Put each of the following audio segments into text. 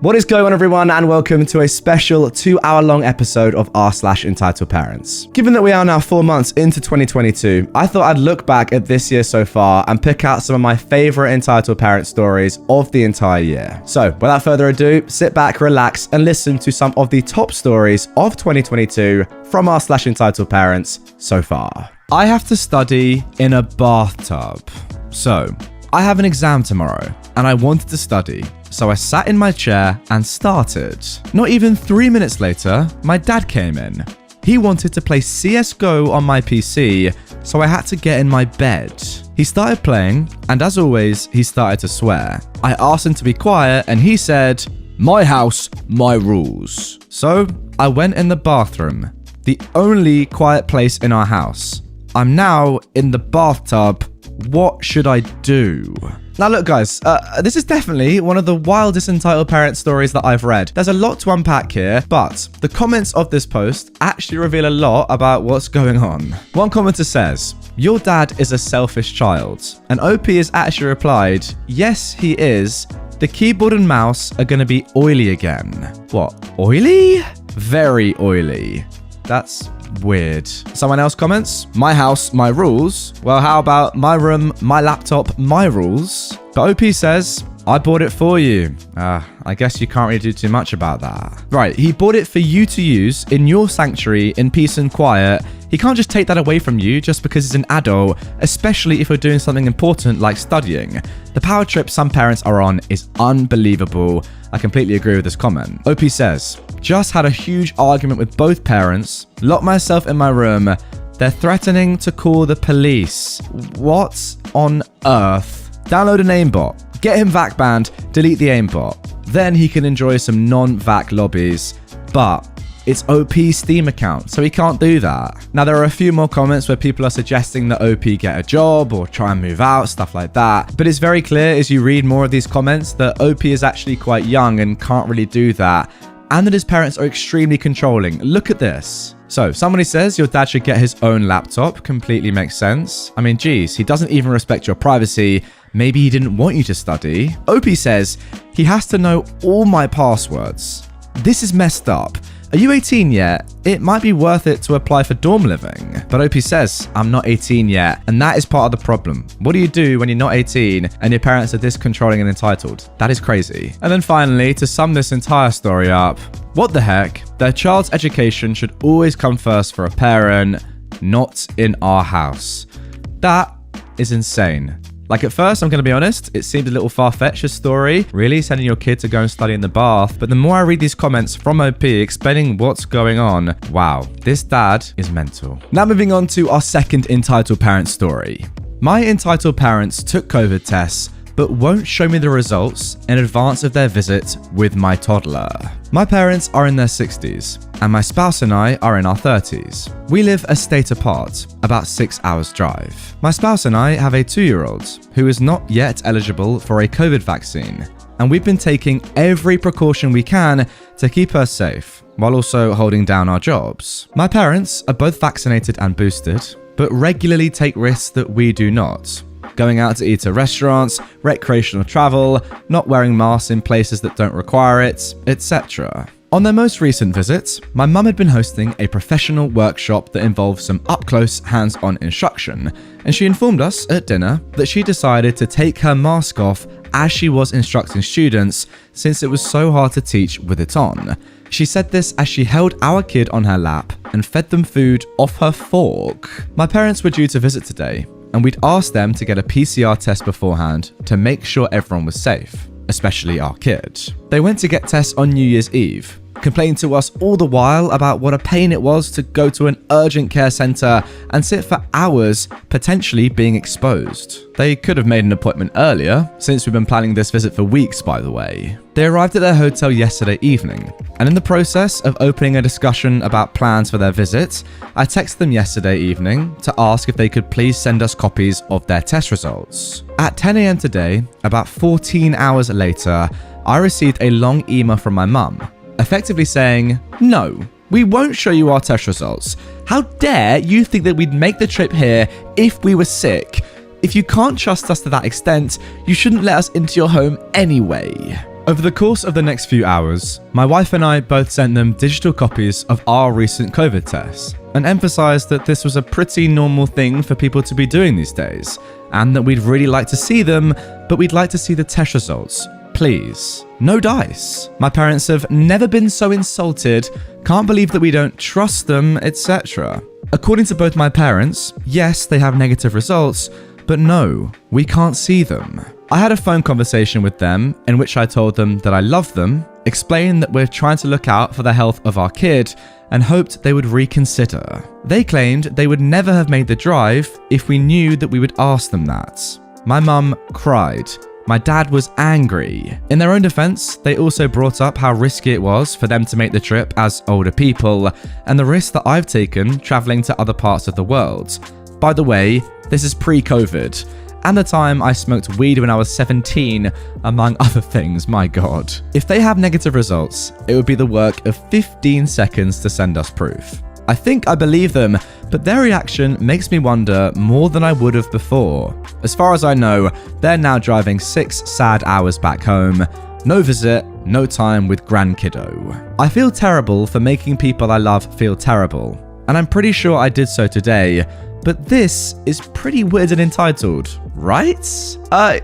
What is going on, everyone, and welcome to a special 2-hour-long episode of r/entitled parents. Given that we are now 4 months into 2022, I thought I'd look back at this year so far and pick out some of my favorite entitled parent stories of the entire year. So, without further ado, sit back, relax, and listen to some of the top stories of 2022 from r/entitled parents so far. I have to study in a bathtub. So, I have an exam tomorrow, and I wanted to study. So I sat in my chair and started. Not even 3 minutes later, my dad came in. He wanted to play CSGO on my PC, so I had to get in my bed. He started playing, and as always, he started to swear. I asked him to be quiet, and he said, "My house, my rules." So I went in the bathroom, the only quiet place in our house. I'm now in the bathtub. What should I do? Now look guys, this is definitely one of the wildest entitled parent stories that I've read. There's a lot to unpack here, but the comments of this post actually reveal a lot about what's going on. One commenter says, "Your dad is a selfish child." And OP has actually replied, "Yes, he is. The keyboard and mouse are going to be oily again." What, oily? Very oily. That's weird. Someone else comments, "My house, my rules." Well, how about my room, my laptop, my rules? But OP says, "I bought it for you." I guess you can't really do too much about that. Right, he bought it for you to use in your sanctuary in peace and quiet. He can't just take that away from you just because he's an adult, especially if you're doing something important like studying. The power trip some parents are on is unbelievable. I completely agree with this comment. OP says, "Just had a huge argument with both parents, locked myself in my room. They're threatening to call the police. What on earth? Download an aimbot, get him VAC banned, delete the aimbot. Then he can enjoy some non-VAC lobbies. But it's OP's Steam account, so he can't do that." Now, there are a few more comments where people are suggesting that OP get a job or try and move out, stuff like that. But it's very clear as you read more of these comments that OP is actually quite young and can't really do that, and that his parents are extremely controlling. Look at this. So, somebody says your dad should get his own laptop. Completely makes sense. I mean, geez, he doesn't even respect your privacy. Maybe he didn't want you to study. OP says he has to know all my passwords. This is messed up. Are you 18 yet? It might be worth it to apply for dorm living. But OP says, "I'm not 18 yet," and that is part of the problem. What do you do when you're not 18 and your parents are this controlling and entitled? That is crazy. And then finally, to sum this entire story up, what the heck? Their child's education should always come first for a parent, not in our house. That is insane. Like, at first, I'm going to be honest, it seemed a little far-fetched, a story, really sending your kid to go and study in the bath. But the more I read these comments from OP explaining what's going on, wow, this dad is mental. Now moving on to our second entitled parent story. My entitled parents took COVID tests, but won't show me the results in advance of their visit with my toddler. My parents are in their 60s, and my spouse and I are in our 30s. We live a state apart, about 6 hours drive. My spouse and I have a 2-year-old who is not yet eligible for a COVID vaccine, and we've been taking every precaution we can to keep her safe, while also holding down our jobs. My parents are both vaccinated and boosted, but regularly take risks that we do not. Going out to eat at restaurants, recreational travel, not wearing masks in places that don't require it, etc. On their most recent visit, my mum had been hosting a professional workshop that involved some up-close, hands-on instruction, and she informed us at dinner that she decided to take her mask off as she was instructing students since it was so hard to teach with it on. She said this as she held our kid on her lap and fed them food off her fork. My parents were due to visit today, and we'd asked them to get a PCR test beforehand to make sure everyone was safe, especially our kid. They went to get tests on New Year's Eve, complaining to us all the while about what a pain it was to go to an urgent care centre and sit for hours, potentially being exposed. They could have made an appointment earlier, since we've been planning this visit for weeks, by the way. They arrived at their hotel yesterday evening, and in the process of opening a discussion about plans for their visit, I texted them yesterday evening to ask if they could please send us copies of their test results. At 10 a.m. today, about 14 hours later, I received a long email from my mum, effectively saying, "No, we won't show you our test results. How dare you think that we'd make the trip here if we were sick? If you can't trust us to that extent, you shouldn't let us into your home anyway." Over the course of the next few hours, my wife and I both sent them digital copies of our recent COVID tests and emphasized that this was a pretty normal thing for people to be doing these days, and that we'd really like to see them, but we'd like to see the test results. Please. No dice. My parents have never been so insulted, can't believe that we don't trust them, etc. According to both my parents, yes, they have negative results, but no, we can't see them. I had a phone conversation with them in which I told them that I love them, explained that we're trying to look out for the health of our kid, and hoped they would reconsider. They claimed they would never have made the drive if we knew that we would ask them that. My mum cried. My dad was angry. In their own defense, they also brought up how risky it was for them to make the trip as older people, and the risk that I've taken traveling to other parts of the world. By the way, this is pre-COVID, and the time I smoked weed when I was 17, among other things, my god. If they have negative results, it would be the work of 15 seconds to send us proof. I think I believe them, but their reaction makes me wonder more than I would have before. As far as I know, they're now driving 6 sad hours back home. No visit, no time with grandkiddo. I feel terrible for making people I love feel terrible, and I'm pretty sure I did so today. But this is pretty weird and entitled, right?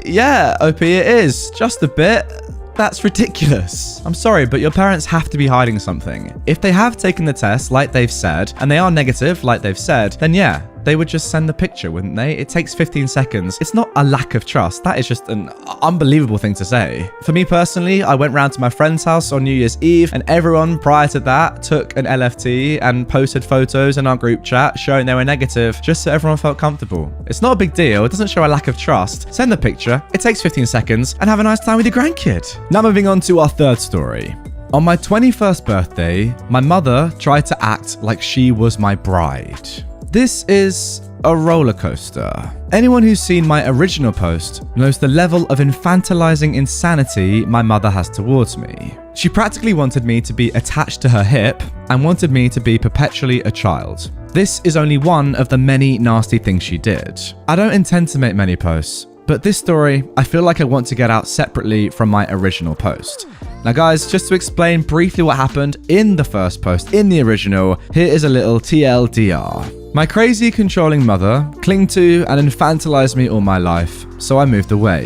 Yeah, OP, it is. Just a bit. That's ridiculous. I'm sorry, but your parents have to be hiding something. If they have taken the test like they've said, and they are negative like they've said, then yeah, they would just send the picture, wouldn't they? It takes 15 seconds. It's not a lack of trust. That is just an unbelievable thing to say. For me personally, I went round to my friend's house on New Year's Eve, and everyone prior to that took an LFT and posted photos in our group chat showing they were negative, just so everyone felt comfortable. It's not a big deal. It doesn't show a lack of trust. Send the picture. It takes 15 seconds, and have a nice time with your grandkid. Now moving on to our third story. On my 21st birthday, my mother tried to act like she was my bride. This is a roller coaster. Anyone who's seen my original post knows the level of infantilizing insanity my mother has towards me. She practically wanted me to be attached to her hip and wanted me to be perpetually a child. This is only one of the many nasty things she did. I don't intend to make many posts, but this story I feel like I want to get out separately from my original post. Now guys, just to explain briefly what happened in the first post in the original, here is a little TLDR. My crazy, controlling mother clinged to and infantilized me all my life, so I moved away.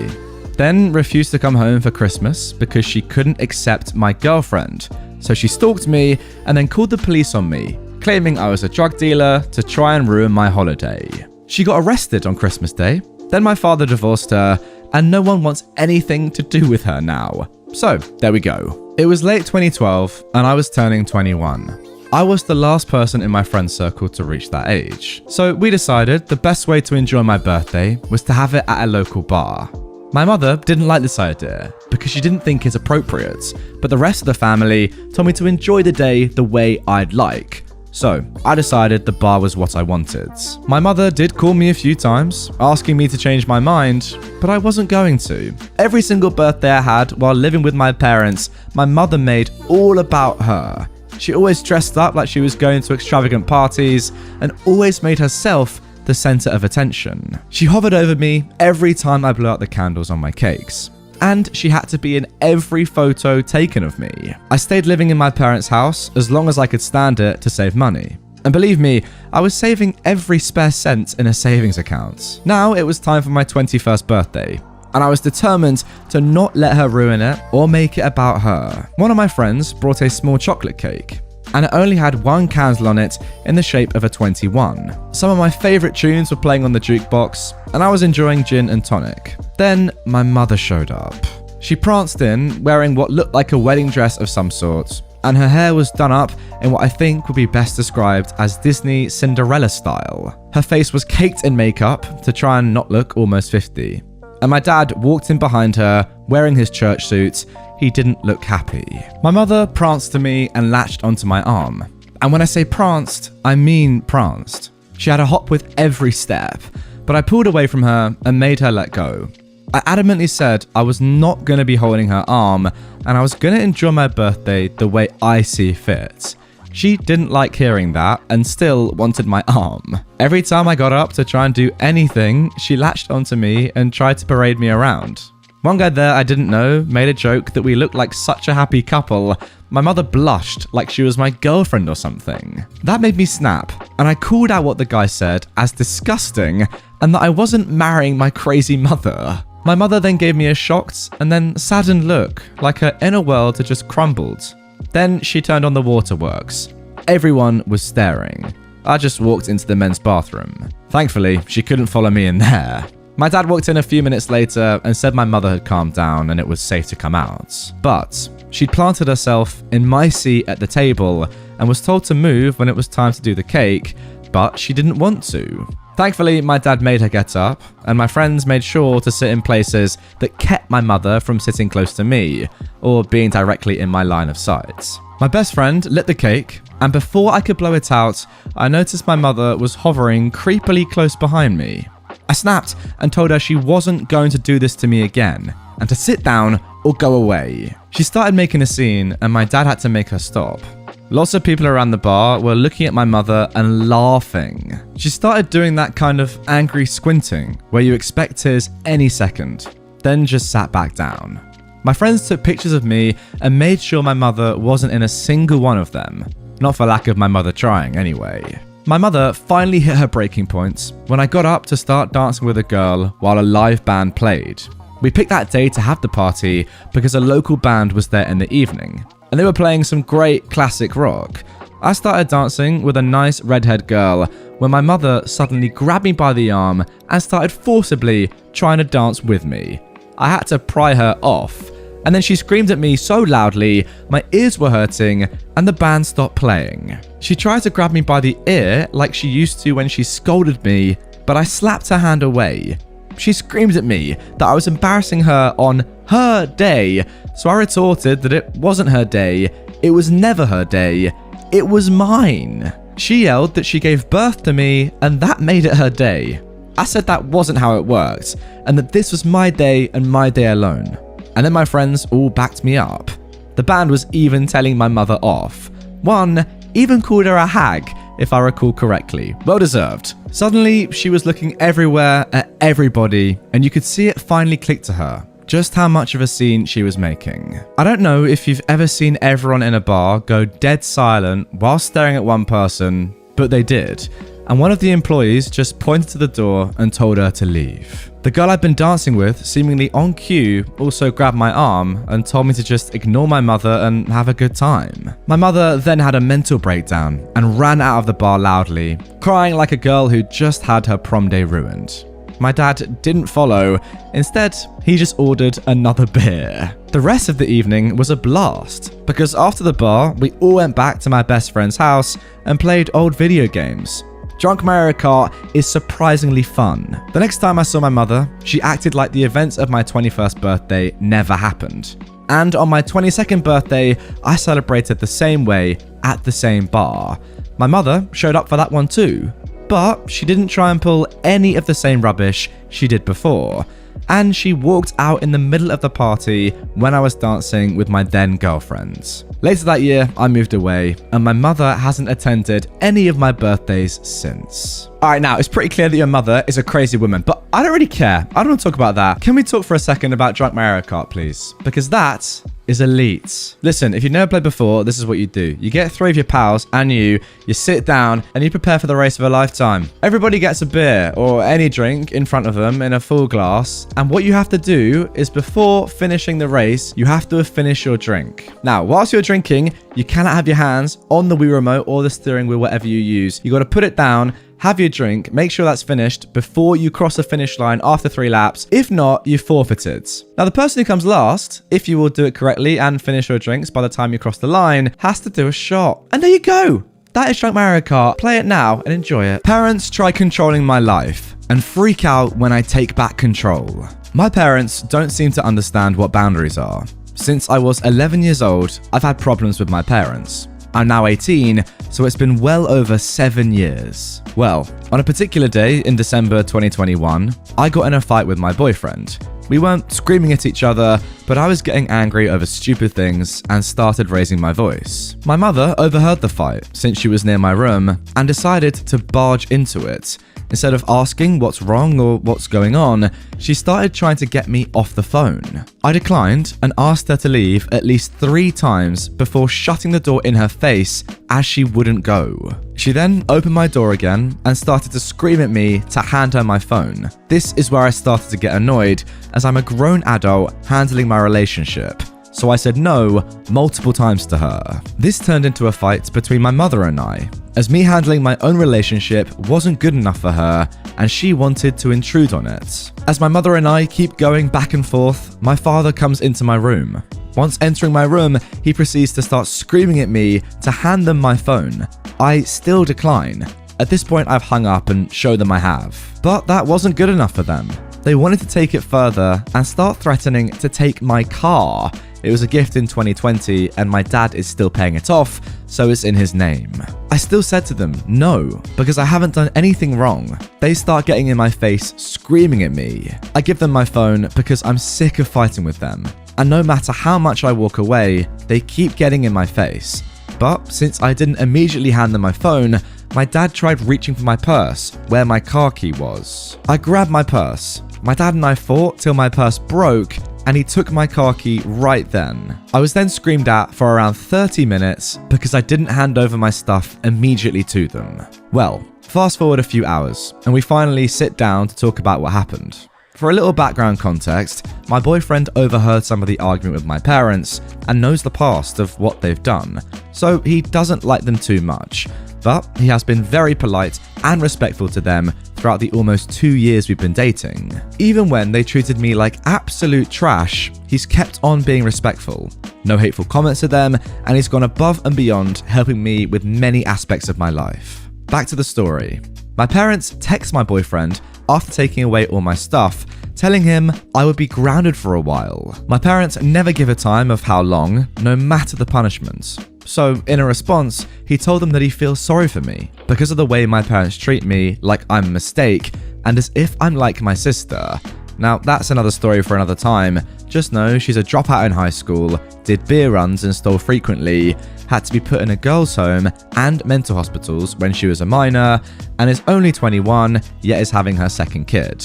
Then refused to come home for Christmas because she couldn't accept my girlfriend, so she stalked me and then called the police on me, claiming I was a drug dealer to try and ruin my holiday. She got arrested on Christmas Day, then my father divorced her, and no one wants anything to do with her now. So, there we go. It was late 2012, and I was turning 21. I was the last person in my friend circle to reach that age. So we decided the best way to enjoy my birthday was to have it at a local bar. My mother didn't like this idea because she didn't think it's appropriate, but the rest of the family told me to enjoy the day the way I'd like. So I decided the bar was what I wanted. My mother did call me a few times, asking me to change my mind, but I wasn't going to. Every single birthday I had while living with my parents, my mother made all about her. She always dressed up like she was going to extravagant parties and always made herself the center of attention. She hovered over me every time I blew out the candles on my cakes. And she had to be in every photo taken of me. I stayed living in my parents' house as long as I could stand it to save money. And believe me, I was saving every spare cent in a savings account. Now it was time for my 21st birthday, and I was determined to not let her ruin it or make it about her. One of my friends brought a small chocolate cake, and it only had one candle on it in the shape of a 21. Some of my favorite tunes were playing on the jukebox, and I was enjoying gin and tonic. Then my mother showed up. She pranced in, wearing what looked like a wedding dress of some sort, and her hair was done up in what I think would be best described as Disney Cinderella style. Her face was caked in makeup to try and not look almost 50. And my dad walked in behind her, wearing his church suit. He didn't look happy. My mother pranced to me and latched onto my arm. And when I say pranced, I mean pranced. She had a hop with every step, but I pulled away from her and made her let go. I adamantly said I was not going to be holding her arm, and I was going to enjoy my birthday the way I see fit. She didn't like hearing that and still wanted my arm. Every time I got up to try and do anything, she latched onto me and tried to parade me around. One guy there I didn't know made a joke that we looked like such a happy couple. My mother blushed like she was my girlfriend or something. That made me snap, and I called out what the guy said as disgusting and that I wasn't marrying my crazy mother. My mother then gave me a shocked and then saddened look, like her inner world had just crumbled. Then she turned on the waterworks. Everyone was staring. I just walked into the men's bathroom. Thankfully, she couldn't follow me in there. My dad walked in a few minutes later and said my mother had calmed down and it was safe to come out. But she'd planted herself in my seat at the table and was told to move when it was time to do the cake, but she didn't want to. Thankfully, my dad made her get up, and my friends made sure to sit in places that kept my mother from sitting close to me or being directly in my line of sight. My best friend lit the cake, and before I could blow it out, I noticed my mother was hovering creepily close behind me. I snapped and told her she wasn't going to do this to me again, and to sit down or go away. She started making a scene, and my dad had to make her stop. Lots of people around the bar were looking at my mother and laughing. She started doing that kind of angry squinting, where you expect tears any second, then just sat back down. My friends took pictures of me and made sure my mother wasn't in a single one of them. Not for lack of my mother trying, anyway. My mother finally hit her breaking point when I got up to start dancing with a girl while a live band played. We picked that day to have the party because a local band was there in the evening, and they were playing some great classic rock. I started dancing with a nice redhead girl when my mother suddenly grabbed me by the arm and started forcibly trying to dance with me. I had to pry her off, and then she screamed at me so loudly my ears were hurting and the band stopped playing. She tried to grab me by the ear like she used to when she scolded me, but I slapped her hand away. She screamed at me that I was embarrassing her on her day, so I retorted that it wasn't her day, it was never her day, it was mine. She yelled that she gave birth to me and that made it her day. I said that wasn't how it worked, and that this was my day and my day alone. And then my friends all backed me up. The band was even telling my mother off. One even called her a hag, if I recall correctly. Well deserved. Suddenly, she was looking everywhere at everybody, and you could see it finally click to her just how much of a scene she was making. I don't know if you've ever seen everyone in a bar go dead silent while staring at one person, but they did. And one of the employees just pointed to the door and told her to leave. The girl I'd been dancing with, seemingly on cue, also grabbed my arm and told me to just ignore my mother and have a good time. My mother then had a mental breakdown and ran out of the bar loudly, crying like a girl who just had her prom day ruined. My dad didn't follow. Instead, he just ordered another beer. The rest of the evening was a blast, because after the bar, we all went back to my best friend's house and played old video games. Drunk Mario Kart is surprisingly fun. The next time I saw my mother, she acted like the events of my 21st birthday never happened. And on my 22nd birthday, I celebrated the same way at the same bar. My mother showed up for that one too, but she didn't try and pull any of the same rubbish she did before. And she walked out in the middle of the party when I was dancing with my then girlfriends. Later that year, I moved away, and my mother hasn't attended any of my birthdays since. Alright, now, it's pretty clear that your mother is a crazy woman, but I don't really care. I don't want to talk about that. Can we talk for a second about Drunk Mario Kart, please? Because that is elite. Listen, if you've never played before, this is what you do. You get 3 of your pals and you sit down and you prepare for the race of a lifetime. Everybody gets a beer or any drink in front of them in a full glass, and what you have to do is before finishing the race, you have to have finished your drink. Now, whilst you're drinking, you cannot have your hands on the Wii remote or the steering wheel, whatever you use. You got to put it down, have your drink, make sure that's finished before you cross the finish line after 3 laps. If not, you forfeited. Now, the person who comes last, if you will do it correctly and finish your drinks by the time you cross the line, has to do a shot. And there you go. That is Drunk Mario Kart. Play it now and enjoy it. Parents try controlling my life and freak out when I take back control. My parents don't seem to understand what boundaries are. Since I was 11 years old, I've had problems with my parents. I'm now 18, so it's been well over 7 years. Well, on a particular day in December 2021, I got in a fight with my boyfriend. We weren't screaming at each other, but I was getting angry over stupid things and started raising my voice. My mother overheard the fight since she was near my room and decided to barge into it. Instead of asking what's wrong or what's going on, she started trying to get me off the phone. I declined and asked her to leave at least 3 times before shutting the door in her face as she wouldn't go. She then opened my door again and started to scream at me to hand her my phone. This is where I started to get annoyed, as I'm a grown adult handling my relationship. So I said no multiple times to her. This turned into a fight between my mother and I, as me handling my own relationship wasn't good enough for her and she wanted to intrude on it. As my mother and I keep going back and forth, my father comes into my room. Once entering my room, he proceeds to start screaming at me to hand them my phone. I still decline. At this point, I've hung up and showed them I have. But that wasn't good enough for them. They wanted to take it further and start threatening to take my car. It was a gift in 2020 and my dad is still paying it off, so it's in his name. I still said to them no, because I haven't done anything wrong. They start getting in my face, screaming at me. I give them my phone because I'm sick of fighting with them. And no matter how much I walk away, they keep getting in my face. But since I didn't immediately hand them my phone, my dad tried reaching for my purse, where my car key was. I grabbed my purse. My dad and I fought till my purse broke, and he took my car key right then. I was then screamed at for around 30 minutes because I didn't hand over my stuff immediately to them. Well, fast forward a few hours, and we finally sit down to talk about what happened. For a little background context, my boyfriend overheard some of the argument with my parents and knows the past of what they've done, so he doesn't like them too much. But he has been very polite and respectful to them throughout the almost 2 years we've been dating. Even when they treated me like absolute trash, he's kept on being respectful. No hateful comments to them, and he's gone above and beyond helping me with many aspects of my life. Back to the story. My parents text my boyfriend after taking away all my stuff, telling him I would be grounded for a while. My parents never give a time of how long, no matter the punishment. So, in a response, he told them that he feels sorry for me because of the way my parents treat me like I'm a mistake and as if I'm like my sister. Now, that's another story for another time. Just know she's a dropout in high school, did beer runs and stole frequently, had to be put in a girls' home and mental hospitals when she was a minor, and is only 21, yet is having her second kid.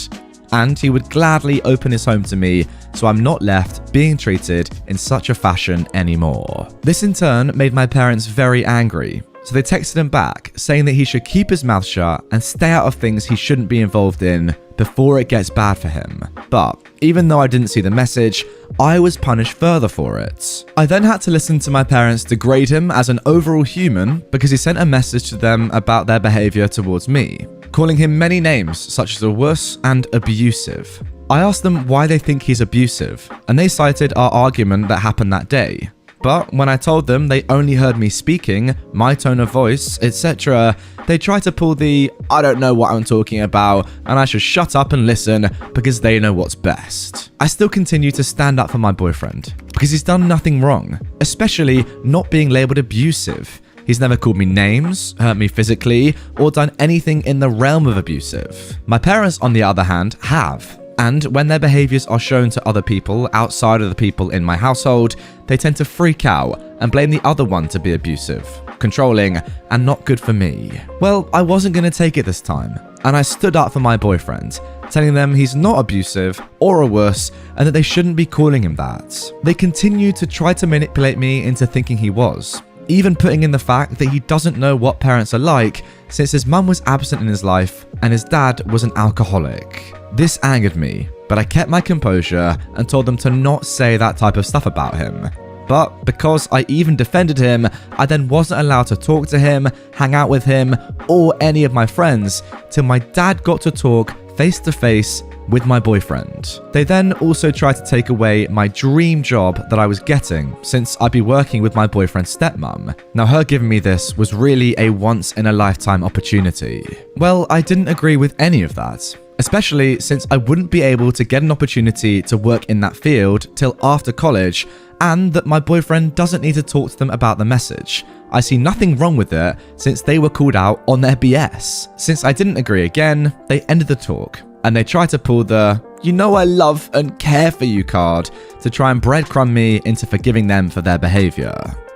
And he would gladly open his home to me, so I'm not left being treated in such a fashion anymore. This in turn made my parents very angry, so they texted him back saying that he should keep his mouth shut and stay out of things he shouldn't be involved in before it gets bad for him. But even though I didn't see the message, I was punished further for it. I then had to listen to my parents degrade him as an overall human because he sent a message to them about their behavior towards me, calling him many names such as a wuss and abusive. I asked them why they think he's abusive, and they cited our argument that happened that day. But when I told them they only heard me speaking, my tone of voice, etc., they tried to pull the I don't know what I'm talking about and I should shut up and listen because they know what's best. I still continue to stand up for my boyfriend because he's done nothing wrong, especially not being labeled abusive. He's never called me names, hurt me physically, or done anything in the realm of abusive. My parents, on the other hand, have. And when their behaviors are shown to other people outside of the people in my household, they tend to freak out and blame the other one to be abusive, controlling, and not good for me. Well, I wasn't going to take it this time, and I stood up for my boyfriend, telling them he's not abusive or a wuss and that they shouldn't be calling him that. They continued to try to manipulate me into thinking he was, even putting in the fact that he doesn't know what parents are like since his mum was absent in his life and his dad was an alcoholic. This angered me, but I kept my composure and told them to not say that type of stuff about him. But because I even defended him, I then wasn't allowed to talk to him, hang out with him, or any of my friends till my dad got to talk face to face with my boyfriend. They then also tried to take away my dream job that I was getting since I'd be working with my boyfriend's stepmom. Now, her giving me this was really a once-in-a-lifetime opportunity. Well, I didn't agree with any of that, especially since I wouldn't be able to get an opportunity to work in that field till after college, and that my boyfriend doesn't need to talk to them about the message. I see nothing wrong with it since they were called out on their BS. Since I didn't agree again, they ended the talk. and they try to pull the "you know I love and care for you" card to try and breadcrumb me into forgiving them for their behavior.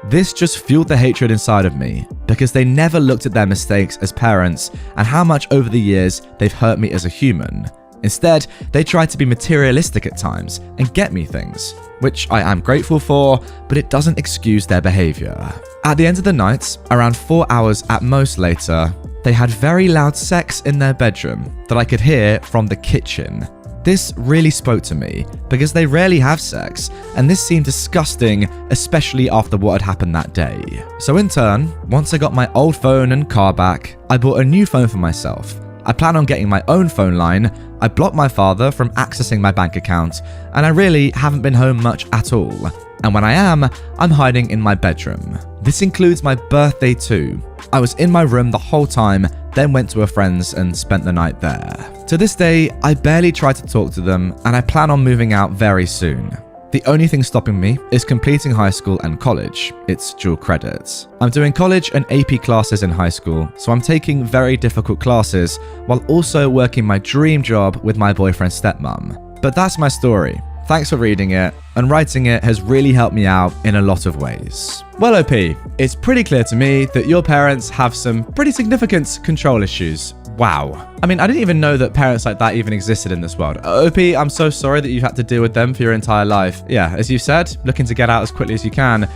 This just fueled the hatred inside of me, because they never looked at their mistakes as parents and how much over the years they've hurt me as a human. Instead, they tried to be materialistic at times and get me things, which I am grateful for, but it doesn't excuse their behavior. At the end of the night, around 4 hours at most later, they had very loud sex in their bedroom that I could hear from the kitchen. This really spoke to me because they rarely have sex, and this seemed disgusting, especially after what had happened that day. So in turn, once I got my old phone and car back, I bought a new phone for myself. I plan on getting my own phone line. I blocked my father from accessing my bank account, and I really haven't been home much at all. And when I am, I'm hiding in my bedroom. This includes my birthday too. I was in my room the whole time, then went to a friend's and spent the night there. To this day, I barely try to talk to them, and I plan on moving out very soon. The only thing stopping me is completing high school and college. It's dual credits. I'm doing college and AP classes in high school, so I'm taking very difficult classes while also working my dream job with my boyfriend's stepmom. But that's my story. Thanks for reading it, and writing it has really helped me out in a lot of ways. Well, OP, it's pretty clear to me that your parents have some pretty significant control issues. Wow. I mean, I didn't even know that parents like that even existed in this world. OP, I'm so sorry that you've had to deal with them for your entire life. Yeah, as you said, looking to get out as quickly as you can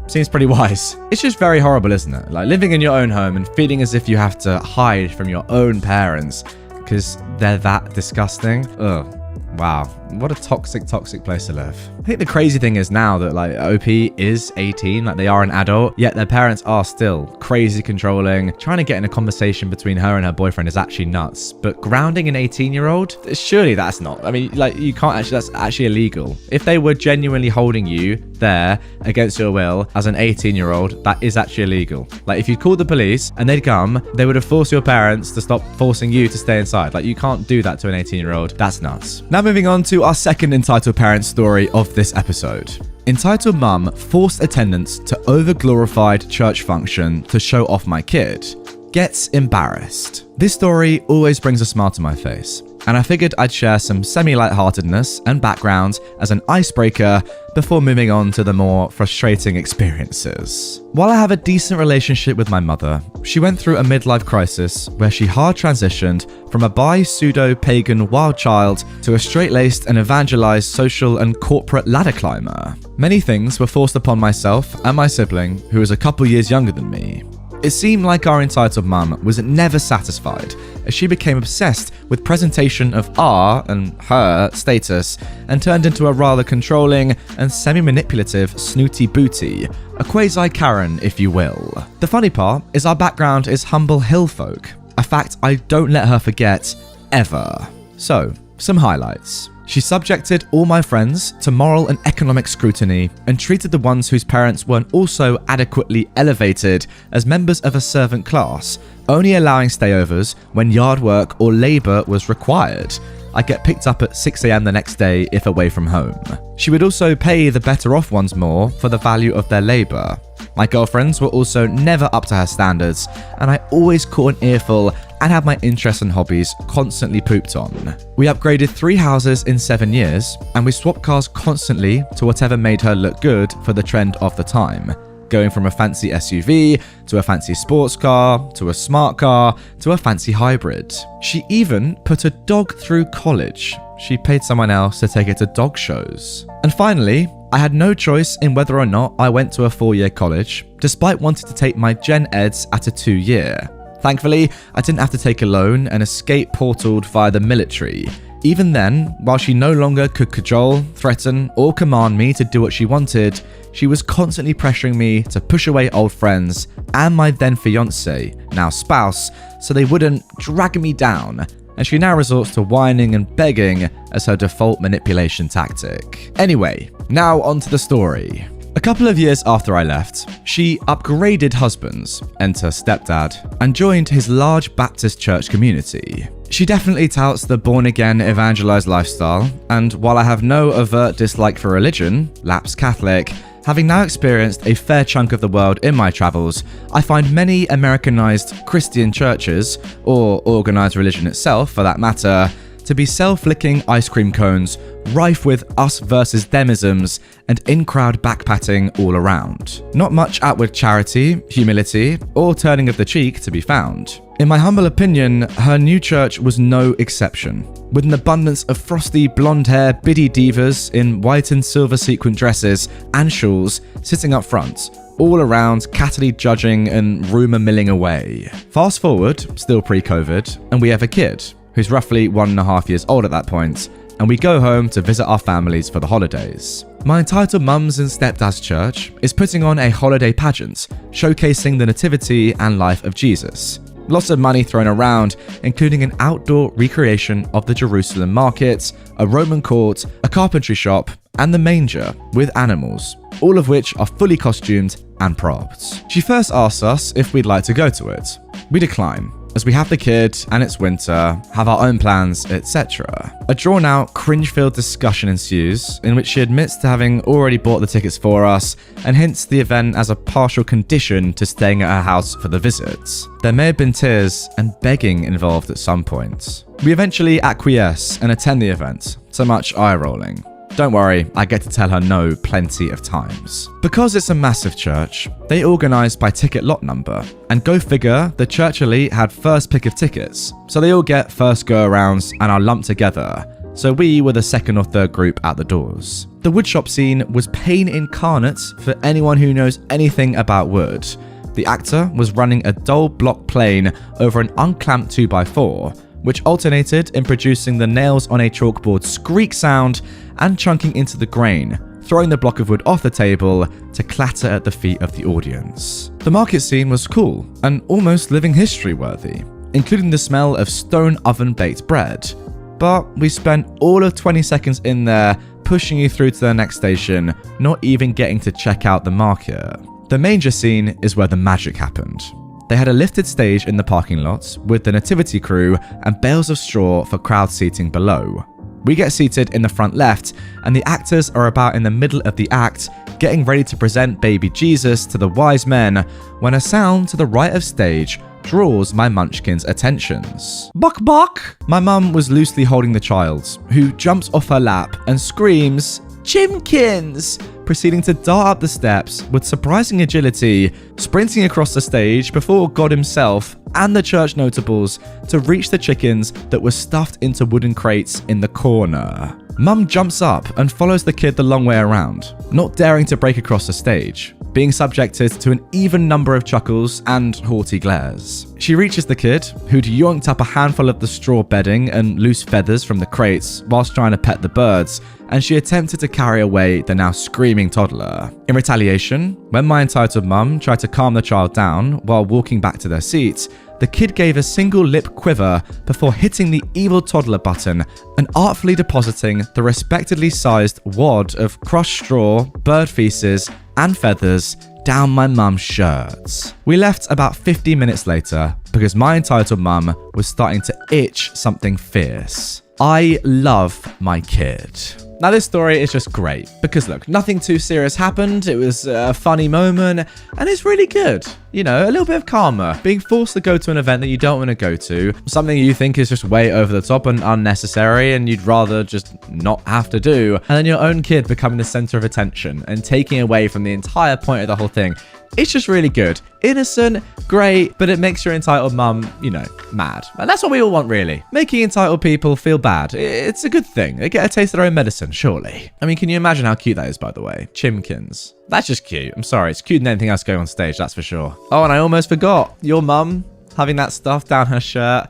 seems pretty wise. It's just very horrible, isn't it? Like living in your own home and feeling as if you have to hide from your own parents because they're that disgusting. Ugh. Wow, what a toxic place to live. I think the crazy thing is now that like OP is 18, like they are an adult, yet their parents are still crazy controlling. Trying to get in a conversation between her and her boyfriend is actually nuts. But grounding an 18-year-old, surely that's not. I mean, like you can't actually, that's actually illegal. If they were genuinely holding you there against your will as an 18-year-old, that is actually illegal. Like if you called the police and they'd come, they would have forced your parents to stop forcing you to stay inside. Like you can't do that to an 18-year-old. That's nuts. Now moving on to our second entitled parent story of this episode. Entitled mum forced attendance to over-glorified church function to show off my kid. Gets embarrassed. This story always brings a smile to my face, and I figured I'd share some semi-lightheartedness and background as an icebreaker before moving on to the more frustrating experiences. While I have a decent relationship with my mother, she went through a midlife crisis where she hard transitioned from a bi-pseudo-pagan wild child to a straight-laced and evangelized social and corporate ladder climber. Many things were forced upon myself and my sibling, who is a couple years younger than me. It seemed like our entitled mum was never satisfied, as she became obsessed with presentation of our and her status and turned into a rather controlling and semi-manipulative snooty booty, a quasi-Karen if you will. The funny part is our background is humble hill folk, a fact I don't let her forget ever. So, some highlights. She subjected all my friends to moral and economic scrutiny and treated the ones whose parents weren't also adequately elevated as members of a servant class, only allowing stayovers when yard work or labour was required. I'd get picked up at 6 a.m. the next day if away from home. She would also pay the better off ones more for the value of their labour. My girlfriends were also never up to her standards, and I always caught an earful and had my interests and hobbies constantly pooped on. We upgraded 3 houses in 7 years, and we swapped cars constantly to whatever made her look good for the trend of the time. Going from a fancy SUV, to a fancy sports car, to a smart car, to a fancy hybrid. She even put a dog through college. She paid someone else to take it to dog shows. And finally, I had no choice in whether or not I went to a 4-year college, despite wanting to take my Gen Eds at a 2-year. Thankfully, I didn't have to take a loan and escape portaled via the military. Even then, while she no longer could cajole, threaten, or command me to do what she wanted, she was constantly pressuring me to push away old friends and my then fiancé, now spouse, so they wouldn't drag me down, and she now resorts to whining and begging as her default manipulation tactic. Anyway, now onto the story. A couple of years after I left, she upgraded husbands, enter stepdad, and joined his large Baptist church community. She definitely touts the born-again evangelized lifestyle, and while I have no overt dislike for religion, lapsed Catholic, having now experienced a fair chunk of the world in my travels, I find many Americanized Christian churches, or organized religion itself for that matter, to be self-licking ice cream cones, rife with us versus themisms and in-crowd backpatting all around. Not much outward charity, humility, or turning of the cheek to be found. In my humble opinion, her new church was no exception, with an abundance of frosty blonde-hair biddy divas in white and silver sequin dresses and shawls sitting up front, all around cattily judging and rumour milling away. Fast forward, still pre-COVID, and we have a kid, who's roughly 1.5 years old at that point, and we go home to visit our families for the holidays. My entitled mums and stepdad's church is putting on a holiday pageant, showcasing the nativity and life of Jesus. Lots of money thrown around, including an outdoor recreation of the Jerusalem market, a Roman court, a carpentry shop, and the manger with animals, all of which are fully costumed and propped. She first asks us if we'd like to go to it. We decline, as we have the kid and it's winter, have our own plans, etc. A drawn-out, cringe-filled discussion ensues, in which she admits to having already bought the tickets for us and hints the event as a partial condition to staying at her house for the visits. There may have been tears and begging involved at some point. We eventually acquiesce and attend the event, so much eye-rolling. Don't worry, I get to tell her no plenty of times. Because it's a massive church, they organise by ticket lot number, and go figure, the church elite had first pick of tickets, so they all get first go-arounds and are lumped together, so we were the second or third group at the doors. The woodshop scene was pain incarnate for anyone who knows anything about wood. The actor was running a dull block plane over an unclamped 2x4, which alternated in producing the nails on a chalkboard squeak sound and chunking into the grain, throwing the block of wood off the table to clatter at the feet of the audience. The market scene was cool and almost living history worthy, including the smell of stone oven baked bread. But we spent all of 20 seconds in there pushing you through to the next station, not even getting to check out the market. The manger scene is where the magic happened. They had a lifted stage in the parking lot with the nativity crew and bales of straw for crowd seating below. We get seated in the front left, and the actors are about in the middle of the act, getting ready to present baby Jesus to the wise men, when a sound to the right of stage draws my munchkin's attentions. Buck buck! My mum was loosely holding the child, who jumps off her lap and screams, "Chimkins!" proceeding to dart up the steps with surprising agility, sprinting across the stage before God himself and the church notables to reach the chickens that were stuffed into wooden crates in the corner. Mum jumps up and follows the kid the long way around, not daring to break across the stage, being subjected to an even number of chuckles and haughty glares. She reaches the kid, who'd yoinked up a handful of the straw bedding and loose feathers from the crates whilst trying to pet the birds, and she attempted to carry away the now screaming toddler. In retaliation, when my entitled mum tried to calm the child down while walking back to their seat, the kid gave a single lip quiver before hitting the evil toddler button and artfully depositing the respectably sized wad of crushed straw, bird feces, and feathers down my mum's shirts. We left about 50 minutes later because my entitled mum was starting to itch something fierce. I love my kid. Now this story is just great because look, nothing too serious happened, it was a funny moment, and it's really good. You know, a little bit of karma. Being forced to go to an event that you don't want to go to, something you think is just way over the top and unnecessary and you'd rather just not have to do, and then your own kid becoming the center of attention and taking away from the entire point of the whole thing. It's just really good. Innocent, great, but it makes your entitled mum, you know, mad. And that's what we all want, really. Making entitled people feel bad. It's a good thing. They get a taste of their own medicine, surely. I mean, can you imagine how cute that is, by the way? Chimkins. That's just cute. I'm sorry. It's cute than anything else going on stage, that's for sure. Oh, and I almost forgot. Your mum having that stuff down her shirt.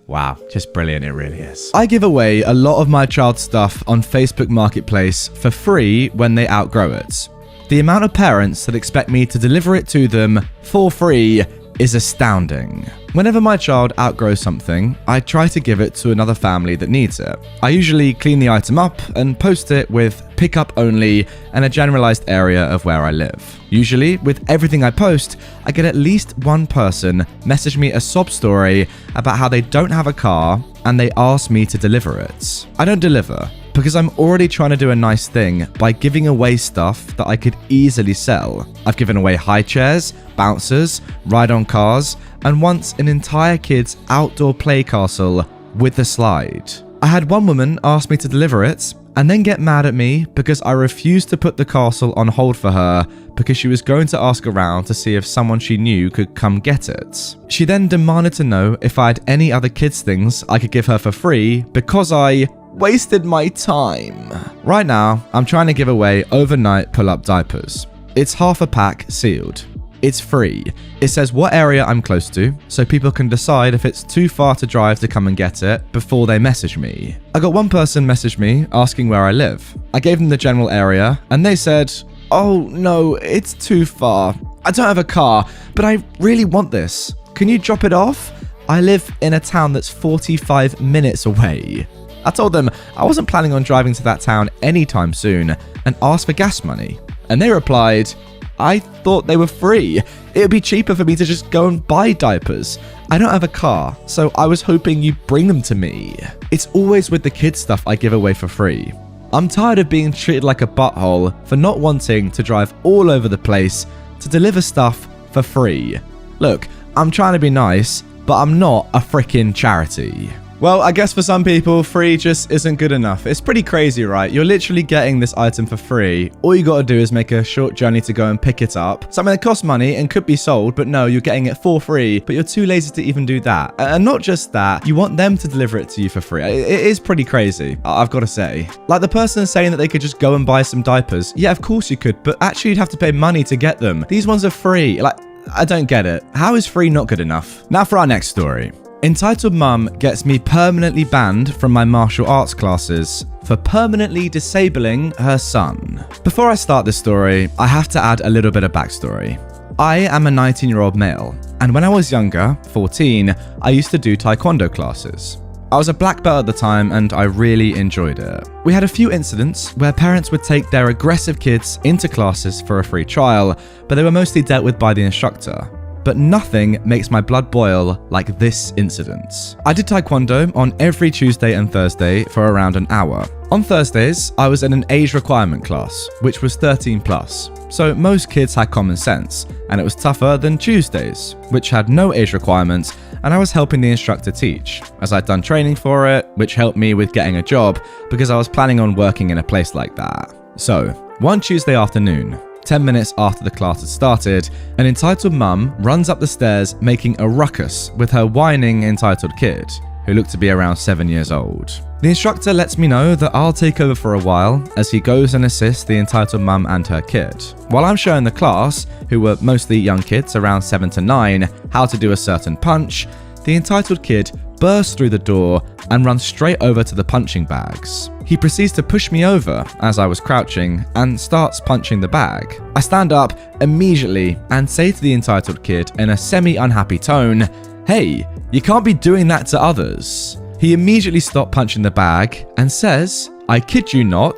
Wow, just brilliant, it really is. I give away a lot of my child's stuff on Facebook Marketplace for free when they outgrow it. The amount of parents that expect me to deliver it to them for free is astounding. Whenever my child outgrows something, I try to give it to another family that needs it. I usually clean the item up and post it with pickup only and a generalized area of where I live. Usually, with everything I post, I get at least one person message me a sob story about how they don't have a car and they ask me to deliver it. I don't deliver, because I'm already trying to do a nice thing by giving away stuff that I could easily sell. I've given away high chairs, bouncers, ride-on cars, and once an entire kid's outdoor play castle with a slide. I had one woman ask me to deliver it and then get mad at me because I refused to put the parcel on hold for her because she was going to ask around to see if someone she knew could come get it. She then demanded to know if I had any other kids' things I could give her for free because I wasted my time. Right now, I'm trying to give away overnight pull-up diapers. It's half a pack sealed. It's free. It says what area I'm close to, so people can decide if it's too far to drive to come and get it before they message me. I got one person message me asking where I live. I gave them the general area, and they said, "Oh no, it's too far. I don't have a car, but I really want this. Can you drop it off? I live in a town that's 45 minutes away." I told them I wasn't planning on driving to that town anytime soon and asked for gas money. And they replied, "I thought they were free. It would be cheaper for me to just go and buy diapers. I don't have a car, so I was hoping you'd bring them to me." It's always with the kids stuff I give away for free. I'm tired of being treated like a butthole for not wanting to drive all over the place to deliver stuff for free. Look, I'm trying to be nice, but I'm not a freaking charity. Well, I guess for some people, free just isn't good enough. It's pretty crazy, right? You're literally getting this item for free. All you gotta do is make a short journey to go and pick it up. Something that costs money and could be sold, but no, you're getting it for free, but you're too lazy to even do that. And not just that, you want them to deliver it to you for free. It is pretty crazy, I've gotta say. Like the person saying that they could just go and buy some diapers. Yeah, of course you could, but actually you'd have to pay money to get them. These ones are free. Like, I don't get it. How is free not good enough? Now for our next story. Entitled mum gets me permanently banned from my martial arts classes for permanently disabling her son. Before I start this story, I have to add a little bit of backstory. I am a 19-year-old male, and when I was younger, 14, I used to do taekwondo classes. I was a black belt at the time and I really enjoyed it. We had a few incidents where parents would take their aggressive kids into classes for a free trial, but they were mostly dealt with by the instructor. But nothing makes my blood boil like this incident. I did taekwondo on every Tuesday and Thursday for around an hour. On Thursdays, I was in an age requirement class, which was 13 plus. So most kids had common sense, and it was tougher than Tuesdays, which had no age requirements, and I was helping the instructor teach, as I'd done training for it, which helped me with getting a job because I was planning on working in a place like that. So, one Tuesday afternoon, 10 minutes after the class had started, an entitled mum runs up the stairs making a ruckus with her whining entitled kid, who looked to be around 7 years old. The instructor lets me know that I'll take over for a while as he goes and assists the entitled mum and her kid. While I'm showing the class, who were mostly young kids around 7 to 9, how to do a certain punch, the entitled kid bursts through the door and runs straight over to the punching bags. He proceeds to push me over as I was crouching and starts punching the bag. I stand up immediately and say to the entitled kid in a semi-unhappy tone, "Hey, you can't be doing that to others." He immediately stopped punching the bag and says, "I kid you not,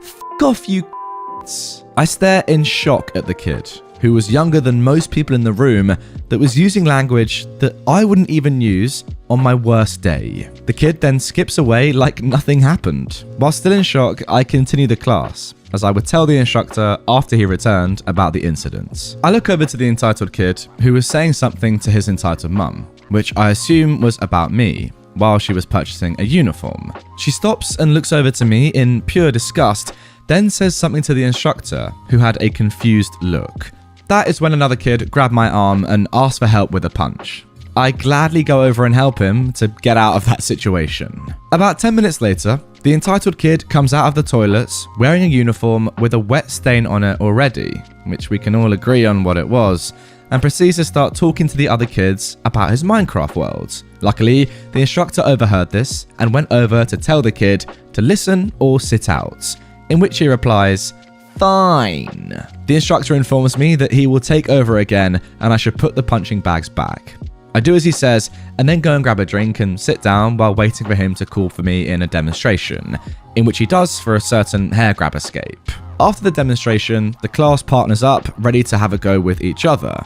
f*** off you c***s." I stare in shock at the kid, who was younger than most people in the room, that was using language that I wouldn't even use on my worst day. The kid then skips away like nothing happened. While still in shock, I continue the class, as I would tell the instructor after he returned about the incident. I look over to the entitled kid, who was saying something to his entitled mum, which I assume was about me, while she was purchasing a uniform. She stops and looks over to me in pure disgust, then says something to the instructor, who had a confused look. That is when another kid grabbed my arm and asked for help with a punch. I gladly go over and help him to get out of that situation. About 10 minutes later, the entitled kid comes out of the toilets wearing a uniform with a wet stain on it already, which we can all agree on what it was, and proceeds to start talking to the other kids about his Minecraft world. Luckily, the instructor overheard this and went over to tell the kid to listen or sit out, in which he replies, "Fine." The instructor informs me that he will take over again and I should put the punching bags back. I do as he says and then go and grab a drink and sit down while waiting for him to call for me in a demonstration, in which he does for a certain hair grab escape. After the demonstration, the class partners up, ready to have a go with each other.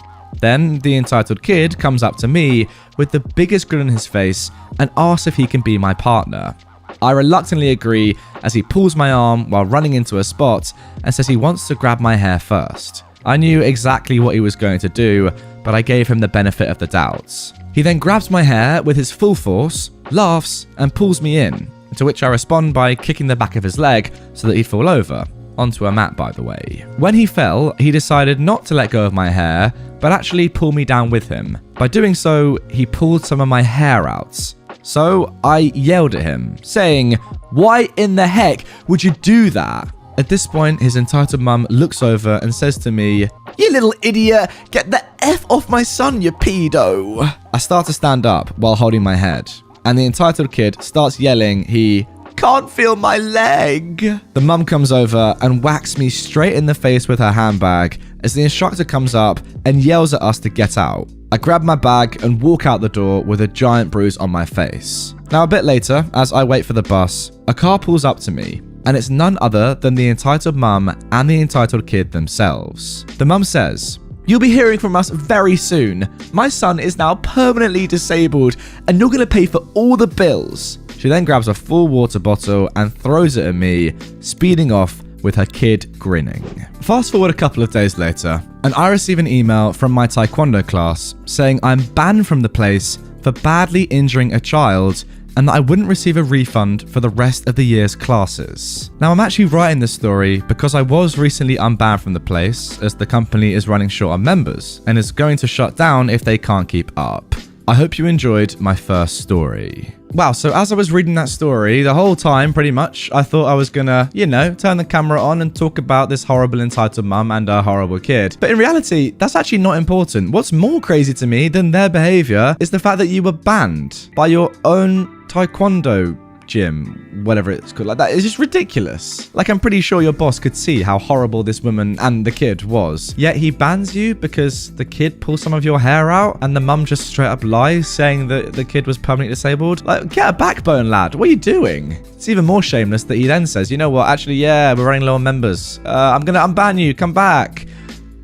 Then the entitled kid comes up to me with the biggest grin on his face and asks if he can be my partner. I reluctantly agree as he pulls my arm while running into a spot and says he wants to grab my hair first. I knew exactly what he was going to do, but I gave him the benefit of the doubts. He then grabs my hair with his full force, laughs, and pulls me in, To which I respond by kicking the back of his leg so that he'd fall over. Onto a mat, by the way. When he fell, he decided not to let go of my hair, but actually pull me down with him. By doing so, he pulled some of my hair out. So I yelled at him, saying, "Why in the heck would you do that?" At this point, his entitled mum looks over and says to me, "You little idiot, get the F off my son, you pedo." I start to stand up while holding my head, and the entitled kid starts yelling he can't feel my leg. The mum comes over and whacks me straight in the face with her handbag as the instructor comes up and yells at us to get out. I grab my bag and walk out the door with a giant bruise on my face. Now a bit later, as I wait for the bus, a car pulls up to me, and it's none other than the entitled mum and the entitled kid themselves. The mum says, "You'll be hearing from us very soon. My son is now permanently disabled and you're going to pay for all the bills." She then grabs a full water bottle and throws it at me, speeding off with her kid grinning. Fast forward a couple of days later, and I receive an email from my taekwondo class saying I'm banned from the place for badly injuring a child and that I wouldn't receive a refund for the rest of the year's classes. Now, I'm actually writing this story because I was recently unbanned from the place as the company is running short on members and is going to shut down if they can't keep up. I hope you enjoyed my first story. Wow, so as I was reading that story, the whole time, pretty much, I thought I was gonna, turn the camera on and talk about this horrible entitled mum and her horrible kid. But in reality, that's actually not important. What's more crazy to me than their behavior is the fact that you were banned by your own taekwondo gym, whatever it's called. Like, that is just ridiculous. Like, I'm pretty sure your boss could see how horrible this woman and the kid was, yet he bans you because the kid pulls some of your hair out and the mum just straight up lies saying that the kid was permanently disabled. Like, get a backbone, lad. What are you doing? It's even more shameless that he then says, "You know what, actually, yeah, we're running low on members, I'm gonna unban you, come back."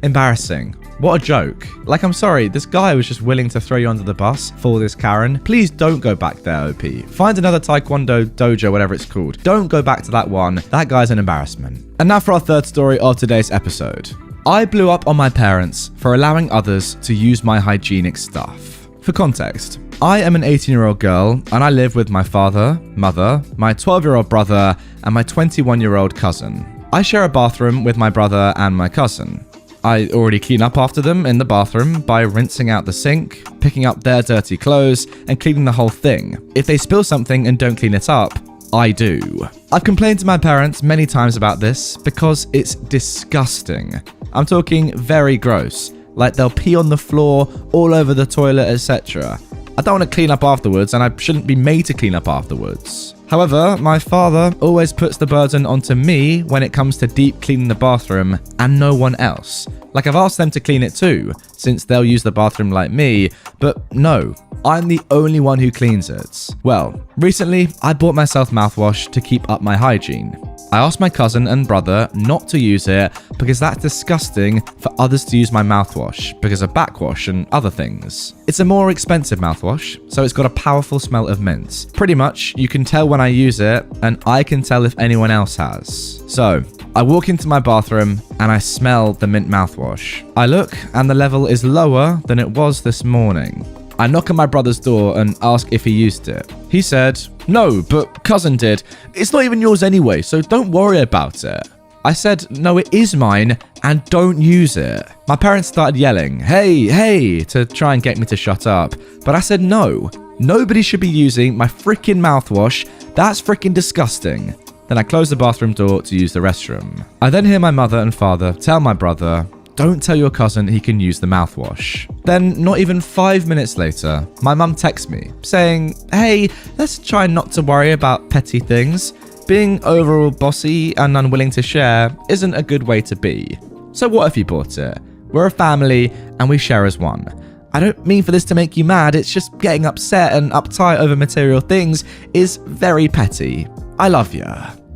Embarrassing. What a joke. Like, I'm sorry, this guy was just willing to throw you under the bus for this Karen. Please don't go back there, OP. Find another taekwondo dojo, whatever it's called. Don't go back to that one. That guy's an embarrassment. And now for our third story of today's episode. I blew up on my parents for allowing others to use my hygienic stuff. For context, I am an 18-year-old girl and I live with my father, mother, my 12-year-old brother, and my 21-year-old cousin. I share a bathroom with my brother and my cousin. I already clean up after them in the bathroom by rinsing out the sink, picking up their dirty clothes, and cleaning the whole thing. If they spill something and don't clean it up, I do. I've complained to my parents many times about this because it's disgusting. I'm talking very gross, like they'll pee on the floor, all over the toilet, etc. I don't want to clean up afterwards and I shouldn't be made to clean up afterwards. However, my father always puts the burden onto me when it comes to deep cleaning the bathroom and no one else. Like, I've asked them to clean it too, since they'll use the bathroom like me, but no, I'm the only one who cleans it. Well, recently I bought myself mouthwash to keep up my hygiene. I asked my cousin and brother not to use it because that's disgusting for others to use my mouthwash because of backwash and other things. It's a more expensive mouthwash, so it's got a powerful smell of mint. Pretty much, you can tell when I use it, and I can tell if anyone else has. So, I walk into my bathroom and I smell the mint mouthwash. I look and the level is lower than it was this morning. I knock on my brother's door and ask if he used it. He said, "No, but cousin did. It's not even yours anyway, so don't worry about it." I said, "No, it is mine, and don't use it." My parents started yelling, "Hey, hey," to try and get me to shut up. But I said, "No, nobody should be using my freaking mouthwash. That's freaking disgusting." Then I closed the bathroom door to use the restroom. I then hear my mother and father tell my brother, "Don't tell your cousin he can use the mouthwash." Then, not even 5 minutes later, my mum texts me saying, "Hey, let's try not to worry about petty things. Being overall bossy and unwilling to share isn't a good way to be. So what if you bought it? We're a family and we share as one. I don't mean for this to make you mad, it's just getting upset and uptight over material things is very petty. I love you."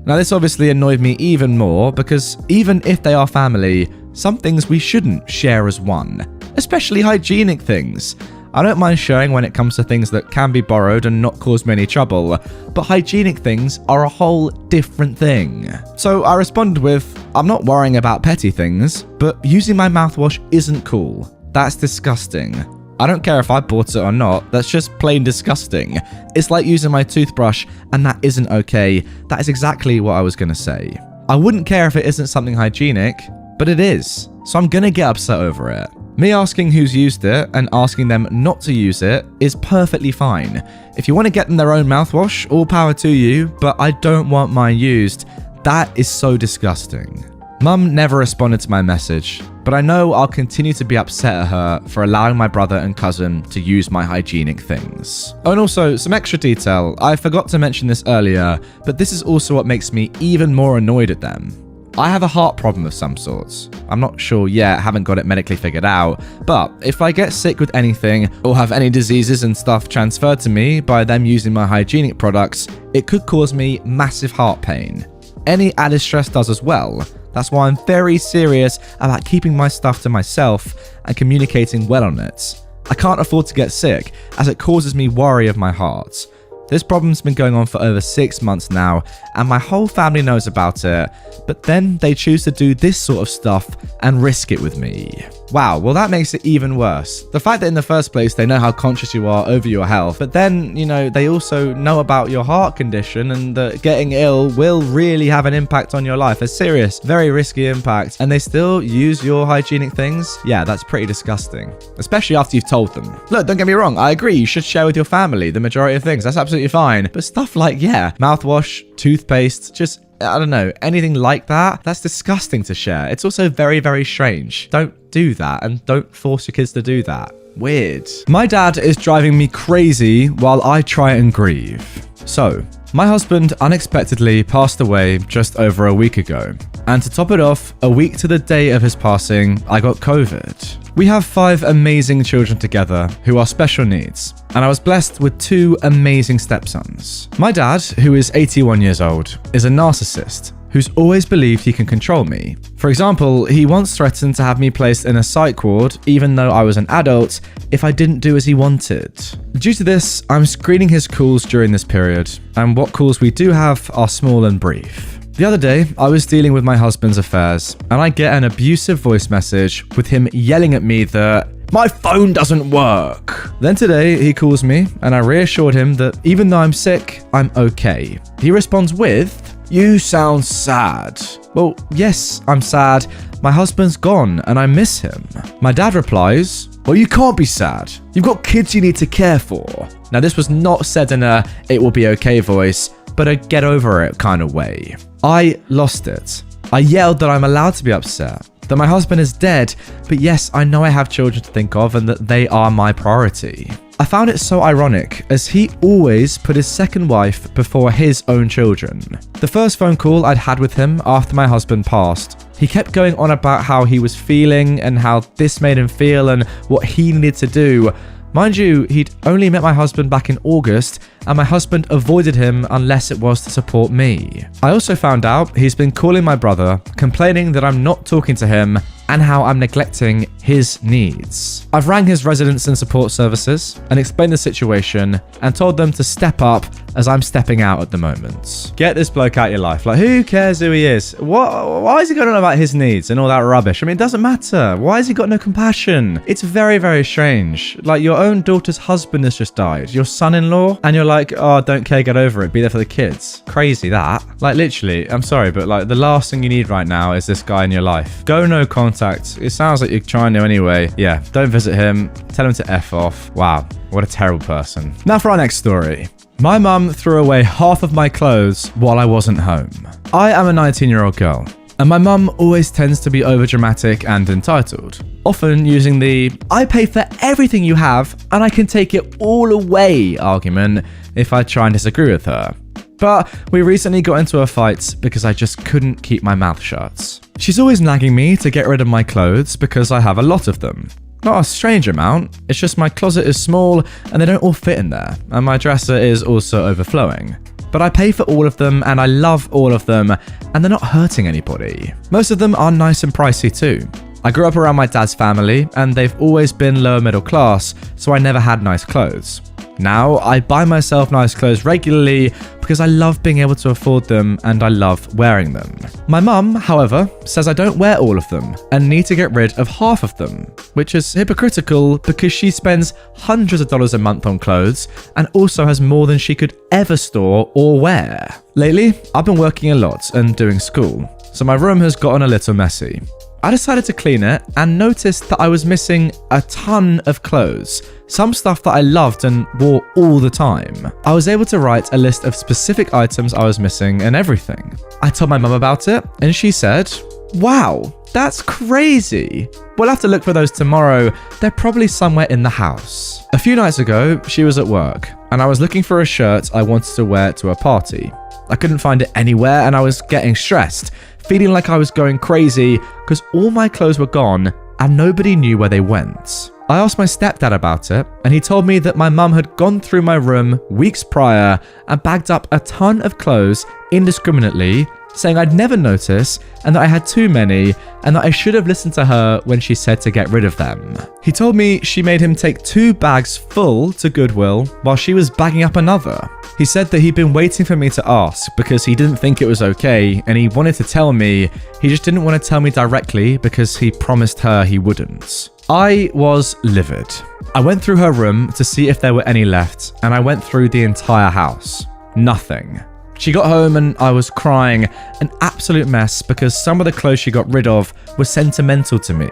Now, this obviously annoyed me even more because even if they are family, some things we shouldn't share as one, especially hygienic things. I don't mind sharing when it comes to things that can be borrowed and not cause me any trouble, but hygienic things are a whole different thing. So I responded with, "I'm not worrying about petty things, but using my mouthwash isn't cool. That's disgusting. I don't care if I bought it or not. That's just plain disgusting. It's like using my toothbrush, and that isn't okay. That is exactly what I was gonna say. I wouldn't care if it isn't something hygienic, but it is. So I'm gonna get upset over it. Me asking who's used it and asking them not to use it is perfectly fine. If you want to get them their own mouthwash, all power to you, but I don't want mine used. That is so disgusting. Mum never responded to my message, but I know I'll continue to be upset at her for allowing my brother and cousin to use my hygienic things. Oh, and also, some extra detail. I forgot to mention this earlier, but this is also what makes me even more annoyed at them. I have a heart problem of some sorts. I'm not sure yet, haven't got it medically figured out, but if I get sick with anything or have any diseases and stuff transferred to me by them using my hygienic products, it could cause me massive heart pain. Any added stress does as well. That's why I'm very serious about keeping my stuff to myself and communicating well on it. I can't afford to get sick, as it causes me worry of my heart. This problem's been going on for over 6 months now, and my whole family knows about it, but then they choose to do this sort of stuff and risk it with me. Wow, well that makes it even worse. The fact that in the first place they know how conscious you are over your health, but then, they also know about your heart condition and that getting ill will really have an impact on your life, a serious, very risky impact, and they still use your hygienic things? Yeah, that's pretty disgusting. Especially after you've told them. Look, don't get me wrong, I agree, you should share with your family the majority of things, that's absolutely fine. But stuff like, mouthwash, toothpaste, just, I don't know, anything like that, that's disgusting to share. It's also very, very strange. Don't do that, and don't force your kids to do that. Weird. My dad is driving me crazy while I try and grieve. So, my husband unexpectedly passed away just over a week ago. And to top it off, a week to the day of his passing, I got COVID. We have 5 amazing children together who are special needs, and I was blessed with 2 amazing stepsons. My dad, who is 81 years old, is a narcissist who's always believed he can control me. For example, he once threatened to have me placed in a psych ward even though I was an adult if I didn't do as he wanted. Due to this, I'm screening his calls during this period, and what calls we do have are small and brief. The other day, I was dealing with my husband's affairs, and I get an abusive voice message with him yelling at me that my phone doesn't work. Then today, he calls me, and I reassured him that even though I'm sick, I'm okay. He responds with, "You sound sad." Well, yes, I'm sad. My husband's gone, and I miss him. My dad replies, "Well, you can't be sad. You've got kids you need to care for." Now, this was not said in a "it will be okay" voice, but a get over it kind of way. I lost it. I yelled that I'm allowed to be upset, that my husband is dead, but yes, I know I have children to think of and that they are my priority. I found it so ironic, as he always put his second wife before his own children. The first phone call I'd had with him after my husband passed, he kept going on about how he was feeling and how this made him feel and what he needed to do. Mind you, he'd only met my husband back in August, and my husband avoided him unless it was to support me. I also found out he's been calling my brother, complaining that I'm not talking to him and how I'm neglecting his needs. I've rang his residence and support services and explained the situation and told them to step up as I'm stepping out at the moment. Get this bloke out your life. Like, who cares who he is? Why is he going on about his needs and all that rubbish? I mean, it doesn't matter. Why has he got no compassion? It's very, very strange. Like, your own daughter's husband has just died, your son-in-law, and you're like, oh, don't care, get over it, be there for the kids. Crazy that. Like, literally, I'm sorry, but like, the last thing you need right now is this guy in your life. Go no contact. It sounds like you're trying to anyway. Yeah, don't visit him. Tell him to F off. Wow, what a terrible person. Now for our next story. My mum threw away half of my clothes while I wasn't home. I am a 19-year-old girl, and my mum always tends to be overdramatic and entitled, often using the "I pay for everything you have and I can take it all away" argument if I try and disagree with her. But we recently got into a fight because I just couldn't keep my mouth shut. She's always nagging me to get rid of my clothes because I have a lot of them. Not a strange amount, it's just my closet is small and they don't all fit in there, and my dresser is also overflowing. But I pay for all of them and I love all of them, and they're not hurting anybody. Most of them are nice and pricey too. I grew up around my dad's family and they've always been lower middle class, so I never had nice clothes. Now, I buy myself nice clothes regularly because I love being able to afford them and I love wearing them. My mum, however, says I don't wear all of them and need to get rid of half of them, which is hypocritical because she spends hundreds of dollars a month on clothes and also has more than she could ever store or wear. Lately, I've been working a lot and doing school, so my room has gotten a little messy. I decided to clean it and noticed that I was missing a ton of clothes, some stuff that I loved and wore all the time. I was able to write a list of specific items I was missing and everything. I told my mum about it and she said, "Wow, that's crazy. We'll have to look for those tomorrow. They're probably somewhere in the house." A few nights ago, she was at work and I was looking for a shirt I wanted to wear to a party. I couldn't find it anywhere and I was getting stressed, feeling like I was going crazy because all my clothes were gone and nobody knew where they went. I asked my stepdad about it and he told me that my mum had gone through my room weeks prior and bagged up a ton of clothes indiscriminately, saying I'd never notice and that I had too many and that I should have listened to her when she said to get rid of them. He told me she made him take 2 bags full to Goodwill while she was bagging up another. He said that he'd been waiting for me to ask because he didn't think it was okay and he wanted to tell me, he just didn't want to tell me directly because he promised her he wouldn't. I was livid. I went through her room to see if there were any left and I went through the entire house. Nothing. She got home and I was crying, an absolute mess because some of the clothes she got rid of were sentimental to me.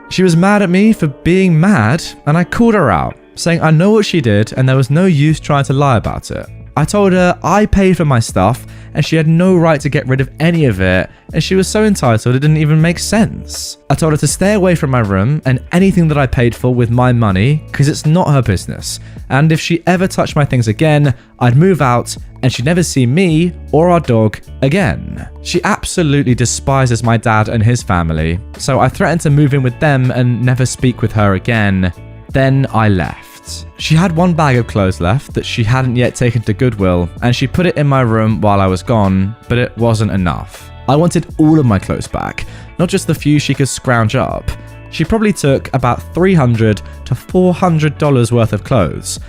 She was mad at me for being mad and I called her out, saying I know what she did and there was no use trying to lie about it. I told her I paid for my stuff and she had no right to get rid of any of it and she was so entitled it didn't even make sense. I told her to stay away from my room and anything that I paid for with my money because it's not her business, and if she ever touched my things again, I'd move out and she'd never see me or our dog again. She absolutely despises my dad and his family, so I threatened to move in with them and never speak with her again. Then I left. She had 1 bag of clothes left that she hadn't yet taken to Goodwill, and she put it in my room while I was gone, but it wasn't enough. I wanted all of my clothes back, not just the few she could scrounge up. She probably took about $300 to $400 worth of clothes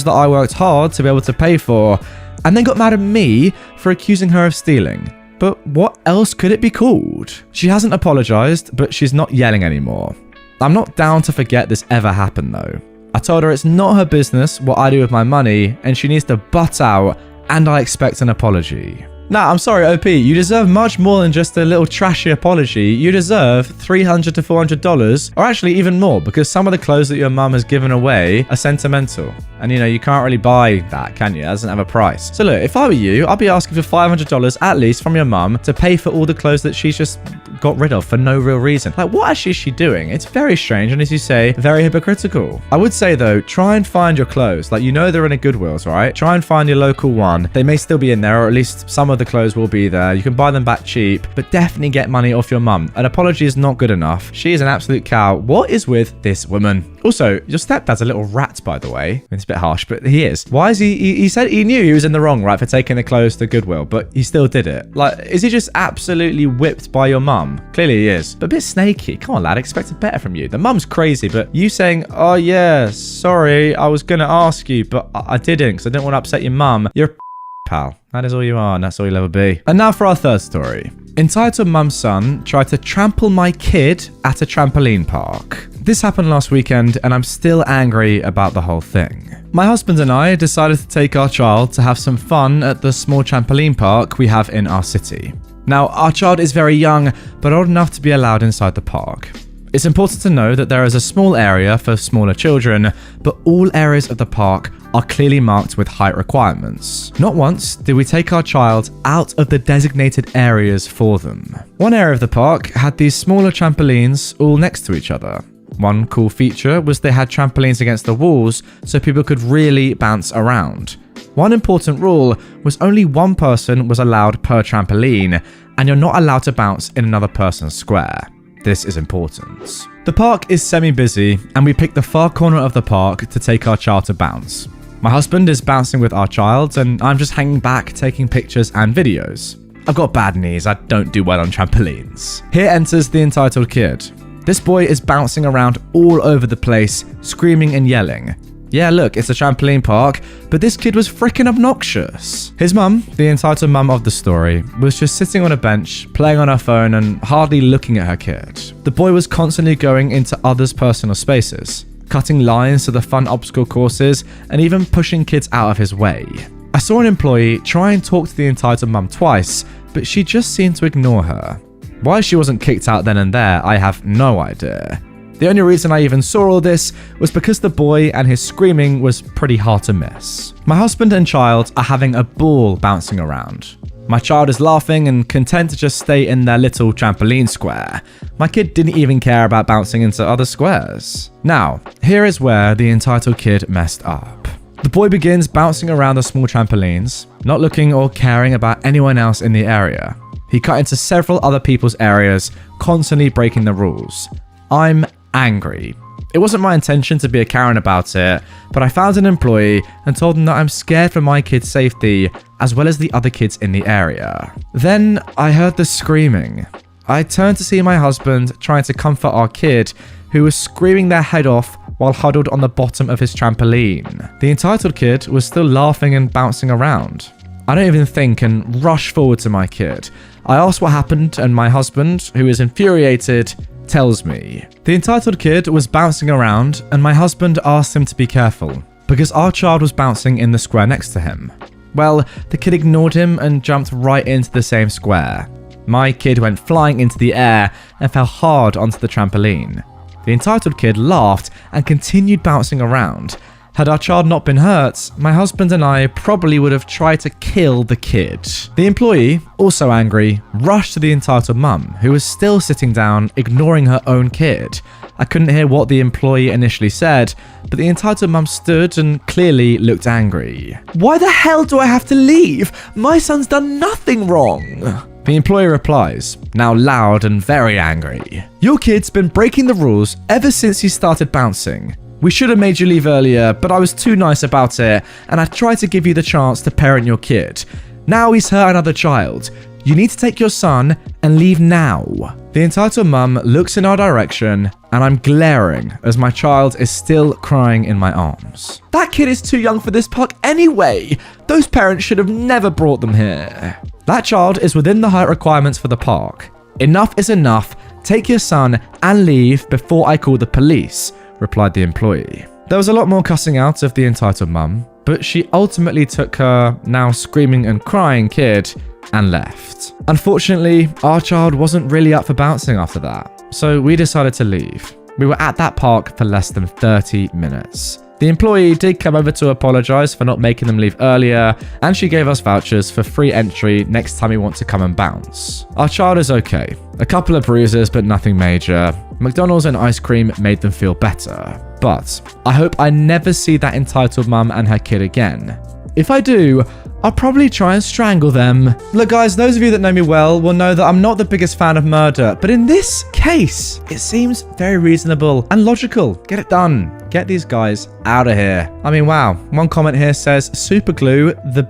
that I worked hard to be able to pay for, and then got mad at me for accusing her of stealing. But what else could it be called? She hasn't apologized, but she's not yelling anymore. I'm not down to forget this ever happened though. I told her it's not her business what I do with my money and she needs to butt out, and I expect an apology. Nah, I'm sorry, OP. You deserve much more than just a little trashy apology. You deserve $300 to $400, or actually even more, because some of the clothes that your mum has given away are sentimental. And you can't really buy that, can you? It doesn't have a price. So look, if I were you, I'd be asking for $500 at least from your mum to pay for all the clothes that she's just got rid of for no real reason. Like, what actually is she doing? It's very strange, and as you say, very hypocritical. I would say though, try and find your clothes. Like, they're in a Goodwill's, right? Try and find your local one. They may still be in there, or at least some of the clothes will be there. You can buy them back cheap, but definitely get money off your mum. An apology is not good enough. She is an absolute cow. What is with this woman? Also, your stepdad's a little rat, by the way. It's a bit harsh, but he is. Why is he said he knew he was in the wrong, right, for taking the clothes to Goodwill, but he still did it. Like, is he just absolutely whipped by your mum? Clearly he is, but a bit snaky. Come on, lad, expected better from you. The mum's crazy, but you saying, "Oh yeah, sorry, I was gonna ask you, but I didn't because I didn't want to upset your mum." You're a pal. That is all you are, and that's all you'll ever be. And now for our third story. Entitled mum's son tried to trample my kid at a trampoline park. This happened last weekend, and I'm still angry about the whole thing. My husband and I decided to take our child to have some fun at the small trampoline park we have in our city. Now, our child is very young, but old enough to be allowed inside the park. It's important to know that there is a small area for smaller children, but all areas of the park are clearly marked with height requirements. Not once did we take our child out of the designated areas for them. One area of the park had these smaller trampolines all next to each other. One cool feature was they had trampolines against the walls so people could really bounce around. One important rule was only one person was allowed per trampoline, and you're not allowed to bounce in another person's square. This is important. The park is semi-busy, and we picked the far corner of the park to take our child to bounce. My husband is bouncing with our child, and I'm just hanging back taking pictures and videos. I've got bad knees, I don't do well on trampolines. Here enters the entitled kid. This boy is bouncing around all over the place, screaming and yelling. Yeah, look, it's a trampoline park, but this kid was freaking obnoxious. His mum, the entitled mum of the story, was just sitting on a bench, playing on her phone and hardly looking at her kid. The boy was constantly going into others' personal spaces, cutting lines to the fun obstacle courses, and even pushing kids out of his way. I saw an employee try and talk to the entitled mum twice, but she just seemed to ignore her. Why she wasn't kicked out then and there, I have no idea. The only reason I even saw all this was because the boy and his screaming was pretty hard to miss. My husband and child are having a ball bouncing around. My child is laughing and content to just stay in their little trampoline square. My kid didn't even care about bouncing into other squares. Now, here is where the entitled kid messed up. The boy begins bouncing around the small trampolines, not looking or caring about anyone else in the area. He cut into several other people's areas, constantly breaking the rules. I'm angry. It wasn't my intention to be a Karen about it, but I found an employee and told them that I'm scared for my kid's safety, as well as the other kids in the area. Then I heard the screaming. I turned to see my husband trying to comfort our kid, who was screaming their head off while huddled on the bottom of his trampoline. The entitled kid was still laughing and bouncing around. I don't even think and rush forward to my kid. I ask what happened, and my husband, who is infuriated, tells me. The entitled kid was bouncing around, and my husband asked him to be careful, because our child was bouncing in the square next to him. Well, the kid ignored him and jumped right into the same square. My kid went flying into the air and fell hard onto the trampoline. The entitled kid laughed and continued bouncing around. Had our child not been hurt, my husband and I probably would have tried to kill the kid. The employee, also angry, rushed to the entitled mum, who was still sitting down, ignoring her own kid. I couldn't hear what the employee initially said, but the entitled mum stood and clearly looked angry. "Why the hell do I have to leave? My son's done nothing wrong." The employee replies, now loud and very angry. "Your kid's been breaking the rules ever since he started bouncing. We should have made you leave earlier, but I was too nice about it, and I tried to give you the chance to parent your kid. Now he's hurt another child. You need to take your son and leave now." The entitled mum looks in our direction, and I'm glaring as my child is still crying in my arms. "That kid is too young for this park anyway. Those parents should have never brought them here. That child is within the height requirements for the park. Enough is enough. Take your son and leave before I call the police," replied the employee. There was a lot more cussing out of the entitled mum, but she ultimately took her now screaming and crying kid and left. Unfortunately, our child wasn't really up for bouncing after that, so we decided to leave. We were at that park for less than 30 minutes. The employee did come over to apologize for not making them leave earlier, and she gave us vouchers for free entry next time we want to come and bounce. Our child is okay. A couple of bruises, but nothing major. McDonald's and ice cream made them feel better. But I hope I never see that entitled mum and her kid again. If I do, I'll probably try and strangle them. Look guys, those of you that know me well will know that I'm not the biggest fan of murder, but in this case, it seems very reasonable and logical. Get it done. Get these guys out of here. I mean, wow. One comment here says, super glue the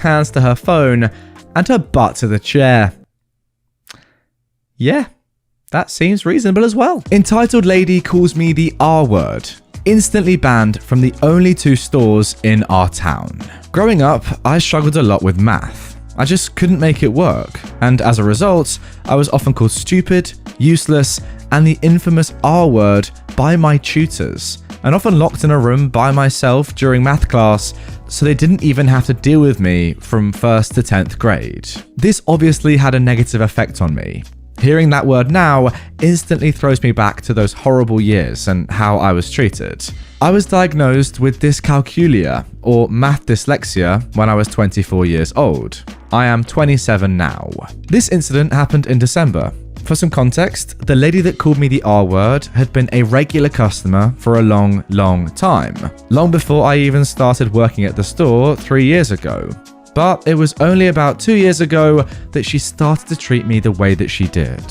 hands to her phone and her butt to the chair. Yeah, that seems reasonable as well. Entitled lady calls me the R word. Instantly banned from the only 2 stores in our town. Growing up, I struggled a lot with math. I just couldn't make it work, and as a result, I was often called stupid, useless, and the infamous R word by my tutors, and often locked in a room by myself during math class, so they didn't even have to deal with me from 1st to 10th grade. This obviously had a negative effect on me. Hearing that word now instantly throws me back to those horrible years and how I was treated. I was diagnosed with dyscalculia, or math dyslexia, when I was 24 years old. I am 27 now. This incident happened in December. For some context, the lady that called me the R word had been a regular customer for a long time. Long before I even started working at the store 3 years ago. But it was only about 2 years ago that she started to treat me the way that she did.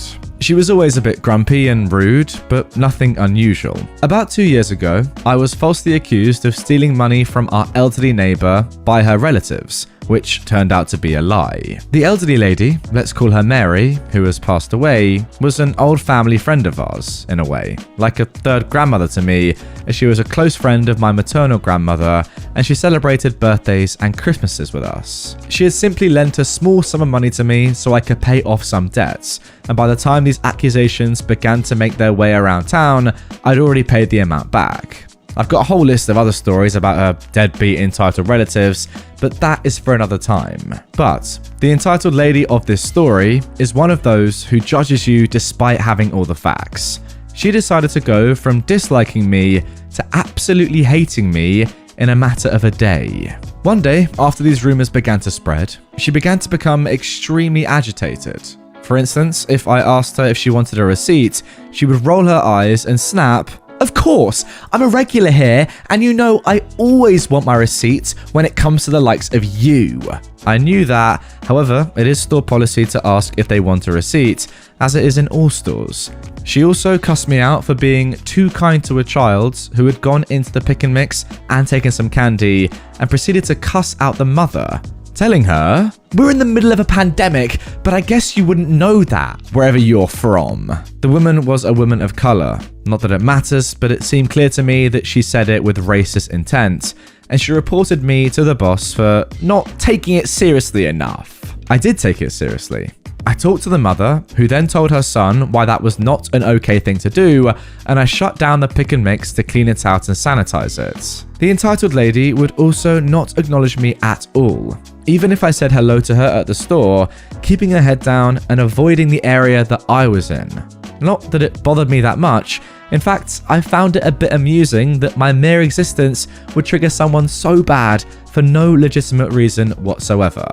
She was always a bit grumpy and rude, but nothing unusual. About 2 years ago, I was falsely accused of stealing money from our elderly neighbor by her relatives, which turned out to be a lie. The elderly lady, let's call her Mary, who has passed away, was an old family friend of ours, in a way, like a third grandmother to me, as she was a close friend of my maternal grandmother, and she celebrated birthdays and Christmases with us. She had simply lent a small sum of money to me so I could pay off some debts, and by the time these accusations began to make their way around town, I'd already paid the amount back. I've got a whole list of other stories about her deadbeat entitled relatives, but that is for another time. But the entitled lady of this story is one of those who judges you despite having all the facts. She decided to go from disliking me to absolutely hating me in a matter of a day. One day, after these rumors began to spread, she began to become extremely agitated. For instance, if I asked her if she wanted a receipt, she would roll her eyes and snap, "Of course, I'm a regular here, and you know I always want my receipts when it comes to the likes of you." I knew that, however, it is store policy to ask if they want a receipt, as it is in all stores. She also cussed me out for being too kind to a child who had gone into the pick and mix and taken some candy, and proceeded to cuss out the mother, telling her, "We're in the middle of a pandemic, but I guess you wouldn't know that wherever you're from." The woman was a woman of color. Not that it matters, but it seemed clear to me that she said it with racist intent, and she reported me to the boss for not taking it seriously enough. I did take it seriously. I talked to the mother, who then told her son why that was not an okay thing to do, and I shut down the pick and mix to clean it out and sanitize it. The entitled lady would also not acknowledge me at all, even if I said hello to her at the store, keeping her head down and avoiding the area that I was in. Not that it bothered me that much. In fact, I found it a bit amusing that my mere existence would trigger someone so bad for no legitimate reason whatsoever.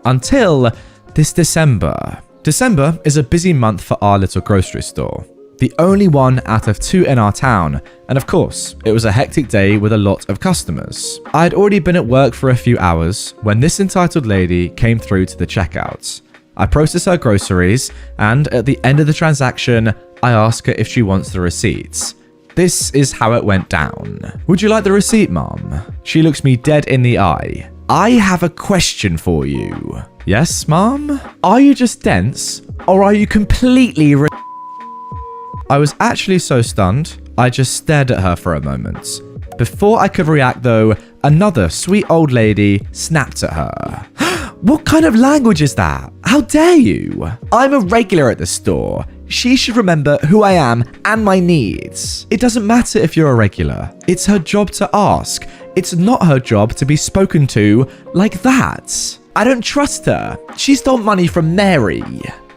Until this December. December is a busy month for our little grocery store. The only one out of 2 in our town, and of course, it was a hectic day with a lot of customers. I had already been at work for a few hours when this entitled lady came through to the checkout. I processed her groceries, and at the end of the transaction, I asked her if she wants the receipts. This is how it went down. "Would you like the receipt, Mom?" She looks me dead in the eye. "I have a question for you." "Yes, Mom?" "Are you just dense, or are you completely I was actually so stunned, I just stared at her for a moment. Before I could react though, another sweet old lady snapped at her. "What kind of language is that? How dare you? I'm a regular at the store. She should remember who I am and my needs. It doesn't matter if you're a regular. It's her job to ask. It's not her job to be spoken to like that. I don't trust her. She stole money from Mary."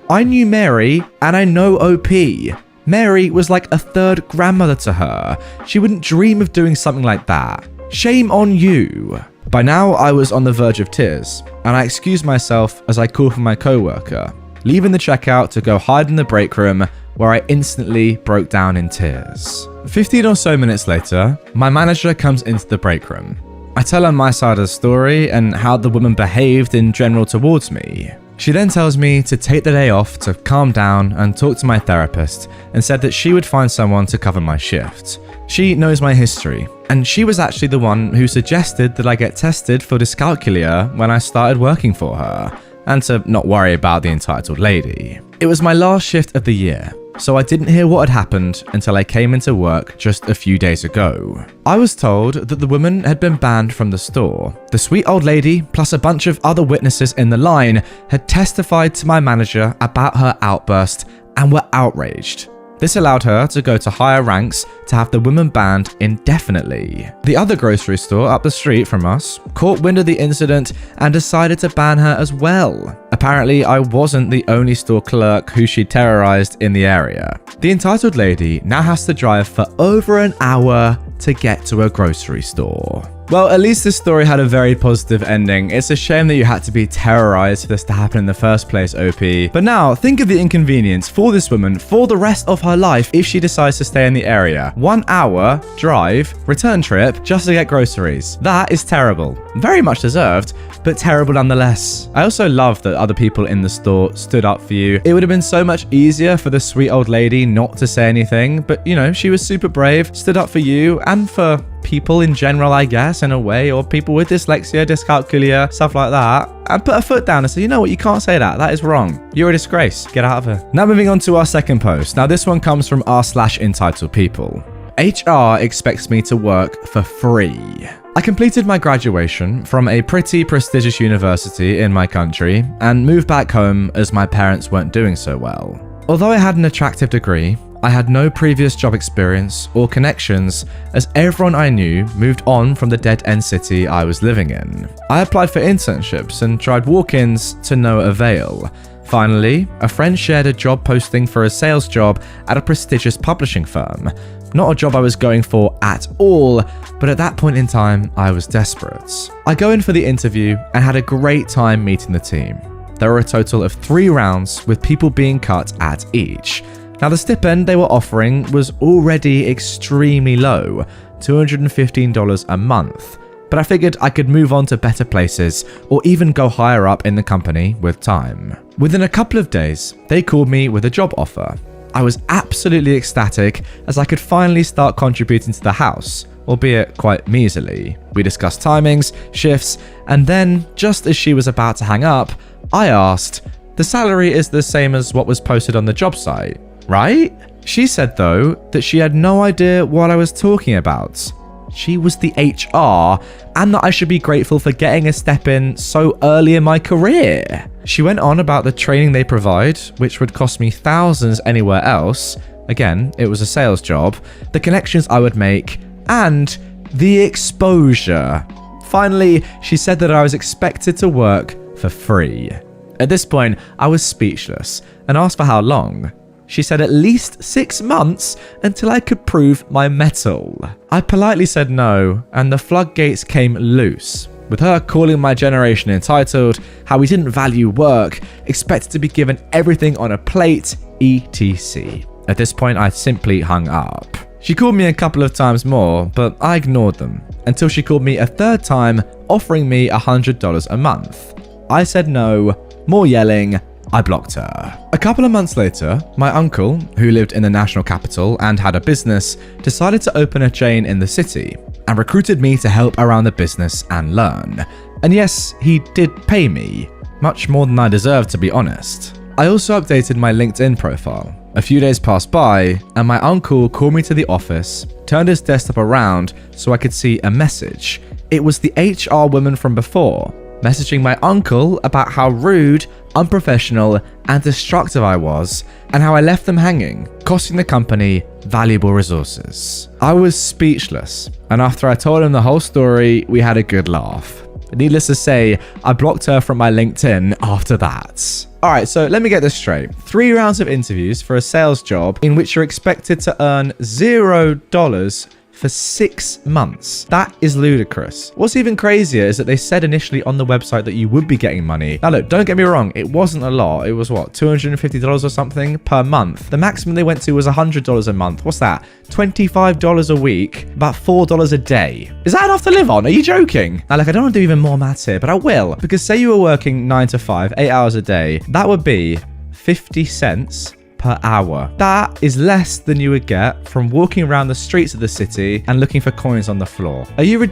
I knew Mary and I know OP. Mary was like a third grandmother to her. She wouldn't dream of doing something like that. Shame on you. By now, I was on the verge of tears, and I excused myself as I called for my co-worker, leaving the checkout to go hide in the break room, where I instantly broke down in tears. 15 or so minutes later, my manager comes into the break room. I tell her my side of the story and how the woman behaved in general towards me. She then tells me to take the day off to calm down and talk to my therapist, and said that she would find someone to cover my shift. She knows my history, and she was actually the one who suggested that I get tested for dyscalculia when I started working for her, and to not worry about the entitled lady. It was my last shift of the year, so I didn't hear what had happened until I came into work just a few days ago. I was told that the woman had been banned from the store. The sweet old lady, plus a bunch of other witnesses in the line, had testified to my manager about her outburst and were outraged. This allowed her to go to higher ranks to have the woman banned indefinitely. The other grocery store up the street from us caught wind of the incident and decided to ban her as well. Apparently, I wasn't the only store clerk who she terrorized in the area. The entitled lady now has to drive for over an hour to get to a grocery store. Well, at least this story had a very positive ending. It's a shame that you had to be terrorized for this to happen in the first place, OP. But now, think of the inconvenience for this woman for the rest of her life if she decides to stay in the area. 1 hour drive, return trip, just to get groceries. That is terrible. Very much deserved, but terrible nonetheless. I also love that other people in the store stood up for you. It would have been so much easier for the sweet old lady not to say anything, but you know, she was super brave, stood up for you and for people in general, I guess, in a way, or people with dyslexia, dyscalculia, stuff like that, and put a foot down and say, you know what, you can't say that. That is wrong. You're a disgrace. Get out of here. Now moving on to our second post. Now this one comes from r/entitled people. HR expects me to work for free. I completed my graduation from a pretty prestigious university in my country and moved back home as my parents weren't doing so well. Although I had an attractive degree, I had no previous job experience or connections as everyone I knew moved on from the dead-end city I was living in. I applied for internships and tried walk-ins to no avail. Finally, a friend shared a job posting for a sales job at a prestigious publishing firm. Not a job I was going for at all, but at that point in time, I was desperate. I go in for the interview and had a great time meeting the team. There were a total of 3 rounds with people being cut at each. Now the stipend they were offering was already extremely low, $215 a month, but I figured I could move on to better places or even go higher up in the company with time. Within a couple of days, they called me with a job offer. I was absolutely ecstatic as I could finally start contributing to the house, albeit quite measly. We discussed timings, shifts, and then, just as she was about to hang up, I asked, "The salary is the same as what was posted on the job site, right?" She said, though, that she had no idea what I was talking about. She was the HR, and that I should be grateful for getting a step in so early in my career. She went on about the training they provide, which would cost me thousands anywhere else. Again, it was a sales job, the connections I would make, and the exposure. Finally, she said that I was expected to work for free. At this point, I was speechless and asked for how long. She said at least 6 months until I could prove my mettle. I politely said no, and the floodgates came loose, with her calling my generation entitled, how we didn't value work, expected to be given everything on a plate, etc. At this point, I simply hung up. She called me a couple of times more, but I ignored them, until she called me a third time, offering me $100 a month. I said no, more yelling, I blocked her. A couple of months later, my uncle, who lived in the national capital and had a business, decided to open a chain in the city and recruited me to help around the business and learn. And yes, he did pay me, much more than I deserved, to be honest. I also updated my LinkedIn profile. A few days passed by, and my uncle called me to the office, turned his desktop around so I could see a message. It was the HR woman from before, messaging my uncle about how rude, unprofessional, and destructive I was, and how I left them hanging, costing the company valuable resources. I was speechless, and after I told him the whole story, we had a good laugh. Needless to say, I blocked her from my LinkedIn after that. Alright, so let me get this straight. 3 rounds of interviews for a sales job in which you're expected to earn $0 for 6 months. That is ludicrous. What's even crazier is that they said initially on the website that you would be getting money. Now look, don't get me wrong, it wasn't a lot. It was what, $250 or something per month. The maximum they went to was $100 a month. What's that? $25 a week, about $4 a day. Is that enough to live on? Are you joking? Now look, I don't want to do even more maths here, but I will. Because say you were working 9 to 5, 8 hours a day, that would be 50 cents per hour. That is less than you would get from walking around the streets of the city and looking for coins on the floor. Are you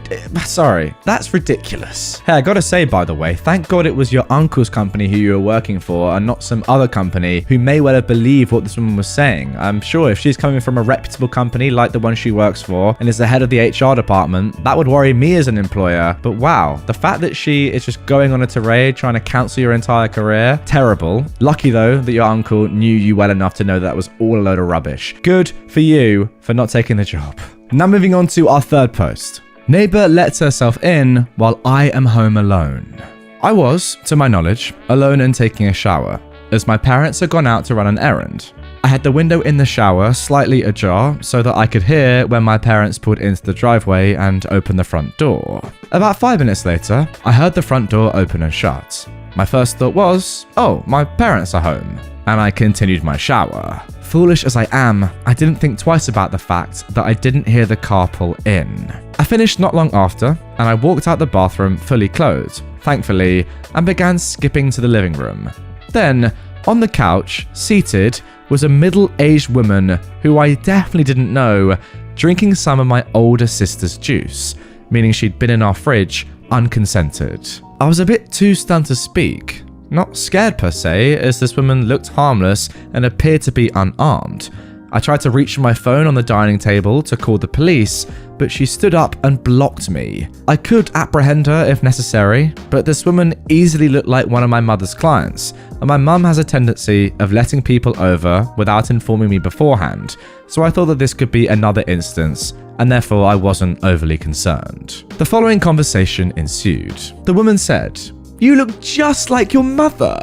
sorry, that's ridiculous. Hey, I gotta say, by the way, thank God it was your uncle's company who you were working for and not some other company who may well have believed what this woman was saying. I'm sure if she's coming from a reputable company like the one she works for and is the head of the HR department, that would worry me as an employer. But wow, the fact that she is just going on a tirade trying to cancel your entire career, terrible. Lucky though that your uncle knew you well enough to know that was all a load of rubbish. Good for you for not taking the job. Now moving on to our third post. Neighbor lets herself in while I am home alone. I was, to my knowledge, alone and taking a shower, as my parents had gone out to run an errand. I had the window in the shower slightly ajar so that I could hear when my parents pulled into the driveway and opened the front door. About 5 minutes later, I heard the front door open and shut. My first thought was, oh, my parents are home, and I continued my shower. Foolish as I am, I didn't think twice about the fact that I didn't hear the car pull in. I finished not long after, and I walked out the bathroom fully clothed, thankfully, and began skipping to the living room. Then, on the couch, seated, was a middle-aged woman who I definitely didn't know, drinking some of my older sister's juice, meaning she'd been in our fridge unconsented. I was a bit too stunned to speak. Not scared per se, as this woman looked harmless and appeared to be unarmed. I tried to reach for my phone on the dining table to call the police, but she stood up and blocked me. I could apprehend her if necessary, but this woman easily looked like one of my mother's clients, and my mum has a tendency of letting people over without informing me beforehand, so I thought that this could be another instance, and therefore I wasn't overly concerned. The following conversation ensued. The woman said, "You look just like your mother."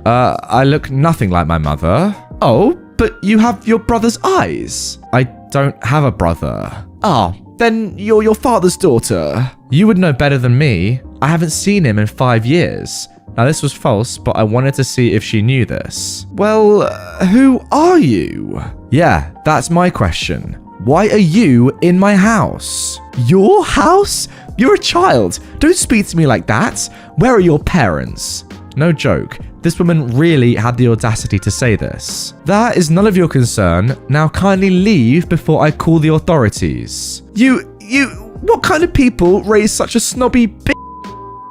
I look nothing like my mother. "Oh, but you have your brother's eyes." "I don't have a brother." "Ah, then you're your father's daughter." "You would know better than me. I haven't seen him in 5 years." Now this was false, but I wanted to see if she knew this. "Well, who are you?" "Yeah, that's my question. Why are you in my house?" "Your house? You're a child. Don't speak to me like that. Where are your parents?" No joke. This woman really had the audacity to say this. "That is none of your concern. Now kindly leave before I call the authorities." What kind of people raise such a snobby b****?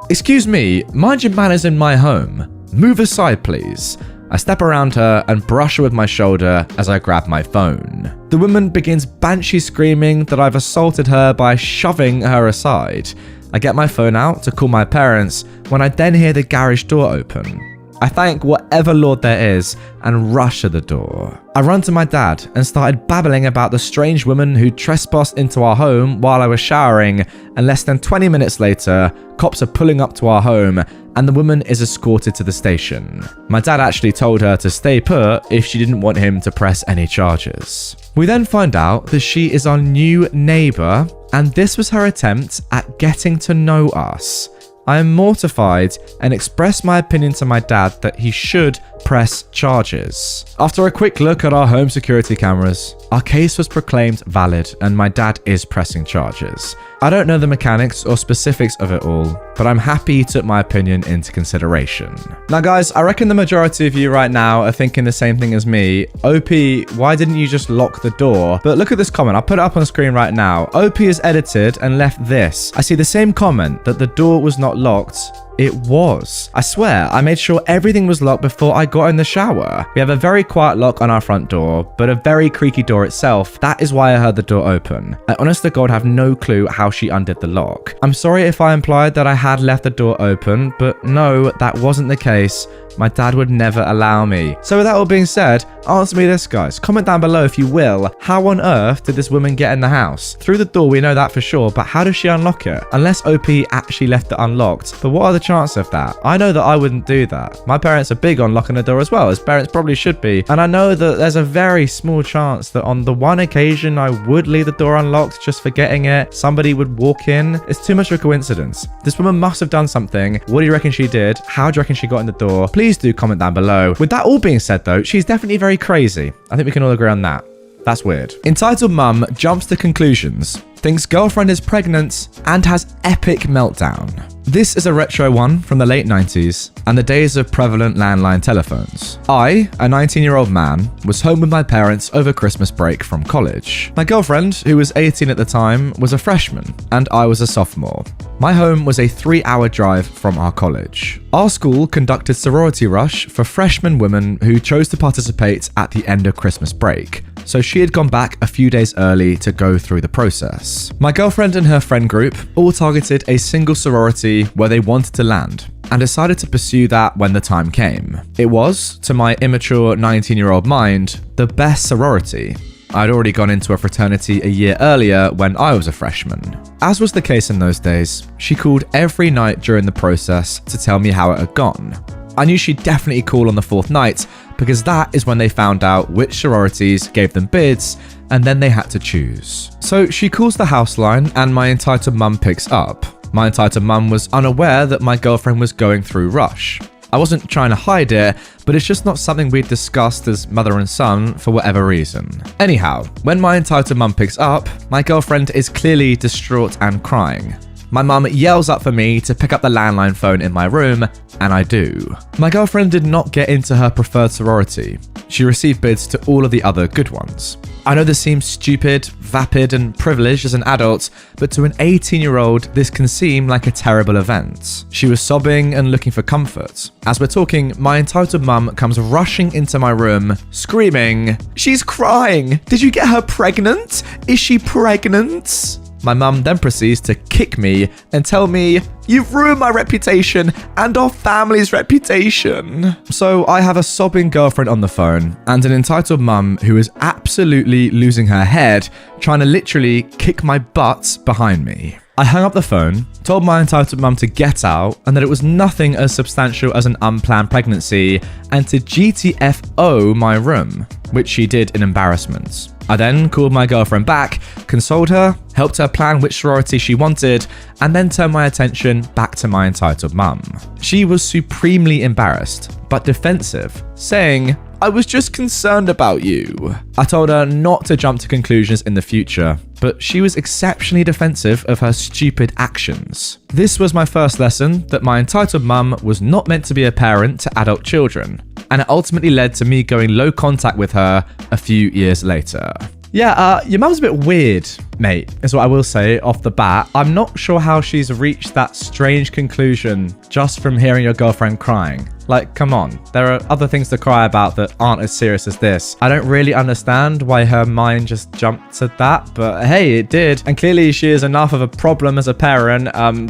"Excuse me, mind your manners in my home. Move aside, please." I step around her and brush her with my shoulder as I grab my phone. The woman begins banshee screaming that I've assaulted her by shoving her aside. I get my phone out to call my parents when I then hear the garage door open. I thank whatever Lord there is and rush to the door. I run to my dad and started babbling about the strange woman who trespassed into our home while I was showering, and less than 20 minutes later, cops are pulling up to our home and the woman is escorted to the station. My dad actually told her to stay put if she didn't want him to press any charges. We then find out that she is our new neighbor, and this was her attempt at getting to know us. I am mortified and express my opinion to my dad that he should press charges. After a quick look at our home security cameras, our case was proclaimed valid and my dad is pressing charges. I don't know the mechanics or specifics of it all, but I'm happy he took my opinion into consideration. Now guys, I reckon the majority of you right now are thinking the same thing as me. OP, why didn't you just lock the door? But look at this comment, I'll put it up on screen right now. OP has edited and left this. I see the same comment that the door was not locked. It was. I swear, I made sure everything was locked before I got in the shower. We have a very quiet lock on our front door, but a very creaky door itself. That is why I heard the door open. I honest to God have no clue how she undid the lock. I'm sorry if I implied that I had left the door open, but no, that wasn't the case. My dad would never allow me. So with that all being said, answer me this, guys. Comment down below if you will. How on earth did this woman get in the house? Through the door, we know that for sure, but how does she unlock it? Unless OP actually left it unlocked. But what are the chances of that? I know that I wouldn't do that. My parents are big on locking the door as well, as parents probably should be. And I know that there's a very small chance that on the one occasion I would leave the door unlocked just forgetting it, somebody would walk in. It's too much of a coincidence. This woman must have done something. What do you reckon she did? How do you reckon she got in the door? Please do comment down below. With that all being said though, she's definitely very crazy. I think we can all agree on that. That's weird. Entitled mum jumps to conclusions, thinks girlfriend is pregnant, and has epic meltdown. This is a retro one from the late 90s and the days of prevalent landline telephones. I, a 19-year-old man, was home with my parents over Christmas break from college. My girlfriend, who was 18 at the time, was a freshman and I was a sophomore. My home was a 3-hour drive from our college. Our school conducted sorority rush for freshman women who chose to participate at the end of Christmas break, so she had gone back a few days early to go through the process. My girlfriend and her friend group all targeted a single sorority where they wanted to land and decided to pursue that when the time came. It was, to my immature 19-year-old mind, the best sorority. I'd already gone into a fraternity a year earlier when I was a freshman. As was the case in those days, she called every night during the process to tell me how it had gone. I knew she'd definitely call on the 4th night because that is when they found out which sororities gave them bids and then they had to choose. So she calls the house line and my entitled mum picks up. My entitled mum was unaware that my girlfriend was going through rush. I wasn't trying to hide it, but it's just not something we'd discussed as mother and son for whatever reason. Anyhow, when my entitled mum picks up, my girlfriend is clearly distraught and crying. My mum yells up for me to pick up the landline phone in my room, and I do. My girlfriend did not get into her preferred sorority. She received bids to all of the other good ones. I know this seems stupid, vapid, and privileged as an adult, but to an 18-year-old, this can seem like a terrible event. She was sobbing and looking for comfort. As we're talking, my entitled mum comes rushing into my room, screaming, "She's crying! Did you get her pregnant? Is she pregnant?" My mum then proceeds to kick me and tell me, "You've ruined my reputation and our family's reputation." So I have a sobbing girlfriend on the phone and an entitled mum who is absolutely losing her head, trying to literally kick my butt behind me. I hung up the phone, told my entitled mum to get out and that it was nothing as substantial as an unplanned pregnancy and to GTFO my room, which she did in embarrassment. I then called my girlfriend back, consoled her, helped her plan which sorority she wanted, and then turned my attention back to my entitled mum. She was supremely embarrassed, but defensive, saying, "I was just concerned about you." I told her not to jump to conclusions in the future, but she was exceptionally defensive of her stupid actions. This was my first lesson that my entitled mum was not meant to be a parent to adult children, and it ultimately led to me going low contact with her a few years later. Yeah, your mum's a bit weird, mate, is what I will say off the bat. I'm not sure how she's reached that strange conclusion just from hearing your girlfriend crying. Like, come on, there are other things to cry about that aren't as serious as this. I don't really understand why her mind just jumped to that, but hey, it did. And clearly she is enough of a problem as a parent.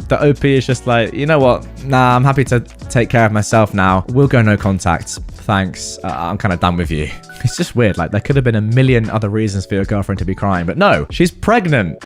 The OP is just like, you know what? Nah, I'm happy to take care of myself now. We'll go no contact. Thanks. I'm kind of done with you. It's just weird. Like, there could have been a million other reasons for your girlfriend to be crying, but no, she's pregnant.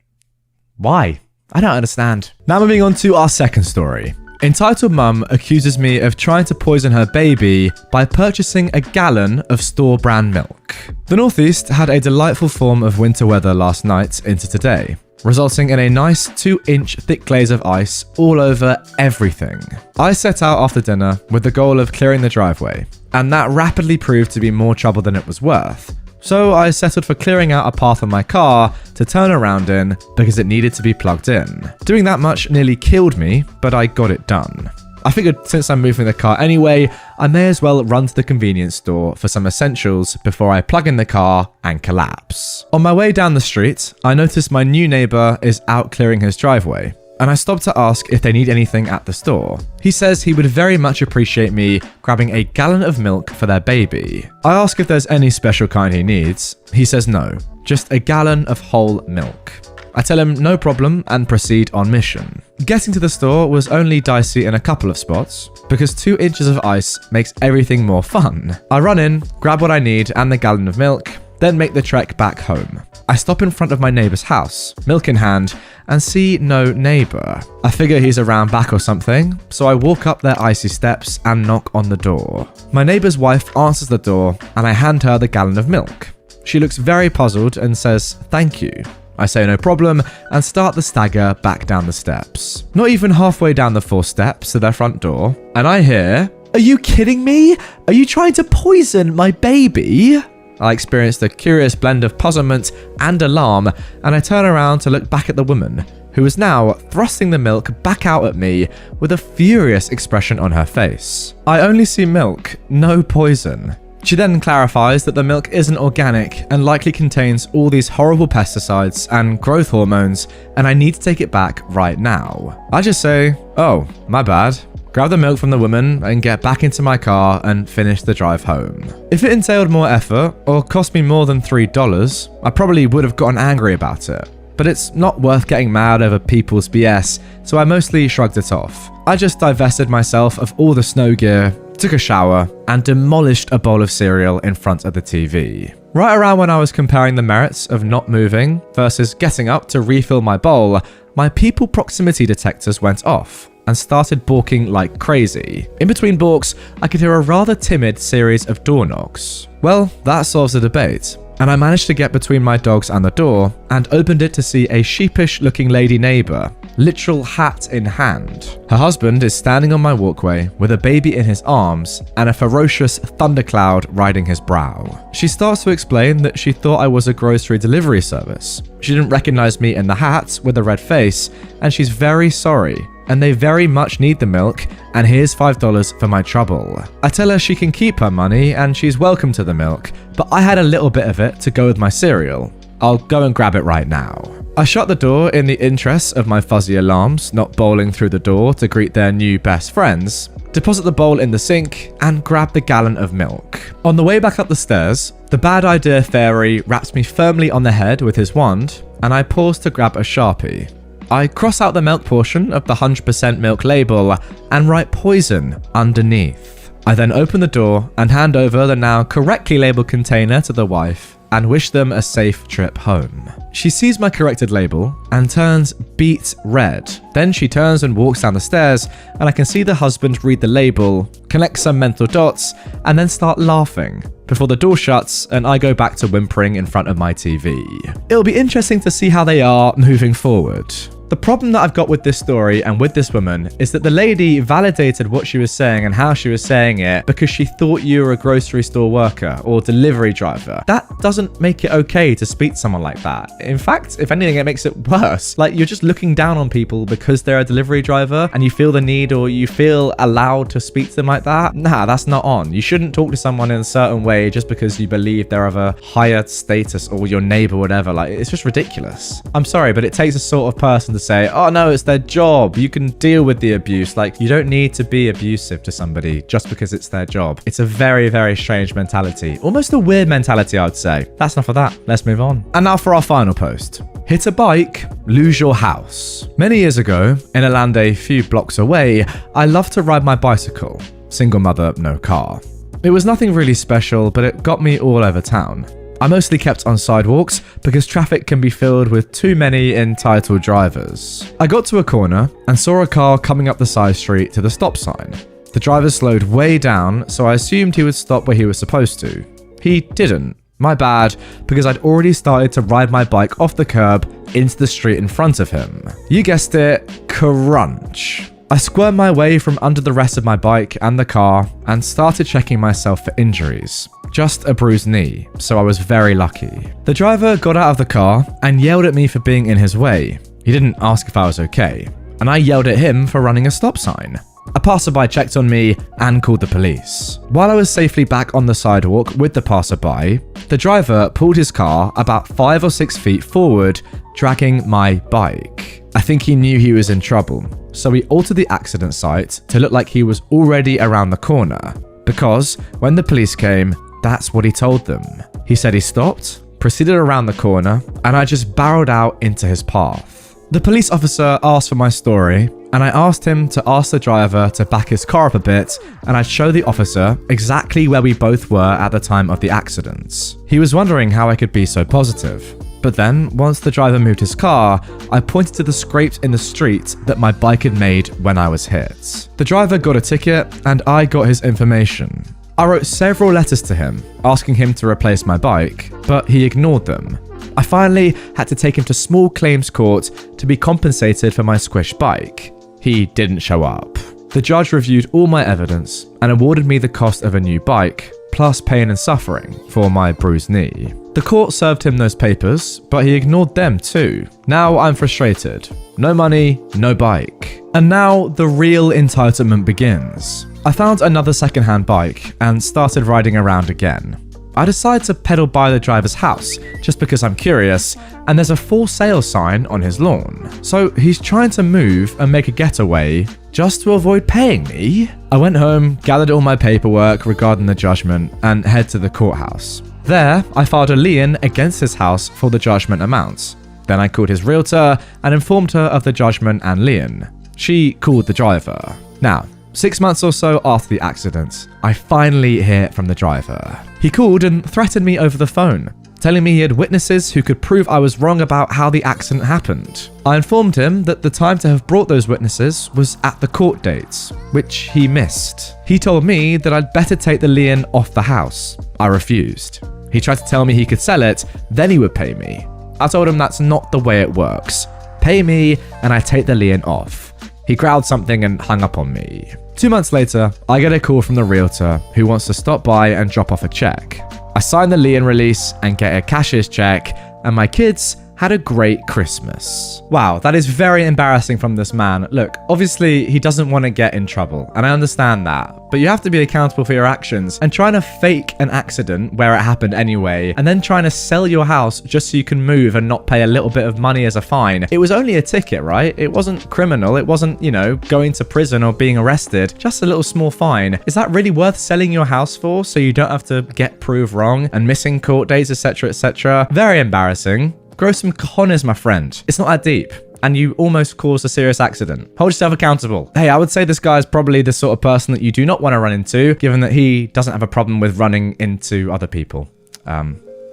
Why? I don't understand. Now moving on to our second story. Entitled mum accuses me of trying to poison her baby by purchasing a gallon of store brand milk. The Northeast had a delightful form of winter weather last night into today, resulting in a nice 2-inch thick glaze of ice all over everything. I set out after dinner with the goal of clearing the driveway, and that rapidly proved to be more trouble than it was worth. So I settled for clearing out a path on my car to turn around in because it needed to be plugged in. Doing that much nearly killed me, but I got it done. I figured since I'm moving the car anyway, I may as well run to the convenience store for some essentials before I plug in the car and collapse. On my way down the street, I noticed my new neighbor is out clearing his driveway, and I stopped to ask if they need anything at the store. He says he would very much appreciate me grabbing a gallon of milk for their baby. I ask if there's any special kind he needs. He says no, just a gallon of whole milk. I tell him no problem and proceed on mission. Getting to the store was only dicey in a couple of spots, because 2 inches of ice makes everything more fun. I run in, grab what I need and the gallon of milk, then make the trek back home. I stop in front of my neighbor's house, milk in hand, and see no neighbor. I figure he's around back or something, so I walk up their icy steps and knock on the door. My neighbor's wife answers the door, and I hand her the gallon of milk. She looks very puzzled and says, "Thank you." I say no problem and start the stagger back down the steps. Not even halfway down the 4 steps to their front door, and I hear, "Are you kidding me? Are you trying to poison my baby?" I experienced a curious blend of puzzlement and alarm, and I turn around to look back at the woman, who is now thrusting the milk back out at me with a furious expression on her face. I only see milk, no poison. She then clarifies that the milk isn't organic and likely contains all these horrible pesticides and growth hormones, and I need to take it back right now. I just say, "Oh, my bad." Grab the milk from the woman and get back into my car and finish the drive home. If it entailed more effort or cost me more than $3, I probably would have gotten angry about it. But it's not worth getting mad over people's BS, so I mostly shrugged it off. I just divested myself of all the snow gear, took a shower, and demolished a bowl of cereal in front of the TV. Right around when I was comparing the merits of not moving versus getting up to refill my bowl, my people proximity detectors went off. and started balking like crazy. In between balks, I could hear a rather timid series of door knocks. Well, that solves the debate, and I managed to get between my dogs and the door and opened it to see a sheepish-looking lady neighbor, literal hat in hand. Her husband is standing on my walkway with a baby in his arms and a ferocious thundercloud riding his brow. She starts to explain that she thought I was a grocery delivery service. She didn't recognize me in the hat with a red face, and she's very sorry, and they very much need the milk, and here's $5 for my trouble. I tell her she can keep her money and she's welcome to the milk, but I had a little bit of it to go with my cereal. I'll go and grab it right now. I shut the door in the interests of my fuzzy alarms not bowling through the door to greet their new best friends, deposit the bowl in the sink, and grab the gallon of milk. On the way back up the stairs, the bad idea fairy wraps me firmly on the head with his wand, and I pause to grab a Sharpie. I cross out the milk portion of the 100% milk label and write poison underneath. I then open the door and hand over the now correctly labeled container to the wife and wish them a safe trip home. She sees my corrected label and turns beet red. Then she turns and walks down the stairs, and I can see the husband read the label, connect some mental dots, and then start laughing before the door shuts and I go back to whimpering in front of my TV. It'll be interesting to see how they are moving forward. The problem that I've got with this story and with this woman is that the lady validated what she was saying and how she was saying it because she thought you were a grocery store worker or delivery driver. That doesn't make it okay to speak to someone like that. In fact, if anything, it makes it worse. Like, you're just looking down on people because they're a delivery driver and you feel the need or you feel allowed to speak to them like that. Nah, that's not on. You shouldn't talk to someone in a certain way just because you believe they're of a higher status or your neighbor, whatever. Like, it's just ridiculous. I'm sorry, but it takes a sort of person to say, oh no, it's their job, you can deal with the abuse. Like, you don't need to be abusive to somebody just because it's their job. It's a very, very strange mentality. Almost a weird mentality, I would say. That's enough of that. Let's move on. And now for our final post. Hit a bike, lose your house. Many years ago, in a land a few blocks away, I loved to ride my bicycle. Single mother, no car. It was nothing really special, but it got me all over town. I mostly kept on sidewalks because traffic can be filled with too many entitled drivers. I got to a corner and saw a car coming up the side street to the stop sign. The driver slowed way down, so I assumed he would stop where he was supposed to. He didn't. My bad, because I'd already started to ride my bike off the curb into the street in front of him. You guessed it, crunch. I squirmed my way from under the rest of my bike and the car and started checking myself for injuries. Just a bruised knee, so I was very lucky. The driver got out of the car and yelled at me for being in his way. He didn't ask if I was okay, and I yelled at him for running a stop sign. A passerby checked on me and called the police. While I was safely back on the sidewalk with the passerby, the driver pulled his car about 5 or 6 feet forward, dragging my bike. I think he knew he was in trouble, so he altered the accident site to look like he was already around the corner, because when the police came, that's what he told them. He said he stopped, proceeded around the corner, and I just barreled out into his path. The police officer asked for my story, and I asked him to ask the driver to back his car up a bit, and I'd show the officer exactly where we both were at the time of the accidents. He was wondering how I could be so positive. But then, once the driver moved his car, I pointed to the scrapes in the street that my bike had made when I was hit. The driver got a ticket, and I got his information. I wrote several letters to him, asking him to replace my bike, but he ignored them. I finally had to take him to small claims court to be compensated for my squished bike. He didn't show up. The judge reviewed all my evidence and awarded me the cost of a new bike, plus pain and suffering for my bruised knee. The court served him those papers, but he ignored them too. Now I'm frustrated. No money, no bike. And now the real entitlement begins. I found another secondhand bike and started riding around again. I decide to pedal by the driver's house just because I'm curious, and there's a for sale sign on his lawn. So he's trying to move and make a getaway just to avoid paying me. I went home, gathered all my paperwork regarding the judgment, and head to the courthouse. There, I filed a lien against his house for the judgment amount. Then I called his realtor and informed her of the judgment and lien. She called the driver. Now, 6 months or so after the accident, I finally hear from the driver. He called and threatened me over the phone, telling me he had witnesses who could prove I was wrong about how the accident happened. I informed him that the time to have brought those witnesses was at the court dates, which he missed. He told me that I'd better take the lien off the house. I refused. He tried to tell me he could sell it, then he would pay me. I told him that's not the way it works. Pay me and I take the lien off. He growled something and hung up on me. 2 months later, I get a call from the realtor who wants to stop by and drop off a check. I sign the lien release and get a cashier's check, and my kids had a great Christmas. Wow, that is very embarrassing from this man. Look, obviously he doesn't want to get in trouble, and I understand that, but you have to be accountable for your actions, and trying to fake an accident where it happened anyway, and then trying to sell your house just so you can move and not pay a little bit of money as a fine. It was only a ticket, right? It wasn't criminal. It wasn't, going to prison or being arrested. Just a little small fine. Is that really worth selling your house for so you don't have to get proved wrong and missing court dates, etc., etc.? Very embarrassing. Grow some cojones, my friend. It's not that deep. And you almost caused a serious accident. Hold yourself accountable. Hey, I would say this guy is probably the sort of person that you do not want to run into, given that he doesn't have a problem with running into other people.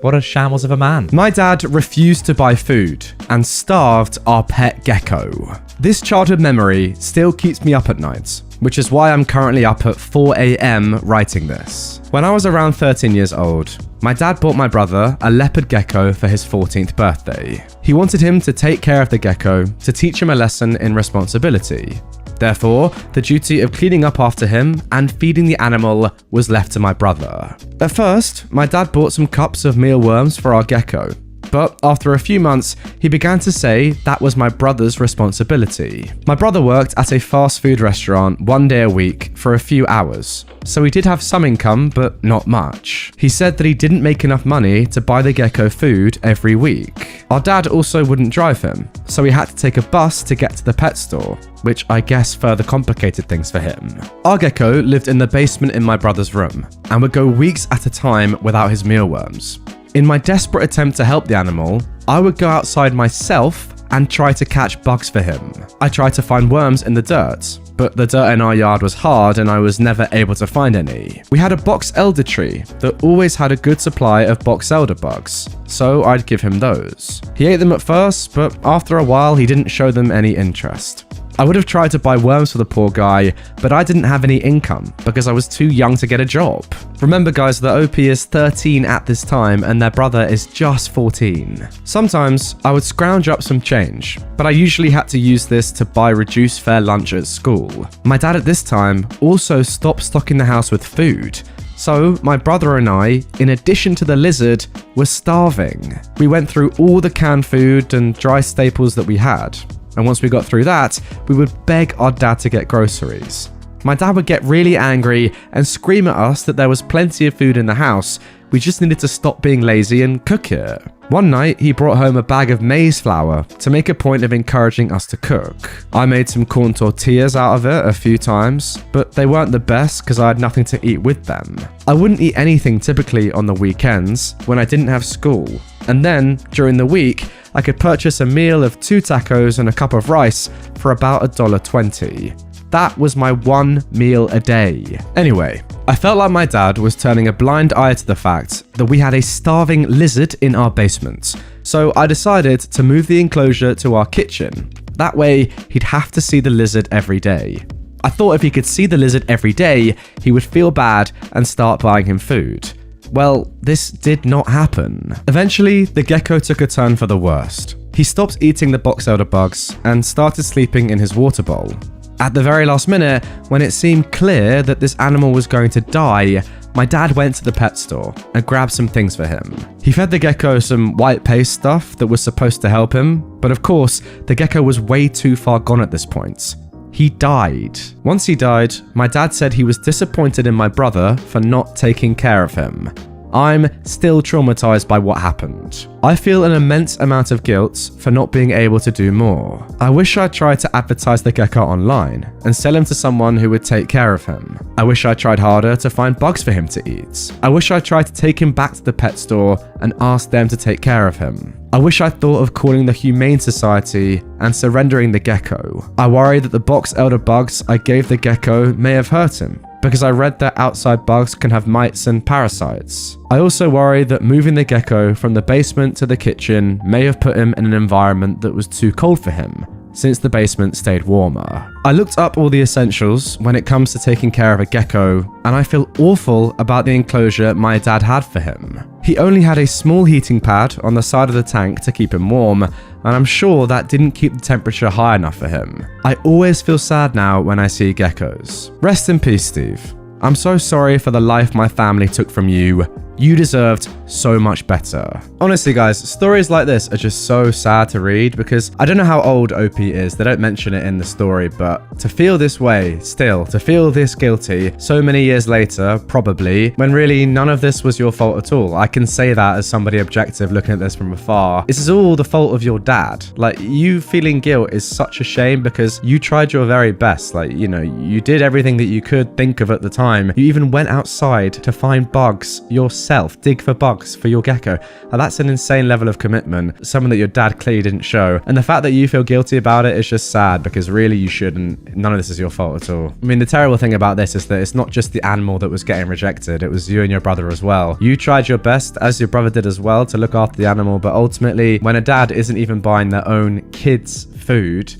What a shambles of a man. My dad refused to buy food and starved our pet gecko. This childhood memory still keeps me up at night, which is why I'm currently up at 4 a.m. writing this. When I was around 13 years old, my dad bought my brother a leopard gecko for his 14th birthday. He wanted him to take care of the gecko to teach him a lesson in responsibility. Therefore, the duty of cleaning up after him and feeding the animal was left to my brother. At first, my dad bought some cups of mealworms for our gecko, but after a few months, he began to say that was my brother's responsibility. My brother worked at a fast food restaurant 1 day a week for a few hours, so he did have some income, but not much. He said that he didn't make enough money to buy the gecko food every week. Our dad also wouldn't drive him, so he had to take a bus to get to the pet store, which I guess further complicated things for him. Our gecko lived in the basement in my brother's room, and would go weeks at a time without his mealworms. In my desperate attempt to help the animal, I would go outside myself and try to catch bugs for him. I tried to find worms in the dirt, but the dirt in our yard was hard and I was never able to find any. We had a box elder tree that always had a good supply of box elder bugs, so I'd give him those. He ate them at first, but after a while he didn't show them any interest. I would have tried to buy worms for the poor guy, but I didn't have any income because I was too young to get a job. Remember guys, the OP is 13 at this time and their brother is just 14. Sometimes I would scrounge up some change, but I usually had to use this to buy reduced fare lunch at school. My dad at this time also stopped stocking the house with food. So my brother and I, in addition to the lizard, were starving. We went through all the canned food and dry staples that we had. And once we got through that, we would beg our dad to get groceries. My dad would get really angry and scream at us that there was plenty of food in the house. We just needed to stop being lazy and cook it. One night, he brought home a bag of maize flour to make a point of encouraging us to cook. I made some corn tortillas out of it a few times, but they weren't the best because I had nothing to eat with them. I wouldn't eat anything typically on the weekends when I didn't have school. And then, during the week, I could purchase a meal of 2 tacos and a cup of rice for about $1.20. That was my one meal a day. Anyway, I felt like my dad was turning a blind eye to the fact that we had a starving lizard in our basement. So I decided to move the enclosure to our kitchen. That way, he'd have to see the lizard every day. I thought if he could see the lizard every day, he would feel bad and start buying him food. Well, this did not happen. Eventually, the gecko took a turn for the worst. He stopped eating the box elder bugs and started sleeping in his water bowl. At the very last minute, when it seemed clear that this animal was going to die, my dad went to the pet store and grabbed some things for him. He fed the gecko some white paste stuff that was supposed to help him, but of course, the gecko was way too far gone at this point. He died. Once he died, my dad said he was disappointed in my brother for not taking care of him. I'm still traumatized by what happened. I feel an immense amount of guilt for not being able to do more. I wish I tried to advertise the gecko online and sell him to someone who would take care of him. I wish I tried harder to find bugs for him to eat. I wish I tried to take him back to the pet store and ask them to take care of him. I wish I thought of calling the Humane Society and surrendering the gecko. I worry that the box elder bugs I gave the gecko may have hurt him, because I read that outside bugs can have mites and parasites. I also worry that moving the gecko from the basement to the kitchen may have put him in an environment that was too cold for him, since the basement stayed warmer. I looked up all the essentials when it comes to taking care of a gecko, and I feel awful about the enclosure my dad had for him. He only had a small heating pad on the side of the tank to keep him warm, and I'm sure that didn't keep the temperature high enough for him. I always feel sad now when I see geckos. Rest in peace, Steve. I'm so sorry for the life my family took from you. You deserved so much better. Honestly, guys, stories like this are just so sad to read because I don't know how old OP is. They don't mention it in the story, but to feel this way still, to feel this guilty so many years later, probably, when really none of this was your fault at all. I can say that as somebody objective looking at this from afar. This is all the fault of your dad. Like, you feeling guilt is such a shame because you tried your very best. Like, you know, you did everything that you could think of at the time. You even went outside to find bugs yourself. Dig for bugs for your gecko. That's an insane level of commitment, something that your dad clearly didn't show. And the fact that you feel guilty about it is just sad because really you shouldn't. None of this is your fault at all. I mean, the terrible thing about this is that it's not just the animal that was getting rejected, it was you and your brother as well. You tried your best, as your brother did as well, to look after the animal, but ultimately, when a dad isn't even buying their own kids' food,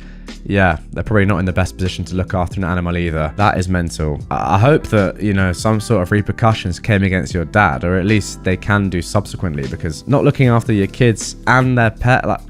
yeah, they're probably not in the best position to look after an animal either. That is mental. I hope that, you know, some sort of repercussions came against your dad, or at least they can do subsequently, because not looking after your kids and their pet, like,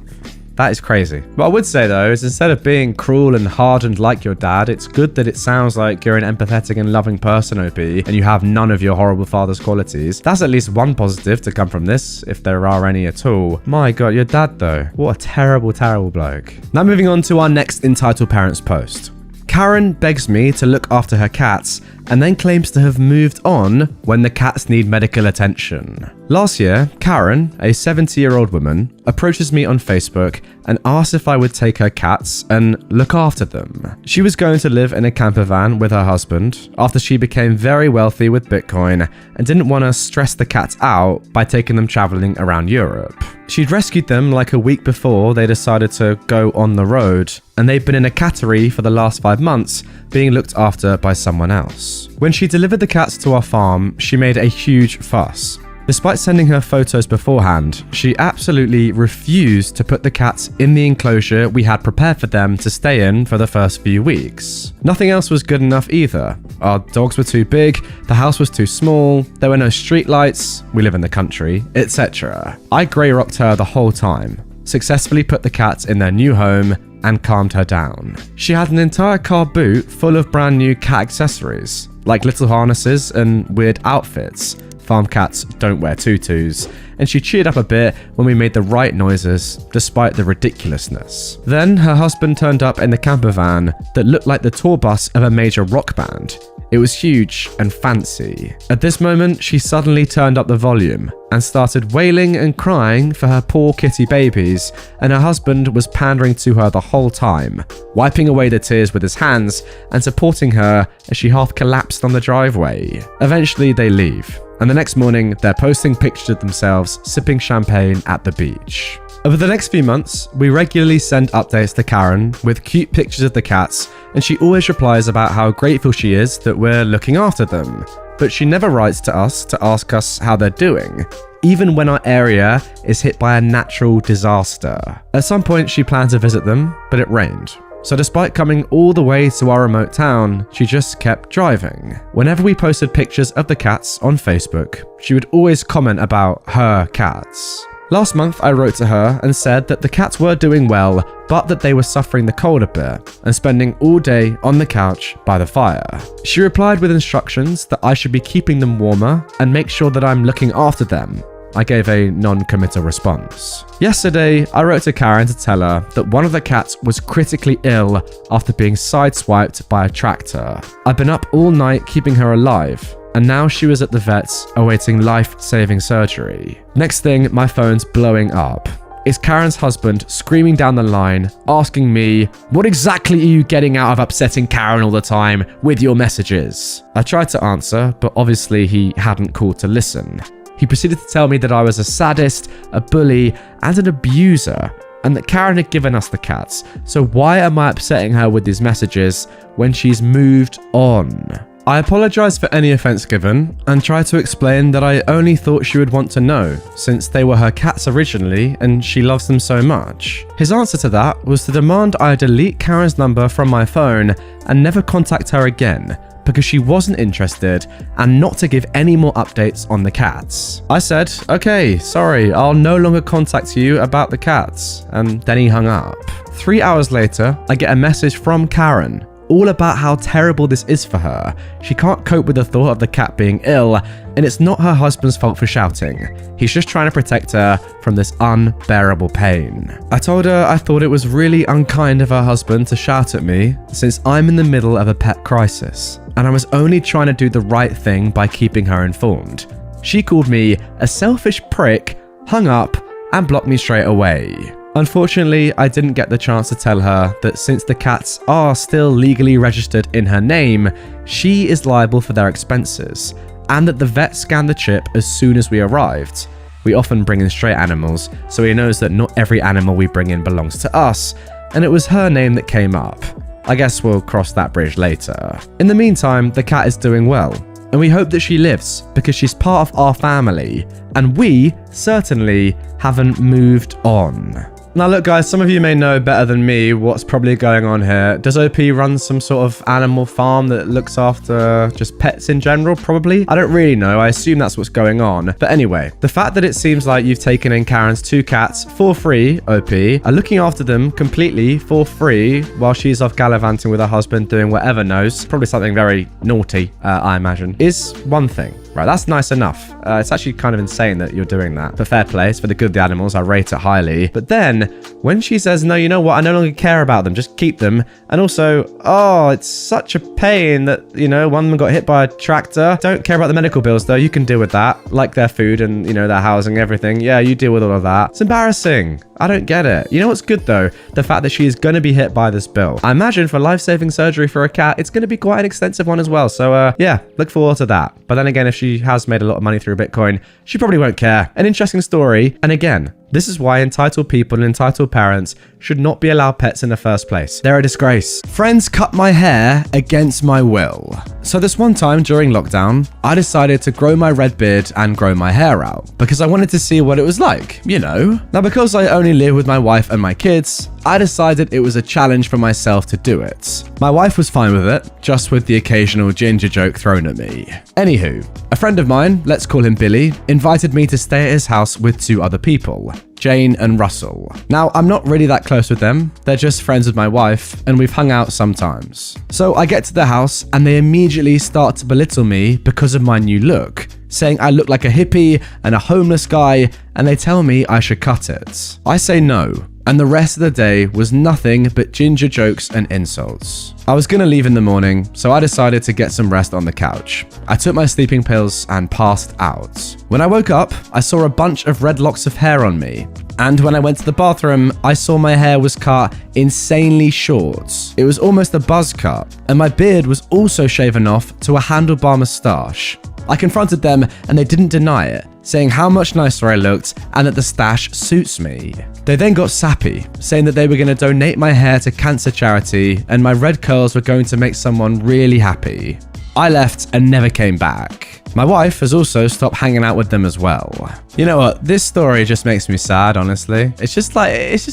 that is crazy. What I would say though is instead of being cruel and hardened like your dad, it's good that it sounds like you're an empathetic and loving person, OP, and you have none of your horrible father's qualities. That's at least one positive to come from this, if there are any at all. My god, your dad though. What a terrible, terrible bloke. Now moving on to our next Entitled Parents post. Karen begs me to look after her cats and then claims to have moved on when the cats need medical attention. Last year, Karen, a 70-year-old woman, approaches me on Facebook and asks if I would take her cats and look after them. She was going to live in a camper van with her husband after she became very wealthy with Bitcoin and didn't want to stress the cats out by taking them traveling around Europe. She'd rescued them like a week before they decided to go on the road, and they've been in a cattery for the last 5 months, being looked after by someone else. When she delivered the cats to our farm, she made a huge fuss. Despite sending her photos beforehand, she absolutely refused to put the cats in the enclosure we had prepared for them to stay in for the first few weeks. Nothing else was good enough either. Our dogs were too big, the house was too small, there were no street lights, we live in the country, etc. I grey rocked her the whole time, successfully put the cats in their new home, and calmed her down. She had an entire car boot full of brand new cat accessories, like little harnesses and weird outfits. Farm cats don't wear tutus, and she cheered up a bit when we made the right noises, despite the ridiculousness. Then her husband turned up in the camper van that looked like the tour bus of a major rock band. It was huge and fancy. At this moment, she suddenly turned up the volume and started wailing and crying for her poor kitty babies, and her husband was pandering to her the whole time, wiping away the tears with his hands and supporting her as she half collapsed on the driveway. Eventually, they leave, and the next morning, they're posting pictures of themselves sipping champagne at the beach. Over the next few months, we regularly send updates to Karen with cute pictures of the cats, and she always replies about how grateful she is that we're looking after them. But she never writes to us to ask us how they're doing, even when our area is hit by a natural disaster. At some point, she planned to visit them, but it rained. So despite coming all the way to our remote town, she just kept driving. Whenever we posted pictures of the cats on Facebook, she would always comment about her cats. Last month, I wrote to her and said that the cats were doing well, but that they were suffering the cold a bit and spending all day on the couch by the fire. She replied with instructions that I should be keeping them warmer and make sure that I'm looking after them. I gave a non-committal response. Yesterday, I wrote to Karen to tell her that one of the cats was critically ill after being sideswiped by a tractor. I'd been up all night keeping her alive, and now she was at the vet's awaiting life-saving surgery. Next thing, my phone's blowing up. It's Karen's husband screaming down the line, asking me, "What exactly are you getting out of upsetting Karen all the time with your messages?" I tried to answer, but obviously he hadn't called to listen. He proceeded to tell me that I was a sadist, a bully, and an abuser, and that Karen had given us the cats, so why am I upsetting her with these messages when she's moved on? I apologised for any offence given and tried to explain that I only thought she would want to know, since they were her cats originally and she loves them so much. His answer to that was to demand I delete Karen's number from my phone and never contact her again, because she wasn't interested, and not to give any more updates on the cats. I said, okay, sorry, I'll no longer contact you about the cats, and then he hung up. 3 hours later, I get a message from Karen, all about how terrible this is for her. She can't cope with the thought of the cat being ill, and it's not her husband's fault for shouting. He's just trying to protect her from this unbearable pain. I told her I thought it was really unkind of her husband to shout at me, since I'm in the middle of a pet crisis, and I was only trying to do the right thing by keeping her informed. She called me a selfish prick, hung up, and blocked me straight away. Unfortunately, I didn't get the chance to tell her that since the cats are still legally registered in her name, she is liable for their expenses, and that the vet scanned the chip as soon as we arrived. We often bring in stray animals, so he knows that not every animal we bring in belongs to us, and it was her name that came up. I guess we'll cross that bridge later. In the meantime, the cat is doing well, and we hope that she lives because she's part of our family, and we certainly haven't moved on. Now look guys, some of you may know better than me what's probably going on here. Does OP run some sort of animal farm that looks after just pets in general? Probably. I don't really know. I assume that's what's going on. But anyway, the fact that it seems like you've taken in Karen's 2 cats for free, OP, are looking after them completely for free while she's off gallivanting with her husband doing whatever knows, probably something very naughty, I imagine, is one thing. Right, that's nice enough. It's actually kind of insane that you're doing that. But fair play, it's for the good of the animals, I rate it highly. But then, when she says, no, you know what, I no longer care about them, just keep them. And also, oh, it's such a pain that, you know, one of them got hit by a tractor. Don't care about the medical bills though, you can deal with that. Like their food and, you know, their housing, everything. Yeah, you deal with all of that. It's embarrassing. I don't get it. You know what's good though? The fact that she is going to be hit by this bill. I imagine for life-saving surgery for a cat, it's going to be quite an extensive one as well. So yeah, look forward to that. But then again, if she has made a lot of money through Bitcoin, she probably won't care. An interesting story. And again, this is why entitled people and entitled parents should not be allowed pets in the first place. They're a disgrace. Friends cut my hair against my will. So this one time during lockdown, I decided to grow my red beard and grow my hair out because I wanted to see what it was like, you know. Now, because I only live with my wife and my kids, I decided it was a challenge for myself to do it. My wife was fine with it, just with the occasional ginger joke thrown at me. Anywho, a friend of mine, let's call him Billy, invited me to stay at his house with 2 other people, Jane and Russell. Now, I'm not really that close with them, they're just friends with my wife, and we've hung out sometimes. So I get to the house, and they immediately start to belittle me because of my new look, saying I look like a hippie and a homeless guy, and they tell me I should cut it. I say no, and the rest of the day was nothing but ginger jokes and insults. I was gonna leave in the morning, so I decided to get some rest on the couch. I took my sleeping pills and passed out. When I woke up, I saw a bunch of red locks of hair on me. And when I went to the bathroom, I saw my hair was cut insanely short. It was almost a buzz cut, and my beard was also shaven off to a handlebar moustache. I confronted them and they didn't deny it, saying how much nicer I looked and that the stash suits me. They then got sappy, saying that they were going to donate my hair to cancer charity and my red curls were going to make someone really happy. I left and never came back. My wife has also stopped hanging out with them as well. You know what? This story just makes me sad, honestly. It's just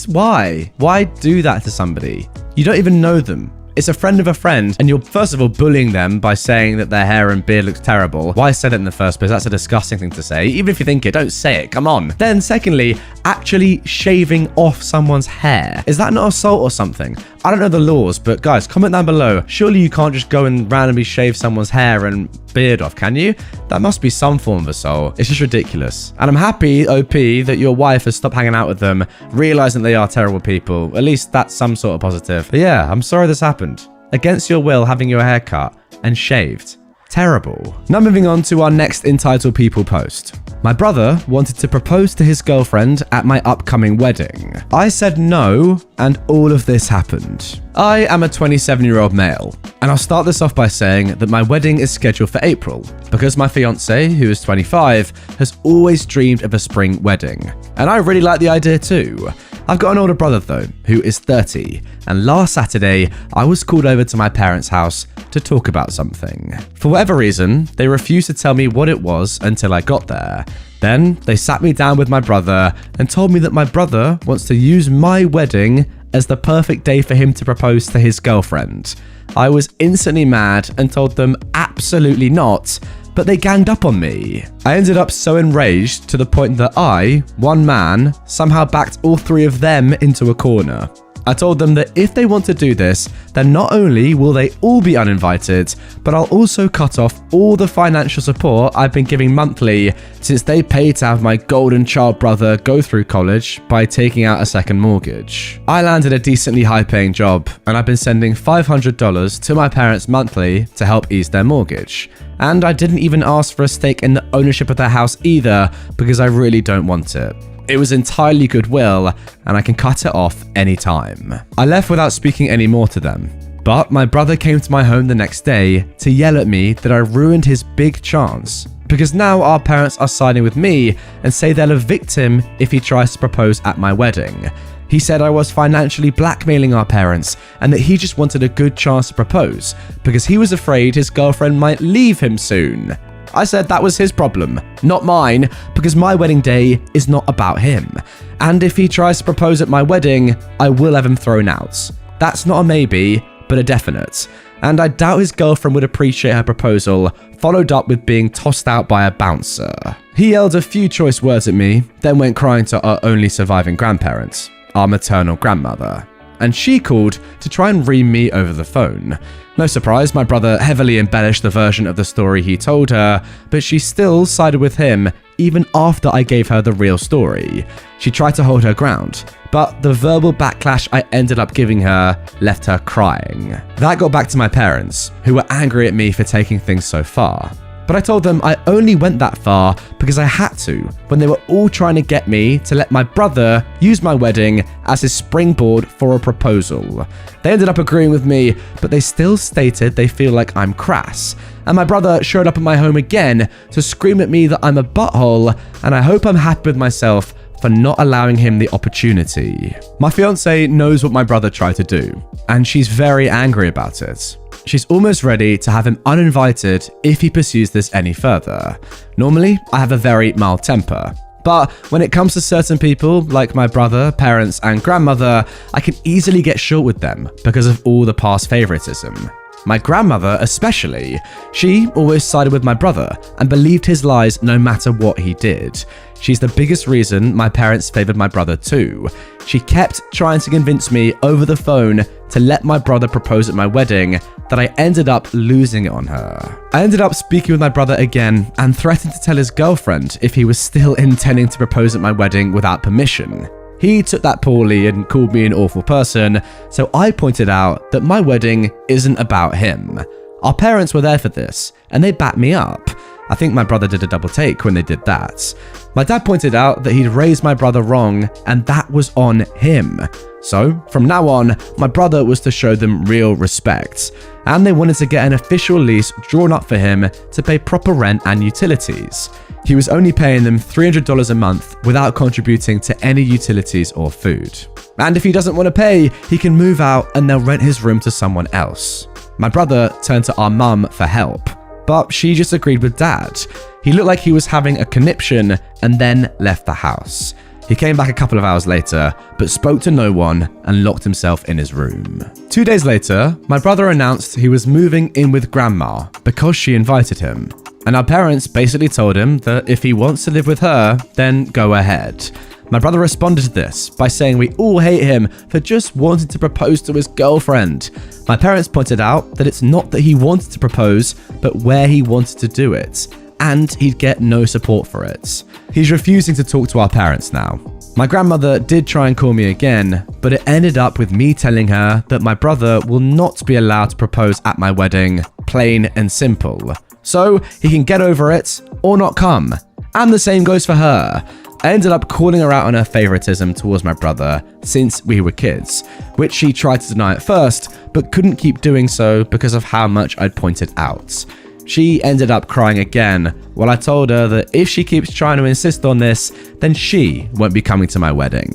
why? Why do that to somebody? You don't even know them. It's a friend of a friend, and you're first of all bullying them by saying that their hair and beard looks terrible. Why said it in the first place? That's a disgusting thing to say. Even if you think it, don't say it. Come on. Then secondly, actually shaving off someone's hair. Is that not assault or something? I don't know the laws, but guys, comment down below. Surely you can't just go and randomly shave someone's hair and beard off, can you? That must be some form of assault. It's just ridiculous. And I'm happy, OP, that your wife has stopped hanging out with them, realizing they are terrible people. At least that's some sort of positive. But yeah, I'm sorry this happened. Against your will, having your hair cut and shaved. Terrible. Now moving on to our next Entitled People post. My brother wanted to propose to his girlfriend at my upcoming wedding. I said no, and all of this happened. I am a 27-year-old male, and I'll start this off by saying that my wedding is scheduled for April, because my fiance, who is 25, has always dreamed of a spring wedding, and I really like the idea too. I've got an older brother though, who is 30, and last Saturday, I was called over to my parents' house to talk about something. For whatever reason, they refused to tell me what it was until I got there. Then they sat me down with my brother and told me that my brother wants to use my wedding as the perfect day for him to propose to his girlfriend. I was instantly mad and told them absolutely not, but they ganged up on me. I ended up so enraged to the point that I, one man, somehow backed all three of them into a corner. I told them that if they want to do this, then not only will they all be uninvited, but I'll also cut off all the financial support I've been giving monthly since they paid to have my golden child brother go through college by taking out a second mortgage. I landed a decently high-paying job, and I've been sending $500 to my parents monthly to help ease their mortgage. And I didn't even ask for a stake in the ownership of their house either, because I really don't want it. It was entirely goodwill, and I can cut it off anytime. I left without speaking any more to them, but my brother came to my home the next day to yell at me that I ruined his big chance, because now our parents are siding with me and say they'll evict him if he tries to propose at my wedding. He said I was financially blackmailing our parents and that he just wanted a good chance to propose because he was afraid his girlfriend might leave him soon. I said that was his problem, not mine, because my wedding day is not about him. And if he tries to propose at my wedding, I will have him thrown out. That's not a maybe, but a definite. And I doubt his girlfriend would appreciate her proposal, followed up with being tossed out by a bouncer. He yelled a few choice words at me, then went crying to our only surviving grandparents, our maternal grandmother. And she called to try and ream me over the phone. No surprise, my brother heavily embellished the version of the story he told her, but she still sided with him even after I gave her the real story. She tried to hold her ground, but the verbal backlash I ended up giving her left her crying. That got back to my parents, who were angry at me for taking things so far. But I told them I only went that far because I had to when they were all trying to get me to let my brother use my wedding as his springboard for a proposal. They ended up agreeing with me, but they still stated they feel like I'm crass. And my brother showed up at my home again to scream at me that I'm a butthole, and I hope I'm happy with myself for not allowing him the opportunity. My fiance knows what my brother tried to do, and she's very angry about it. She's almost ready to have him uninvited if he pursues this any further. Normally, I have a very mild temper, but when it comes to certain people, like my brother, parents, and grandmother, I can easily get short with them because of all the past favoritism. My grandmother especially, she always sided with my brother and believed his lies no matter what he did. She's the biggest reason my parents favored my brother too. She kept trying to convince me over the phone to let my brother propose at my wedding that I ended up losing it on her. I ended up speaking with my brother again and threatened to tell his girlfriend if he was still intending to propose at my wedding without permission. He took that poorly and called me an awful person, so I pointed out that my wedding isn't about him. Our parents were there for this, and they backed me up. I think my brother did a double take when they did that. My dad pointed out that he'd raised my brother wrong, and that was on him. So, from now on, my brother was to show them real respect, and they wanted to get an official lease drawn up for him to pay proper rent and utilities. He was only paying them $300 a month without contributing to any utilities or food. And if he doesn't want to pay, he can move out and they'll rent his room to someone else. My brother turned to our mum for help, but she just agreed with dad. He looked like he was having a conniption and then left the house. He came back a couple of hours later, but spoke to no one and locked himself in his room. 2 days later, my brother announced he was moving in with grandma because she invited him. And our parents basically told him that if he wants to live with her, then go ahead. My brother responded to this by saying we all hate him for just wanting to propose to his girlfriend. My parents pointed out that it's not that he wanted to propose, but where he wanted to do it, and he'd get no support for it. He's refusing to talk to our parents now. My grandmother did try and call me again, but it ended up with me telling her that my brother will not be allowed to propose at my wedding, plain and simple. So he can get over it or not come. And the same goes for her. I ended up calling her out on her favoritism towards my brother since we were kids, which she tried to deny at first, but couldn't keep doing so because of how much I'd pointed out. She ended up crying again while I told her that if she keeps trying to insist on this, then she won't be coming to my wedding.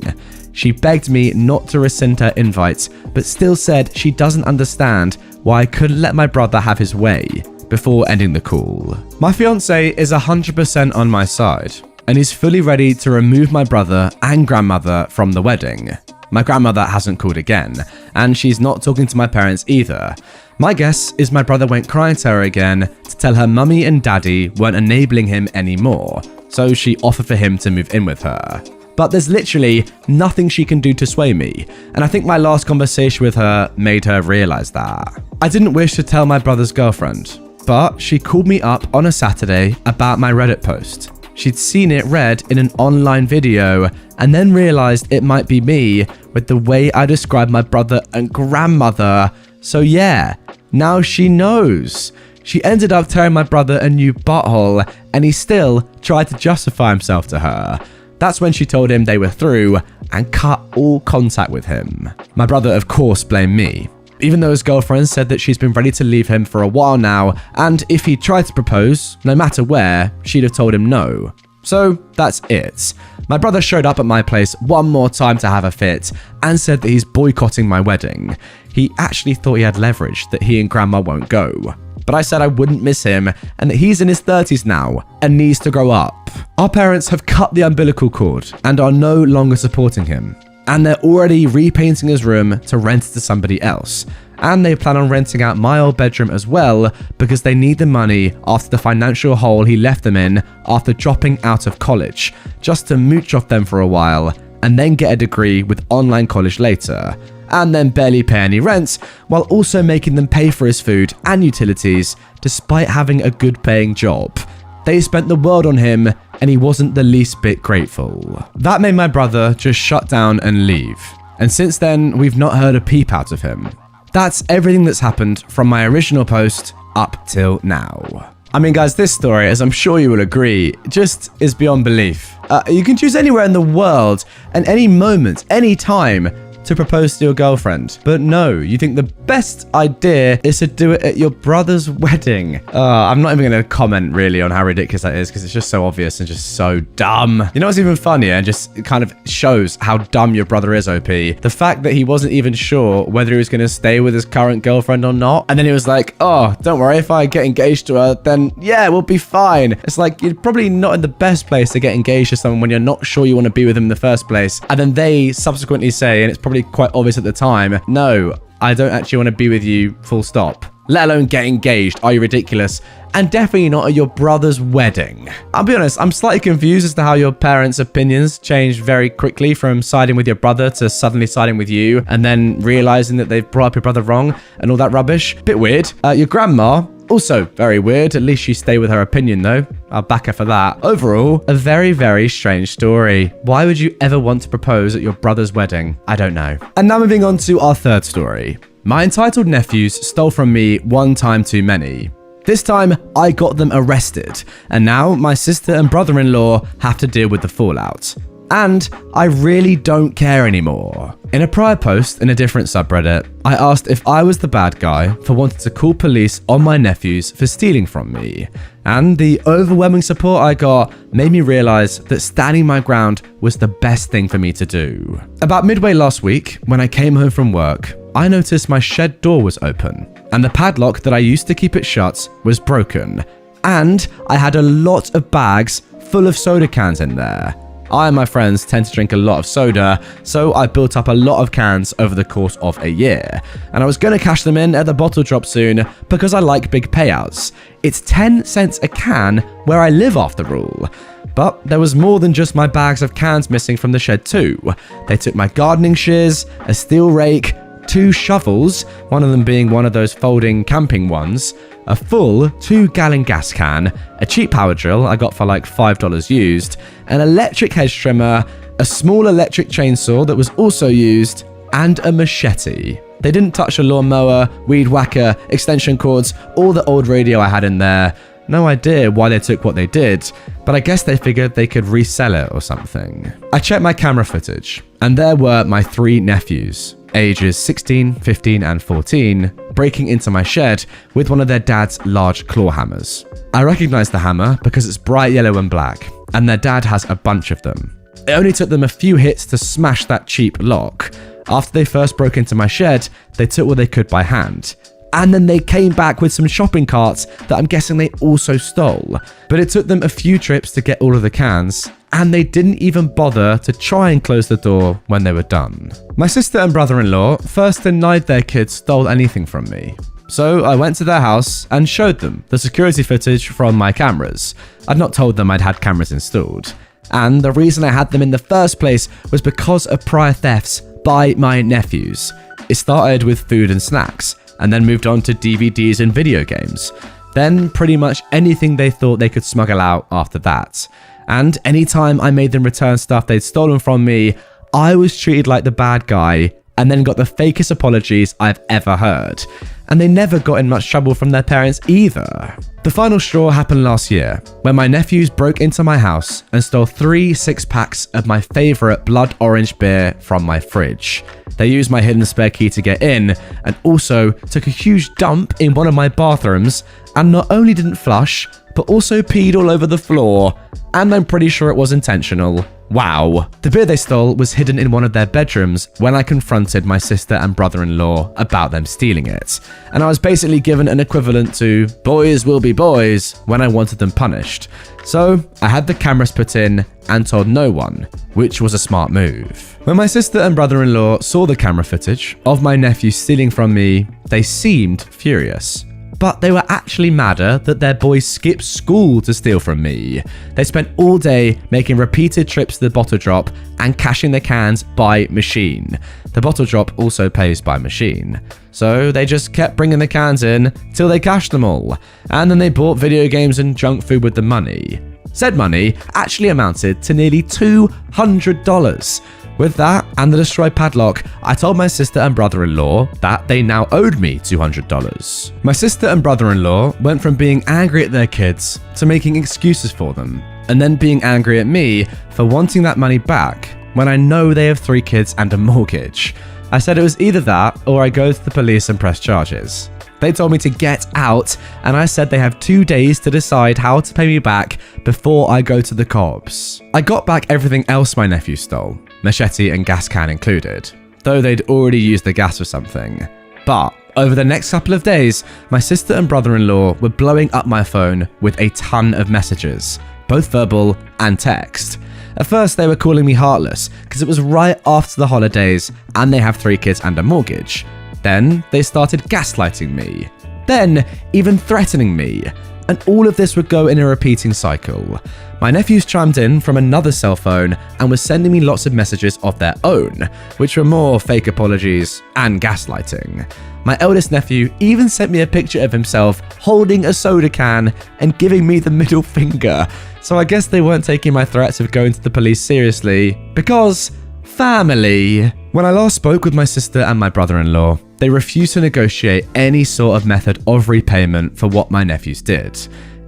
She begged me not to rescind her invites, but still said she doesn't understand why I couldn't let my brother have his way before ending the call. My fiance is 100% on my side, and he's fully ready to remove my brother and grandmother from the wedding. My grandmother hasn't called again, and she's not talking to my parents either. My guess is my brother went crying to her again to tell her mummy and daddy weren't enabling him anymore, so she offered for him to move in with her. But there's literally nothing she can do to sway me, and I think my last conversation with her made her realize that. I didn't wish to tell my brother's girlfriend, but she called me up on a Saturday about my Reddit post. She'd seen it read in an online video and then realized it might be me with the way I described my brother and grandmother. So yeah, now she knows. She ended up tearing my brother a new butthole, and he still tried to justify himself to her. That's when she told him they were through and cut all contact with him. My brother, of course, blamed me, even though his girlfriend said that she's been ready to leave him for a while now, and if he tried to propose, no matter where, she'd have told him no. So that's it. My brother showed up at my place one more time to have a fit and said that he's boycotting my wedding. He actually thought he had leverage that he and grandma won't go. But I said I wouldn't miss him and that he's in his 30s now and needs to grow up. Our parents have cut the umbilical cord and are no longer supporting him. And they're already repainting his room to rent it to somebody else. And they plan on renting out my old bedroom as well because they need the money after the financial hole he left them in after dropping out of college, just to mooch off them for a while and then get a degree with online college later, and then barely pay any rent while also making them pay for his food and utilities despite having a good paying job. They spent the world on him and he wasn't the least bit grateful. That made my brother just shut down and leave. And since then, we've not heard a peep out of him. That's everything that's happened from my original post up till now. I mean, guys, this story, as I'm sure you will agree, just is beyond belief. You can choose anywhere in the world and any moment, any time to propose to your girlfriend. But no, you think the best idea is to do it at your brother's wedding. I'm not even going to comment really on how ridiculous that is because it's just so obvious and just so dumb. You know what's even funnier and just kind of shows how dumb your brother is, OP? The fact that he wasn't even sure whether he was going to stay with his current girlfriend or not. And then he was like, oh, don't worry, if I get engaged to her, then yeah, we'll be fine. It's like, you're probably not in the best place to get engaged to someone when you're not sure you want to be with them in the first place. And then they subsequently say, and it's probably quite obvious at the time, no, I don't actually want to be with you, full stop. Let alone get engaged. Are you ridiculous? And definitely not at your brother's wedding. I'll be honest, I'm slightly confused as to how your parents' opinions changed very quickly from siding with your brother to suddenly siding with you and then realizing that they've brought up your brother wrong and all that rubbish. Bit weird. Your grandma, also very weird. At least she stayed with her opinion though. I'll back her for that. Overall, a very, very strange story. Why would you ever want to propose at your brother's wedding? I don't know. And now moving on to our third story. My entitled nephews stole from me one time too many. This time, I got them arrested, and now my sister and brother-in-law have to deal with the fallout. And I really don't care anymore. In a prior post in a different subreddit, I asked if I was the bad guy for wanting to call police on my nephews for stealing from me. And the overwhelming support I got made me realize that standing my ground was the best thing for me to do. About midway last week, when I came home from work, I noticed my shed door was open, and the padlock that I used to keep it shut was broken. And I had a lot of bags full of soda cans in there. I and my friends tend to drink a lot of soda, so I built up a lot of cans over the course of a year. And I was going to cash them in at the bottle drop soon because I like big payouts. It's 10 cents a can where I live after all. But there was more than just my bags of cans missing from the shed too. They took my gardening shears, a steel rake, 2 shovels, one of them being one of those folding camping ones, a full 2-gallon gas can, a cheap power drill I got for like $5 used, an electric hedge trimmer, a small electric chainsaw that was also used, and a machete. They didn't touch a lawnmower, weed whacker, extension cords, or the old radio I had in there. No idea why they took what they did, but I guess they figured they could resell it or something. I checked my camera footage, and there were my 3 nephews, ages 16, 15, and 14, breaking into my shed with one of their dad's large claw hammers. I recognized the hammer because it's bright yellow and black, and their dad has a bunch of them. It only took them a few hits to smash that cheap lock. After they first broke into my shed, they took what they could by hand. And then they came back with some shopping carts that I'm guessing they also stole. But it took them a few trips to get all of the cans, and they didn't even bother to try and close the door when they were done. My sister and brother-in-law first denied their kids stole anything from me. So I went to their house and showed them the security footage from my cameras. I'd not told them I'd had cameras installed. And the reason I had them in the first place was because of prior thefts by my nephews. It started with food and snacks, and then moved on to DVDs and video games. Then pretty much anything they thought they could smuggle out after that. And anytime I made them return stuff they'd stolen from me, I was treated like the bad guy and then got the fakest apologies I've ever heard. And they never got in much trouble from their parents either. The final straw happened last year, when my nephews broke into my house and stole 3 6-packs of my favourite blood orange beer from my fridge. They used my hidden spare key to get in, and also took a huge dump in one of my bathrooms, and not only didn't flush, but also peed all over the floor, and I'm pretty sure it was intentional. Wow. The beer they stole was hidden in one of their bedrooms when I confronted my sister and brother-in-law about them stealing it. And I was basically given an equivalent to boys will be boys when I wanted them punished. So I had the cameras put in and told no one, which was a smart move. When my sister and brother-in-law saw the camera footage of my nephew stealing from me, they seemed furious. But they were actually madder that their boys skipped school to steal from me. They spent all day making repeated trips to the bottle drop and cashing the cans by machine. The bottle drop also pays by machine. So they just kept bringing the cans in till they cashed them all. And then they bought video games and junk food with the money. Said money actually amounted to nearly $200. With that and the destroyed padlock, I told my sister and brother-in-law that they now owed me $200. My sister and brother-in-law went from being angry at their kids to making excuses for them, and then being angry at me for wanting that money back when I know they have 3 kids and a mortgage. I said it was either that or I go to the police and press charges. They told me to get out, and I said they have 2 days to decide how to pay me back before I go to the cops. I got back everything else my nephew stole, machete and gas can included, though they'd already used the gas for something. But over the next couple of days, my sister and brother-in-law were blowing up my phone with a ton of messages, both verbal and text. At first, they were calling me heartless because it was right after the holidays and they have 3 kids and a mortgage. Then they started gaslighting me. Then even threatening me. And all of this would go in a repeating cycle. My nephews chimed in from another cell phone and was sending me lots of messages of their own, which were more fake apologies and gaslighting. My eldest nephew even sent me a picture of himself holding a soda can and giving me the middle finger. So I guess they weren't taking my threats of going to the police seriously, because family. When I last spoke with my sister and my brother-in-law, they refused to negotiate any sort of method of repayment for what my nephews did.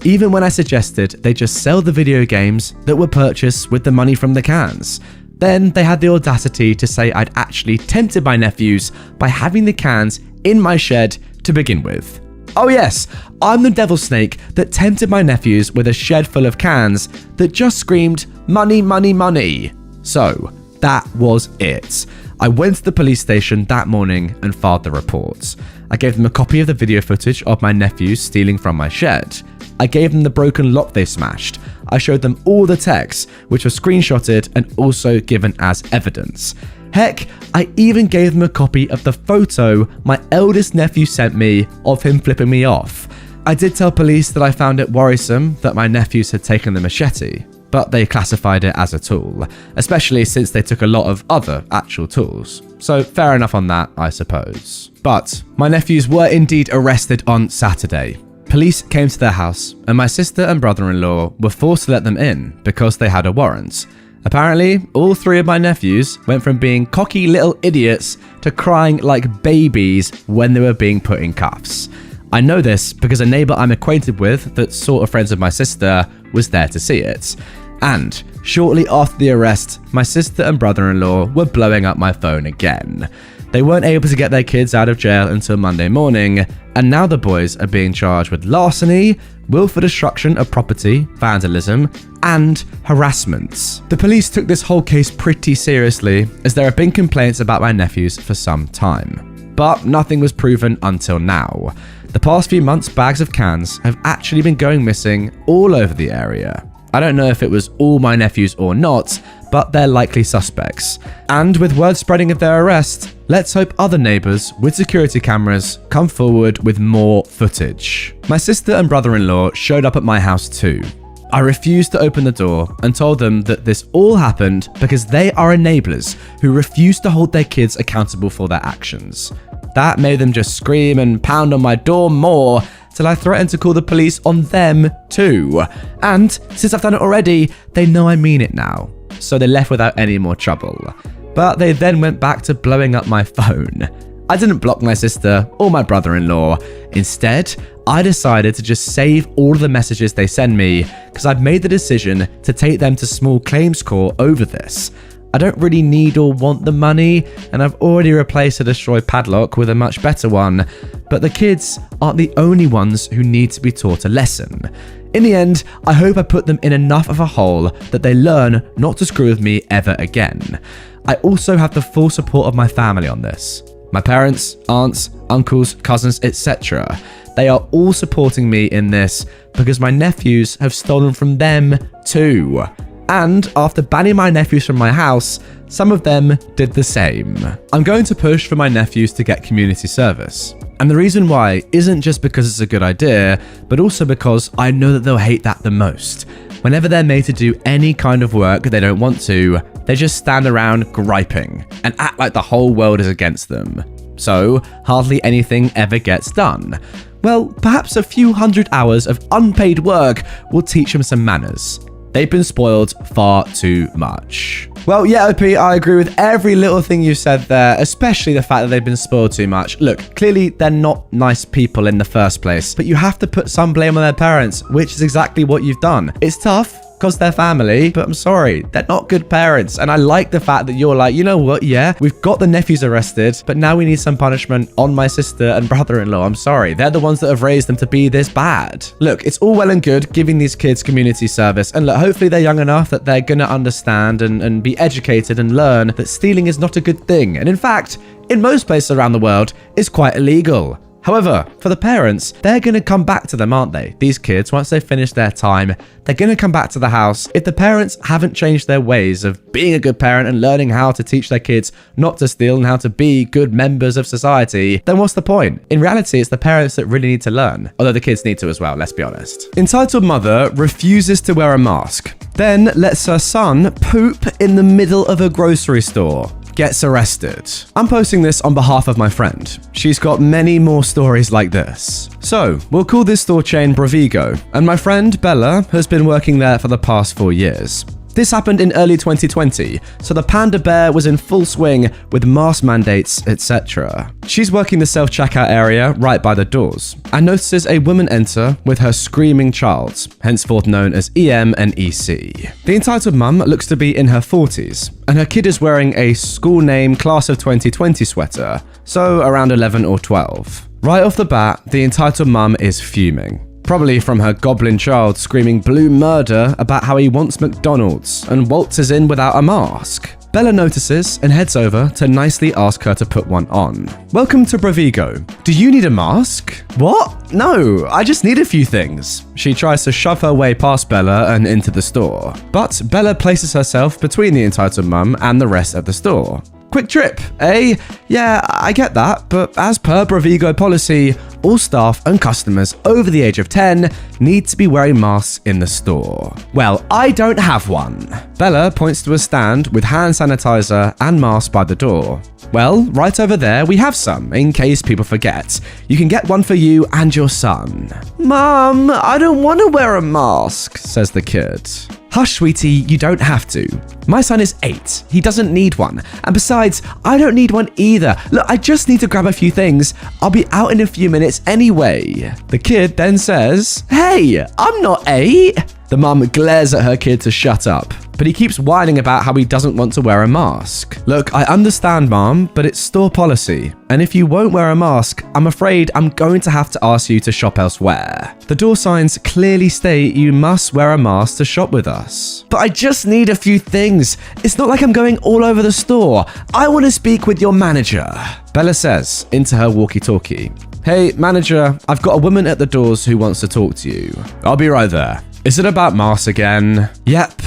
Even when I suggested they just sell the video games that were purchased with the money from the cans. Then they had the audacity to say I'd actually tempted my nephews by having the cans in my shed to begin with. Oh yes, I'm the devil snake that tempted my nephews with a shed full of cans that just screamed money, money, money. So that was it. I went to the police station that morning and filed the reports. I gave them a copy of the video footage of my nephews stealing from my shed. I gave them the broken lock they smashed. I showed them all the texts, which were screenshotted and also given as evidence. Heck, I even gave them a copy of the photo my eldest nephew sent me of him flipping me off. I did tell police that I found it worrisome that my nephews had taken the machete, but they classified it as a tool, especially since they took a lot of other actual tools. So fair enough on that, I suppose. But my nephews were indeed arrested on Saturday. Police came to their house, and my sister and brother-in-law were forced to let them in because they had a warrant. Apparently, all 3 of my nephews went from being cocky little idiots to crying like babies when they were being put in cuffs. I know this because a neighbour I'm acquainted with that's sort of friends with my sister was there to see it. And shortly after the arrest, my sister and brother-in-law were blowing up my phone again. They weren't able to get their kids out of jail until Monday morning, and now the boys are being charged with larceny, willful destruction of property, vandalism, and harassment. The police took this whole case pretty seriously, as there have been complaints about my nephews for some time. But nothing was proven until now. The past few months, bags of cans have actually been going missing all over the area. I don't know if it was all my nephews or not, but they're likely suspects. And with word spreading of their arrest, let's hope other neighbours with security cameras come forward with more footage. My sister and brother-in-law showed up at my house too. I refused to open the door and told them that this all happened because they are enablers who refuse to hold their kids accountable for their actions. That made them just scream and pound on my door more till I threatened to call the police on them too. And since I've done it already, they know I mean it now. So they left without any more trouble. But they then went back to blowing up my phone. I didn't block my sister or my brother-in-law. Instead, I decided to just save all of the messages they send me because I've made the decision to take them to small claims court over this. I don't really need or want the money, and I've already replaced a destroyed padlock with a much better one, but the kids aren't the only ones who need to be taught a lesson. In the end, I hope I put them in enough of a hole that they learn not to screw with me ever again. I also have the full support of my family on this. My parents, aunts, uncles, cousins, etc. They are all supporting me in this because my nephews have stolen from them too. And after banning my nephews from my house, some of them did the same. I'm going to push for my nephews to get community service. And the reason why isn't just because it's a good idea, but also because I know that they'll hate that the most. Whenever they're made to do any kind of work they don't want to, they just stand around griping and act like the whole world is against them. So hardly anything ever gets done. Well, perhaps a few hundred hours of unpaid work will teach them some manners. They've been spoiled far too much. Well, yeah, OP, I agree with every little thing you said there, especially the fact that they've been spoiled too much. Look, clearly they're not nice people in the first place, but you have to put some blame on their parents, which is exactly what you've done. It's tough because they're family, but I'm sorry, they're not good parents. And I like the fact that you're like, you know what, yeah, we've got the nephews arrested, but now we need some punishment on my sister and brother-in-law. I'm sorry, they're the ones that have raised them to be this bad. Look, it's all well and good giving these kids community service, and look, hopefully they're young enough that they're gonna understand and be educated and learn that stealing is not a good thing. And in fact, in most places around the world, it's quite illegal. However, for the parents, they're going to come back to them, aren't they? These kids, once they finish their time, they're going to come back to the house. If the parents haven't changed their ways of being a good parent and learning how to teach their kids not to steal and how to be good members of society, then what's the point? In reality, it's the parents that really need to learn. Although the kids need to as well, let's be honest. Entitled mother refuses to wear a mask, then lets her son poop in the middle of a grocery store. Gets arrested. I'm posting this on behalf of my friend. She's got many more stories like this. So, we'll call this store chain Brevigo, and my friend Bella has been working there for the past 4 years. This happened in early 2020, so the panda bear was in full swing with mask mandates, etc. She's working the self-checkout area right by the doors, and notices a woman enter with her screaming child, henceforth known as EM and EC. The entitled mum looks to be in her 40s, and her kid is wearing a school name class of 2020 sweater, so around 11 or 12. Right off the bat, the entitled mum is fuming. Probably from her goblin child screaming blue murder about how he wants McDonald's and waltzes in without a mask. Bella notices and heads over to nicely ask her to put one on. Welcome to Brevigo. Do you need a mask? What? No, I just need a few things. She tries to shove her way past Bella and into the store. But Bella places herself between the entitled mum and the rest of the store. Quick trip, eh? Yeah, I get that, but as per Brevigo policy, all staff and customers over the age of 10 need to be wearing masks in the store. Well, I don't have one. Bella points to a stand with hand sanitizer and masks by the door. Well, right over there, we have some, in case people forget. You can get one for you and your son. Mum, I don't want to wear a mask, says the kid. Hush, sweetie, you don't have to. My son is 8. He doesn't need one. And besides, I don't need one either. Look, I just need to grab a few things. I'll be out in a few minutes anyway. The kid then says, Hey, I'm not 8. The mum glares at her kid to shut up. but he keeps whining about how he doesn't want to wear a mask. Look, I understand, Mom, but it's store policy, and if you won't wear a mask, I'm afraid I'm going to have to ask you to shop elsewhere. The door signs clearly state you must wear a mask to shop with us. But I just need a few things. It's not like I'm going all over the store. I want to speak with your manager. Bella says into her walkie-talkie, "Hey, manager, I've got a woman at the doors who wants to talk to you. I'll be right there. Is it about masks again?" "Yep."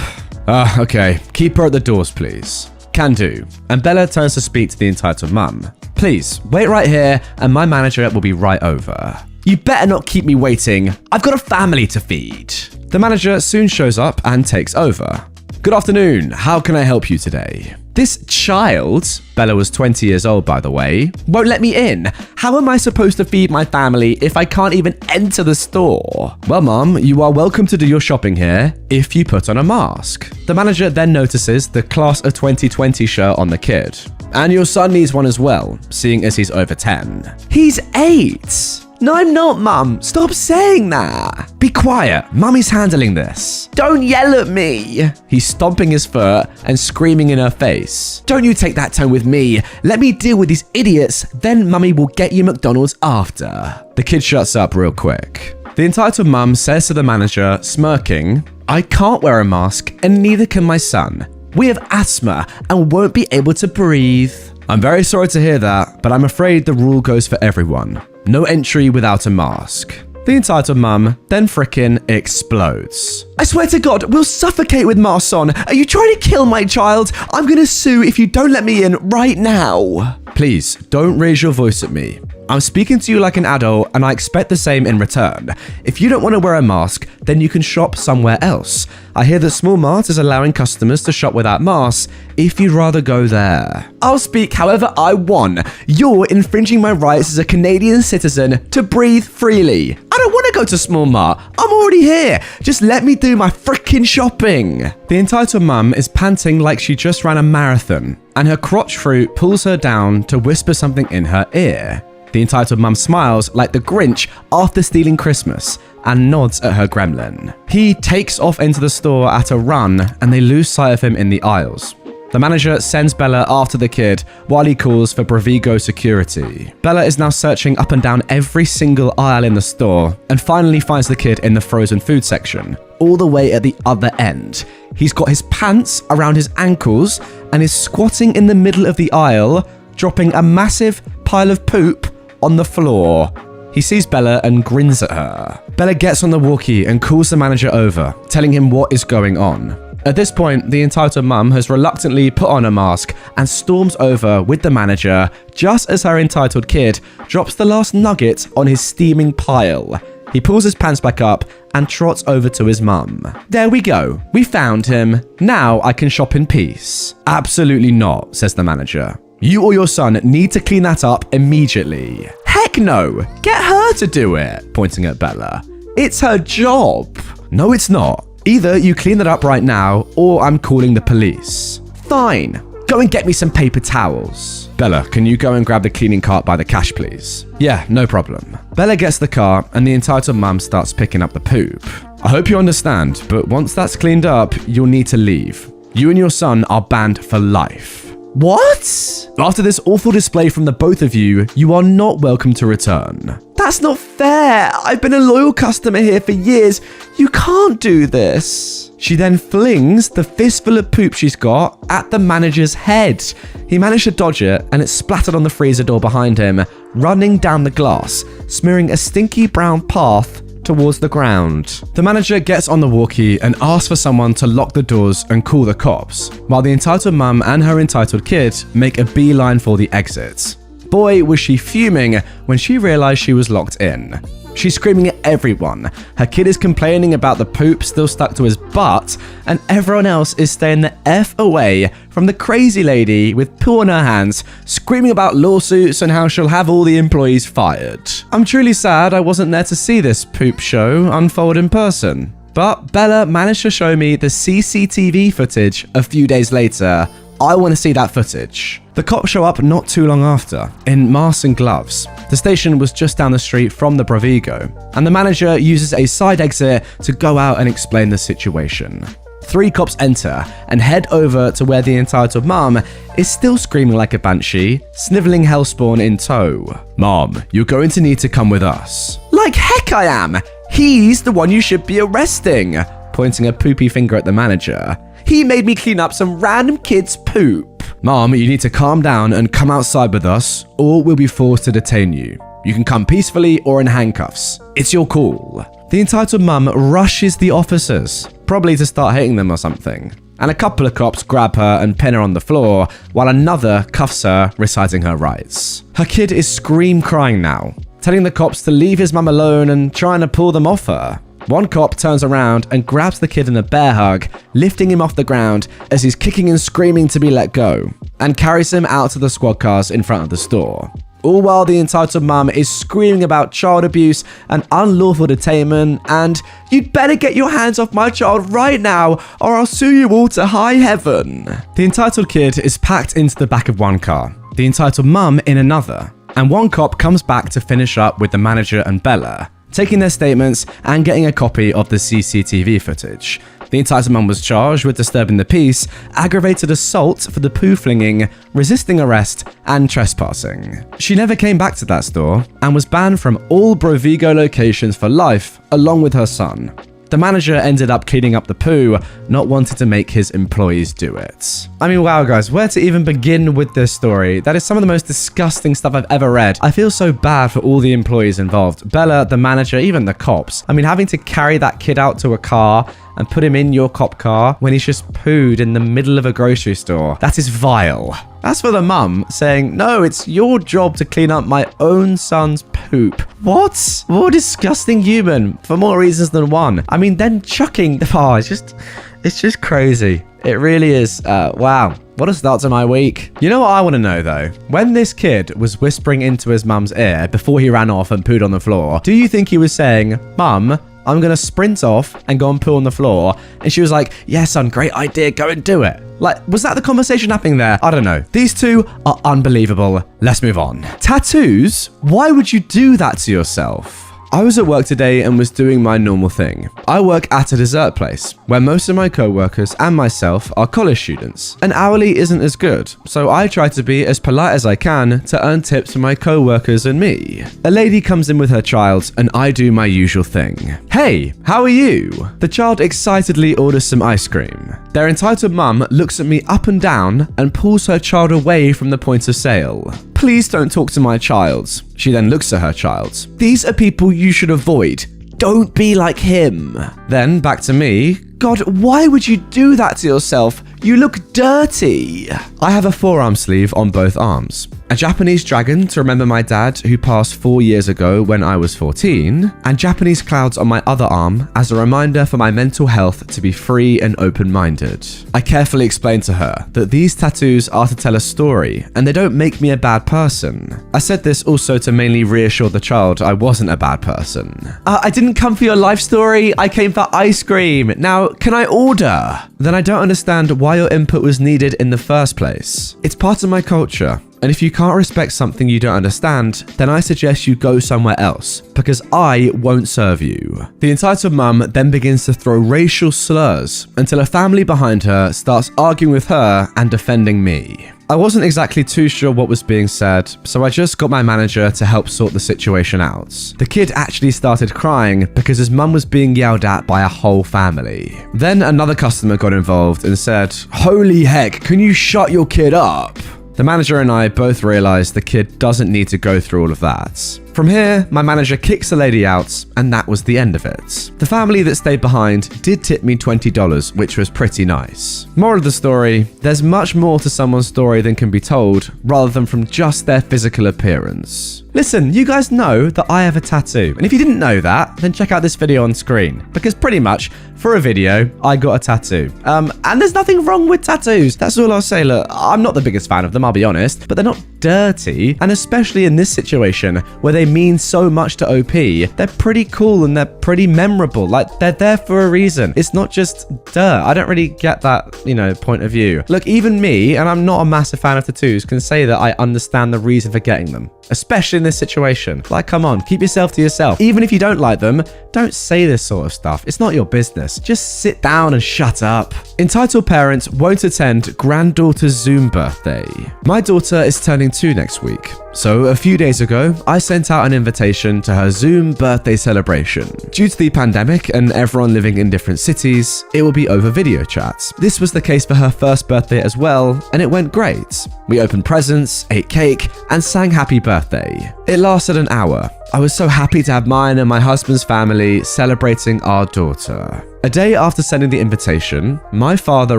Okay. Keep her at the doors, please." "Can do." And Bella turns to speak to the entitled mum. "Please, wait right here and my manager will be right over." "You better not keep me waiting. I've got a family to feed." The manager soon shows up and takes over. "Good afternoon. How can I help you today?" "This child," Bella was 20 years old by the way, "won't let me in. How am I supposed to feed my family if I can't even enter the store?" "Well, Mom, you are welcome to do your shopping here if you put on a mask." The manager then notices the class of 2020 shirt on the kid. "And your son needs one as well, seeing as he's over 10. "He's 8. "No, I'm not, Mum. Stop saying that." "Be quiet. Mummy's handling this." "Don't yell at me." He's stomping his foot and screaming in her face. "Don't you take that tone with me. Let me deal with these idiots. Then Mummy will get you McDonald's after." The kid shuts up real quick. The entitled mum says to the manager, smirking, "I can't wear a mask and neither can my son. We have asthma and won't be able to breathe." "I'm very sorry to hear that, but I'm afraid the rule goes for everyone. No entry without a mask." The entitled mum then frickin' explodes. "I swear to God, we'll suffocate with masks on. Are you trying to kill my child? I'm gonna sue if you don't let me in right now." "Please, don't raise your voice at me. I'm speaking to you like an adult and I expect the same in return. If you don't want to wear a mask, then you can shop somewhere else. I hear that Small Mart is allowing customers to shop without masks if you'd rather go there." "I'll speak however I want. You're infringing my rights as a Canadian citizen to breathe freely. I don't want to go to Small Mart. I'm already here. Just let me do my freaking shopping." The entitled mum is panting like she just ran a marathon, and her crotch fruit pulls her down to whisper something in her ear. The entitled mum smiles like the Grinch after stealing Christmas and nods at her gremlin. He takes off into the store at a run and they lose sight of him in the aisles. The manager sends Bella after the kid while he calls for Bravigo security. Bella is now searching up and down every single aisle in the store and finally finds the kid in the frozen food section, all the way at the other end. He's got his pants around his ankles and is squatting in the middle of the aisle, dropping a massive pile of poop on the floor. He sees Bella and grins at her. Bella gets on the walkie and calls the manager over, telling him what is going on. At this point, the entitled mum has reluctantly put on a mask and storms over with the manager just as her entitled kid drops the last nugget on his steaming pile. He pulls his pants back up and trots over to his mum. "There we go. We found him. Now I can shop in peace." "Absolutely not," says the manager. "You or your son need to clean that up immediately." "Heck no! Get her to do it," pointing at Bella. "It's her job." "No, it's not. Either you clean that up right now, or I'm calling the police." "Fine. Go and get me some paper towels." "Bella, can you go and grab the cleaning cart by the cash, please?" "Yeah, no problem." Bella gets the car, and the entitled mum starts picking up the poop. "I hope you understand, but once that's cleaned up, you'll need to leave. You and your son are banned for life." "What?" "After this awful display from the both of you, you are not welcome to return." "That's not fair. I've been a loyal customer here for years. You can't do this." She then flings the fistful of poop she's got at the manager's head. He managed to dodge it and it splattered on the freezer door behind him, running down the glass, smearing a stinky brown path towards the ground. The manager gets on the walkie and asks for someone to lock the doors and call the cops, while the entitled mum and her entitled kid make a beeline for the exit. Boy, was she fuming when she realized she was locked in. She's screaming at everyone. Her kid is complaining about the poop still stuck to his butt, and everyone else is staying the F away from the crazy lady with poo on her hands, screaming about lawsuits and how she'll have all the employees fired. I'm truly sad I wasn't there to see this poop show unfold in person. But Bella managed to show me the CCTV footage a few days later. I want to see that footage. The cops show up not too long after, in masks and gloves. The station was just down the street from the Bravigo, and the manager uses a side exit to go out and explain the situation. 3 cops enter and head over to where the entitled mum is still screaming like a banshee, sniveling Hellspawn in tow. "Mom, you're going to need to come with us." "Like heck I am! He's the one you should be arresting," pointing a poopy finger at the manager. "He made me clean up some random kid's poop." "Mom, you need to calm down and come outside with us, or we'll be forced to detain you. You can come peacefully or in handcuffs. It's your call." The entitled mum rushes the officers, probably to start hitting them or something. And a couple of cops grab her and pin her on the floor, while another cuffs her, reciting her rights. Her kid is scream crying now, telling the cops to leave his mum alone and trying to pull them off her. One cop turns around and grabs the kid in a bear hug, lifting him off the ground as he's kicking and screaming to be let go, and carries him out to the squad cars in front of the store. All while the entitled mum is screaming about child abuse and unlawful detainment and "You'd better get your hands off my child right now or I'll sue you all to high heaven." The entitled kid is packed into the back of one car, the entitled mum in another, and one cop comes back to finish up with the manager and Bella, taking their statements and getting a copy of the CCTV footage. The entitled mum was charged with disturbing the peace, aggravated assault for the poo flinging, resisting arrest, and trespassing. She never came back to that store and was banned from all Brovigo locations for life, along with her son. The manager ended up cleaning up the poo, not wanting to make his employees do it. I mean, wow, guys, where to even begin with this story? That is some of the most disgusting stuff I've ever read. I feel so bad for all the employees involved. Bella, the manager, even the cops. I mean, having to carry that kid out to a car and put him in your cop car when he's just pooed in the middle of a grocery store. That is vile. As for the mum saying, "No, it's your job to clean up my own son's poop." What? More disgusting human for more reasons than one. I mean, then chucking the it's just crazy. It really is. Wow. What a start to my week. You know what I want to know though? When this kid was whispering into his mum's ear before he ran off and pooed on the floor, do you think he was saying, "Mum, I'm going to sprint off and go and poo on the floor"? And she was like, "Yeah, son, great idea. Go and do it." Like, was that the conversation happening there? I don't know. These two are unbelievable. Let's move on. Tattoos? Why would you do that to yourself? I was at work today and was doing my normal thing. I work at a dessert place where most of my co-workers and myself are college students. An hourly isn't as good, so I try to be as polite as I can to earn tips for my co-workers and me. A lady comes in with her child and I do my usual thing. "Hey, how are you?" The child excitedly orders some ice cream. Their entitled mum looks at me up and down and pulls her child away from the point of sale. "Please don't talk to my child." She then looks at her child. "These are people you should avoid. Don't be like him." Then back to me. "God, why would you do that to yourself? You look dirty." I have a forearm sleeve on both arms, a Japanese dragon to remember my dad who passed 4 years ago when I was 14, and Japanese clouds on my other arm as a reminder for my mental health to be free and open-minded. I carefully explained to her that these tattoos are to tell a story and they don't make me a bad person. I said this also to mainly reassure the child I wasn't a bad person. "I didn't come for your life story, I came for ice cream. Now, can I order?" Then I don't understand why your input was needed in the first place. It's part of my culture. And if you can't respect something you don't understand, then I suggest you go somewhere else, because I won't serve you. The entitled mum then begins to throw racial slurs until a family behind her starts arguing with her and defending me. I wasn't exactly too sure what was being said, so I just got my manager to help sort the situation out. The kid actually started crying because his mum was being yelled at by a whole family. Then another customer got involved and said, "Holy heck, can you shut your kid up?" The manager and I both realized the kid doesn't need to go through all of that. From here, my manager kicks the lady out, and that was the end of it. The family that stayed behind did tip me $20, which was pretty nice. Moral of the story, there's much more to someone's story than can be told, rather than from just their physical appearance. Listen, you guys know that I have a tattoo, and if you didn't know that, then check out this video on screen, because pretty much, for a video, I got a tattoo. And there's nothing wrong with tattoos. That's all I'll say. Look, I'm not the biggest fan of them, I'll be honest, but they're not dirty, and especially in this situation, where they mean so much to OP, they're pretty cool and they're pretty memorable. Like, they're there for a reason. It's not just dirt. I don't really get that, point of view. Look, even me, and I'm not a massive fan of tattoos, can say that I understand the reason for getting them, especially in this situation. Like, come on, keep yourself to yourself. Even if you don't like them, don't say this sort of stuff. It's not your business. Just sit down and shut up. Entitled parents won't attend granddaughter's Zoom birthday. My daughter is turning 2 next week. So a few days ago, I sent out an invitation to her Zoom birthday celebration. Due to the pandemic and everyone living in different cities, it will be over video chat. This was the case for her first birthday as well, and it went great. We opened presents, ate cake, and sang happy birthday. It lasted an hour. I was so happy to have mine and my husband's family celebrating our daughter. A day after sending the invitation, my father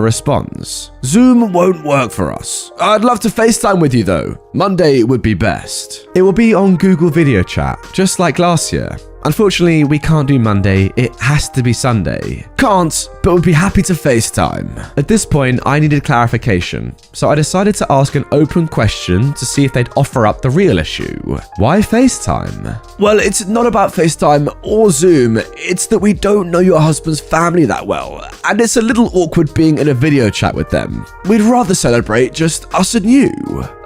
responds, "Zoom won't work for us. I'd love to FaceTime with you though. Monday would be best. It will be on Google Video Chat, just like last year. Unfortunately, we can't do Monday. It has to be Sunday. Can't, but would be happy to FaceTime." At this point, I needed clarification, so I decided to ask an open question to see if they'd offer up the real issue. Why FaceTime? "Well, it's not about FaceTime or Zoom. It's that we don't know your husband's family that well, and it's a little awkward being in a video chat with them. We'd rather celebrate just us and you."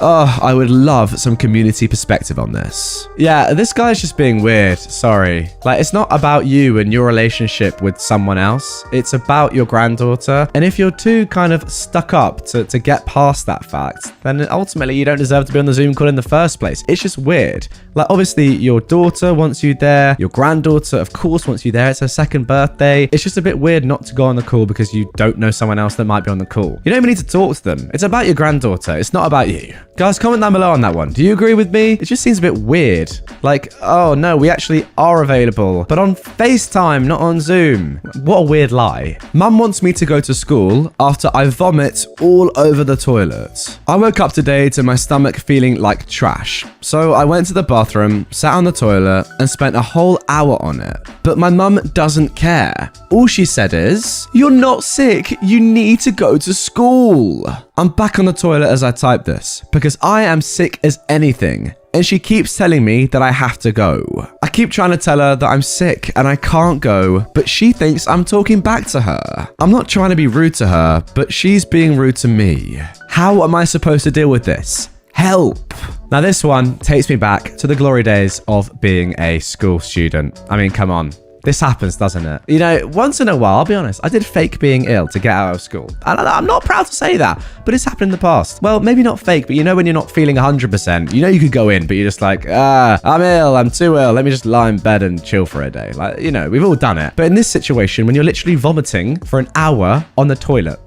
Oh, I would love some community perspective on this. Yeah, this guy's just being weird. Sorry. Like, it's not about you and your relationship with someone else. It's about your granddaughter. And if you're too kind of stuck up to get past that fact, then ultimately you don't deserve to be on the Zoom call in the first place. It's just weird. Like, obviously, your daughter wants you there. Your granddaughter, of course, wants you there. It's her second birthday. It's just a bit weird not to go on the call because you don't know someone else that might be on the call. You don't even need to talk to them. It's about your granddaughter. It's not about you. Guys, comment down below on that one. Do you agree with me? It just seems a bit weird. Like, oh no, we actually are available, but on FaceTime, not on Zoom. What a weird lie. Mum wants me to go to school after I vomit all over the toilet. I woke up today to my stomach feeling like trash. So I went to the bathroom, sat on the toilet, and spent a whole hour on it. But my mum doesn't care. All she said is, "You're not sick, you need to go to school." I'm back on the toilet as I type this, because I am sick as anything. And she keeps telling me that I have to go. I keep trying to tell her that I'm sick and I can't go, but she thinks I'm talking back to her. I'm not trying to be rude to her, but she's being rude to me. How am I supposed to deal with this? Help! Now this one takes me back to the glory days of being a school student. I mean, come on. This happens, doesn't it? You know, once in a while, I'll be honest, I did fake being ill to get out of school. And I'm not proud to say that, but it's happened in the past. Well, maybe not fake, but you know when you're not feeling 100%, you know you could go in, but you're just like, I'm ill, I'm too ill, let me just lie in bed and chill for a day. Like, you know, we've all done it. But in this situation, when you're literally vomiting for an hour on the toilet,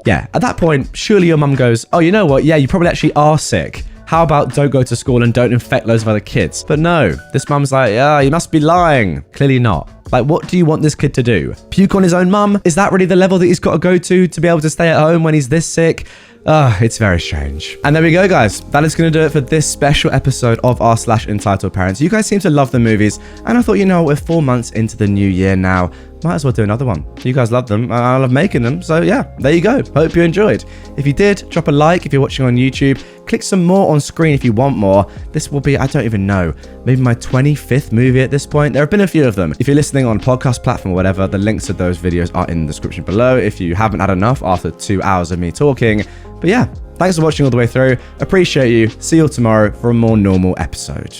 yeah, at that point, surely your mum goes, oh, you know what? Yeah, you probably actually are sick. How about don't go to school and don't infect loads of other kids? But no, this mum's like, yeah, you must be lying. Clearly not. Like, what do you want this kid to do? Puke on his own mum? Is that really the level that he's got to go to be able to stay at home when he's this sick? It's very strange. And there we go, guys. That is going to do it for this special episode of r/entitled parents. You guys seem to love the movies, and I thought, you know, we're 4 months into the new year now. Might as well do another one. You guys love them, and I love making them. So yeah, there you go. Hope you enjoyed. If you did, drop a like if you're watching on YouTube. Click some more on screen if you want more. This will be, I don't even know, maybe my 25th movie at this point. There have been a few of them. If you're listening on podcast platform or whatever, the links to those videos are in the description below if you haven't had enough after 2 hours of me talking. But yeah, thanks for watching all the way through. Appreciate you. See you all tomorrow for a more normal episode.